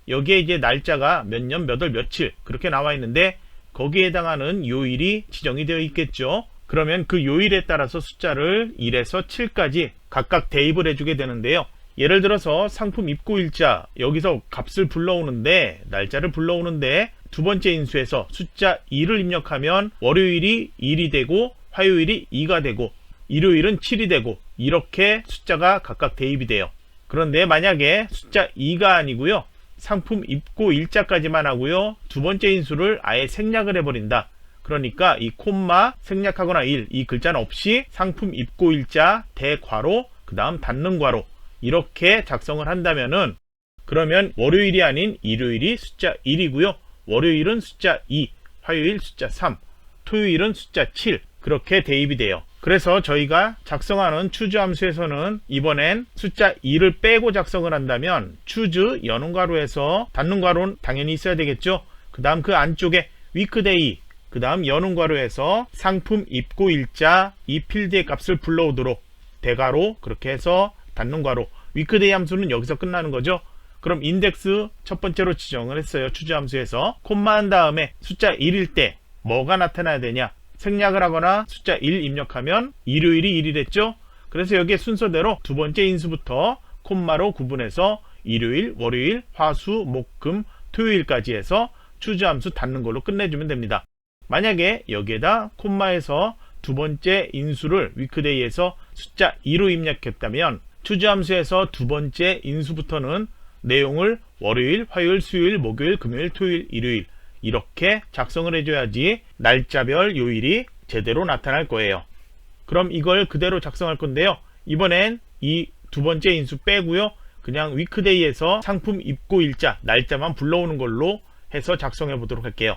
여기에 이제 날짜가 몇 년 몇 월 며칠 그렇게 나와 있는데 거기에 해당하는 요일이 지정이 되어 있겠죠. 그러면 그 요일에 따라서 숫자를 1에서 7까지 각각 대입을 해주게 되는데요. 예를 들어서 상품 입고 일자 여기서 값을 불러오는데 날짜를 불러오는데 두 번째 인수에서 숫자 2를 입력하면 월요일이 1이 되고 화요일이 2가 되고 일요일은 7이 되고 이렇게 숫자가 각각 대입이 돼요. 그런데 만약에 숫자 2가 아니고요. 상품 입고 일자까지만 하고요. 두 번째 인수를 아예 생략을 해버린다. 그러니까 이 콤마 생략하거나 1 이 글자는 없이 상품 입고 일자 대괄호 그 다음 닫는 괄호 이렇게 작성을 한다면은 그러면 월요일이 아닌 일요일이 숫자 1이고요. 월요일은 숫자 2, 화요일 숫자 3, 토요일은 숫자 7 그렇게 대입이 돼요. 그래서 저희가 작성하는 choose 함수에서는 이번엔 숫자 2를 빼고 작성을 한다면 choose 여는 괄호에서 닫는 괄호는 당연히 있어야 되겠죠. 그 다음 그 안쪽에 weekday 그 다음 여는 괄호에서 상품 입고 일자 이 필드의 값을 불러오도록 대괄호 그렇게 해서 닫는 괄호 weekday 함수는 여기서 끝나는 거죠. 그럼 인덱스 첫 번째로 지정을 했어요. choose 함수에서 콤마 한 다음에 숫자 1일 때 뭐가 나타나야 되냐 생략을 하거나 숫자 1 입력하면 일요일이 1이랬죠. 그래서 여기에 순서대로 두 번째 인수부터 콤마로 구분해서 일요일, 월요일, 화수, 목, 금, 토요일까지 해서 choose 함수 닫는 걸로 끝내주면 됩니다. 만약에 여기에다 콤마에서 두 번째 인수를 weekday에서 숫자 2로 입력했다면 choose 함수에서 두 번째 인수부터는 내용을 월요일, 화요일, 수요일, 목요일, 금요일, 토요일, 일요일 이렇게 작성을 해줘야지 날짜별 요일이 제대로 나타날 거예요. 그럼 이걸 그대로 작성할 건데요. 이번엔 이 두 번째 인수 빼고요. 그냥 weekday에서 상품 입고 일자 날짜만 불러오는 걸로 해서 작성해 보도록 할게요.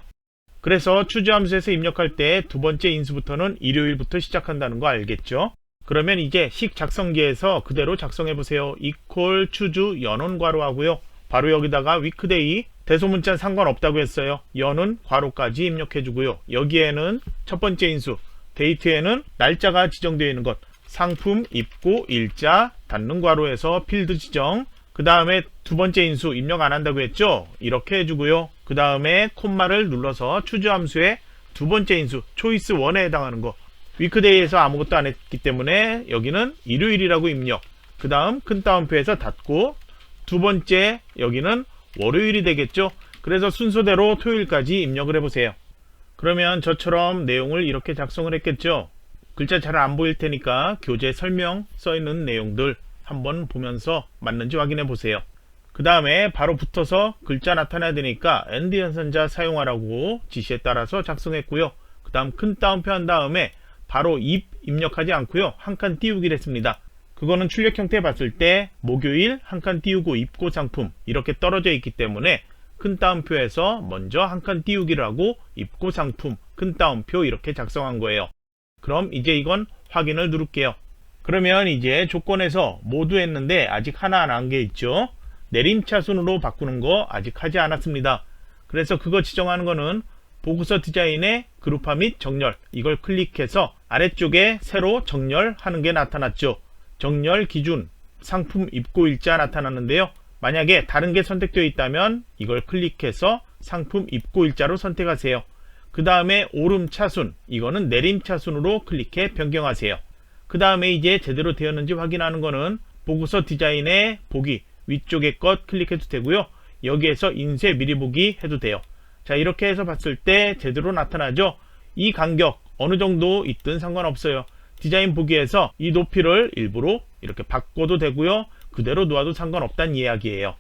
그래서 choose 함수에서 입력할 때 두 번째 인수부터는 일요일부터 시작한다는 거 알겠죠? 그러면 이제 식 작성기에서 그대로 작성해 보세요. equal choose 연원 괄호 하고요. 바로 여기다가 weekday 대소문자는 상관없다고 했어요. 연은 괄호까지 입력해 주고요. 여기에는 첫 번째 인수 데이트에는 날짜가 지정되어 있는 것 상품 입고 일자 닫는 괄호에서 필드 지정 그 다음에 두 번째 인수 입력 안 한다고 했죠. 이렇게 해주고요. 그 다음에 콤마를 눌러서 choose 함수의 두 번째 인수 choice 1에 해당하는 거 weekday에서 아무것도 안 했기 때문에 여기는 일요일이라고 입력 그 다음 큰 따옴표에서 닫고 두 번째 여기는 월요일이 되겠죠. 그래서 순서대로 토요일까지 입력을 해보세요. 그러면 저처럼 내용을 이렇게 작성을 했겠죠. 글자 잘 안 보일 테니까 교재 설명 써 있는 내용들 한번 보면서 맞는지 확인해 보세요. 그 다음에 바로 붙어서 글자 나타내야 되니까 AND 연산자 사용하라고 지시에 따라서 작성했고요. 그 다음 큰 따옴표 한 다음에 바로 입력하지 않고요. 한 칸 띄우기를 했습니다. 그거는 출력 형태 봤을 때 목요일 한 칸 띄우고 입고 상품 이렇게 떨어져 있기 때문에 큰 따옴표에서 먼저 한 칸 띄우기를 하고 입고 상품 큰 따옴표 이렇게 작성한 거예요. 그럼 이제 이건 확인을 누를게요. 그러면 이제 조건에서 모두 했는데 아직 하나 안 한 게 있죠. 내림차순으로 바꾸는 거 아직 하지 않았습니다. 그래서 그거 지정하는 거는 보고서 디자인의 그룹화 및 정렬 이걸 클릭해서 아래쪽에 새로 정렬하는 게 나타났죠. 정렬 기준 상품 입고 일자 나타났는데요. 만약에 다른 게 선택되어 있다면 이걸 클릭해서 상품 입고 일자로 선택하세요. 그 다음에 오름차순 이거는 내림차순으로 클릭해 변경하세요. 그 다음에 이제 제대로 되었는지 확인하는 거는 보고서 디자인의 보기 위쪽에 것 클릭해도 되고요. 여기에서 인쇄 미리 보기 해도 돼요. 자, 이렇게 해서 봤을 때 제대로 나타나죠. 이 간격 어느 정도 있든 상관없어요. 디자인 보기에서 이 높이를 일부러 이렇게 바꿔도 되고요. 그대로 놓아도 상관없다는 이야기예요.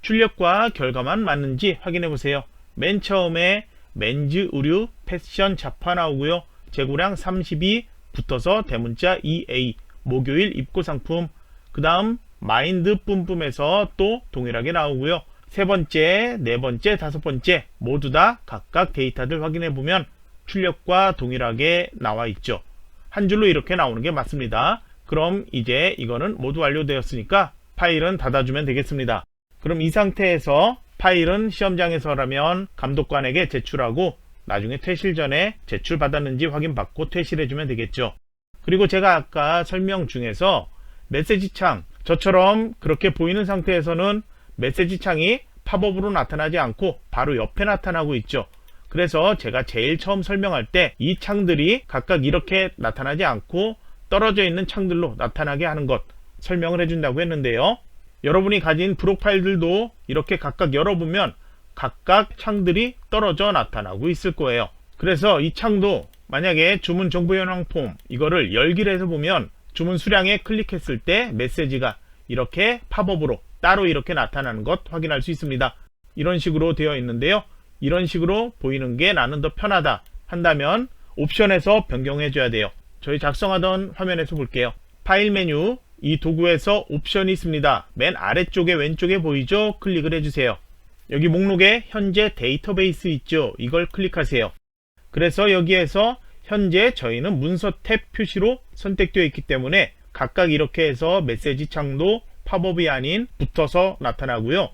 출력과 결과만 맞는지 확인해 보세요. 맨 처음에 맨즈 의류 패션 자파 나오고요. 재고량 32 붙어서 대문자 EA 목요일 입고 상품 그 다음 마인드 뿜뿜에서 또 동일하게 나오고요. 세 번째, 네 번째, 다섯 번째 모두 다 각각 데이터들 확인해 보면 출력과 동일하게 나와 있죠. 한 줄로 이렇게 나오는 게 맞습니다. 그럼 이제 이거는 모두 완료되었으니까 파일은 닫아주면 되겠습니다. 그럼 이 상태에서 파일은 시험장에서라면 감독관에게 제출하고 나중에 퇴실 전에 제출 받았는지 확인받고 퇴실해주면 되겠죠. 그리고 제가 아까 설명 중에서 메시지 창 저처럼 그렇게 보이는 상태에서는 메시지 창이 팝업으로 나타나지 않고 바로 옆에 나타나고 있죠. 그래서 제가 제일 처음 설명할 때 이 창들이 각각 이렇게 나타나지 않고 떨어져 있는 창들로 나타나게 하는 것 설명을 해준다고 했는데요. 여러분이 가진 브록 파일들도 이렇게 각각 열어보면 각각 창들이 떨어져 나타나고 있을 거예요. 그래서 이 창도 만약에 주문 정보 현황 폼 이거를 열기를 해서 보면 주문 수량에 클릭했을 때 메시지가 이렇게 팝업으로 따로 이렇게 나타나는 것 확인할 수 있습니다. 이런 식으로 되어 있는데요. 이런 식으로 보이는 게 나는 더 편하다 한다면 옵션에서 변경해 줘야 돼요. 저희 작성하던 화면에서 볼게요. 파일 메뉴 이 도구에서 옵션이 있습니다. 맨 아래쪽에 왼쪽에 보이죠? 클릭을 해주세요. 여기 목록에 현재 데이터베이스 있죠? 이걸 클릭하세요. 그래서 여기에서 현재 저희는 문서 탭 표시로 선택되어 있기 때문에 각각 이렇게 해서 메시지 창도 팝업이 아닌 붙어서 나타나고요.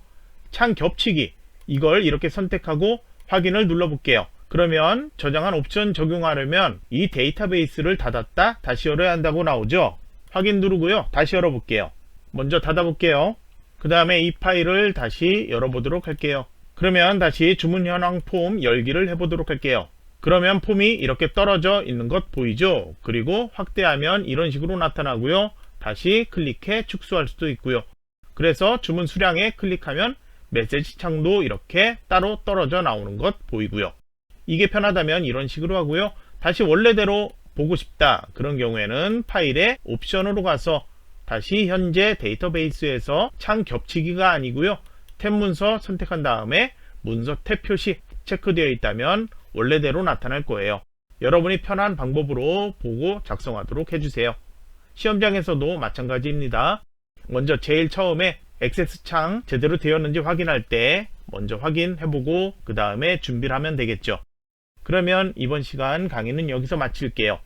창 겹치기 이걸 이렇게 선택하고 확인을 눌러볼게요. 그러면 저장한 옵션 적용하려면 이 데이터베이스를 닫았다 다시 열어야 한다고 나오죠. 확인 누르고요. 다시 열어볼게요. 먼저 닫아볼게요. 그 다음에 이 파일을 다시 열어보도록 할게요. 그러면 다시 주문 현황 폼 열기를 해보도록 할게요. 그러면 폼이 이렇게 떨어져 있는 것 보이죠? 그리고 확대하면 이런 식으로 나타나고요. 다시 클릭해 축소할 수도 있고요. 그래서 주문 수량에 클릭하면 메시지 창도 이렇게 따로 떨어져 나오는 것 보이고요. 이게 편하다면 이런 식으로 하고요. 다시 원래대로 보고 싶다 그런 경우에는 파일에 옵션으로 가서 다시 현재 데이터베이스에서 창 겹치기가 아니고요. 탭 문서 선택한 다음에 문서 탭 표시 체크되어 있다면 원래대로 나타날 거예요. 여러분이 편한 방법으로 보고 작성하도록 해주세요. 시험장에서도 마찬가지입니다. 먼저 제일 처음에 액세스 창 제대로 되었는지 확인할 때 먼저 확인해보고 그 다음에 준비를 하면 되겠죠. 그러면 이번 시간 강의는 여기서 마칠게요.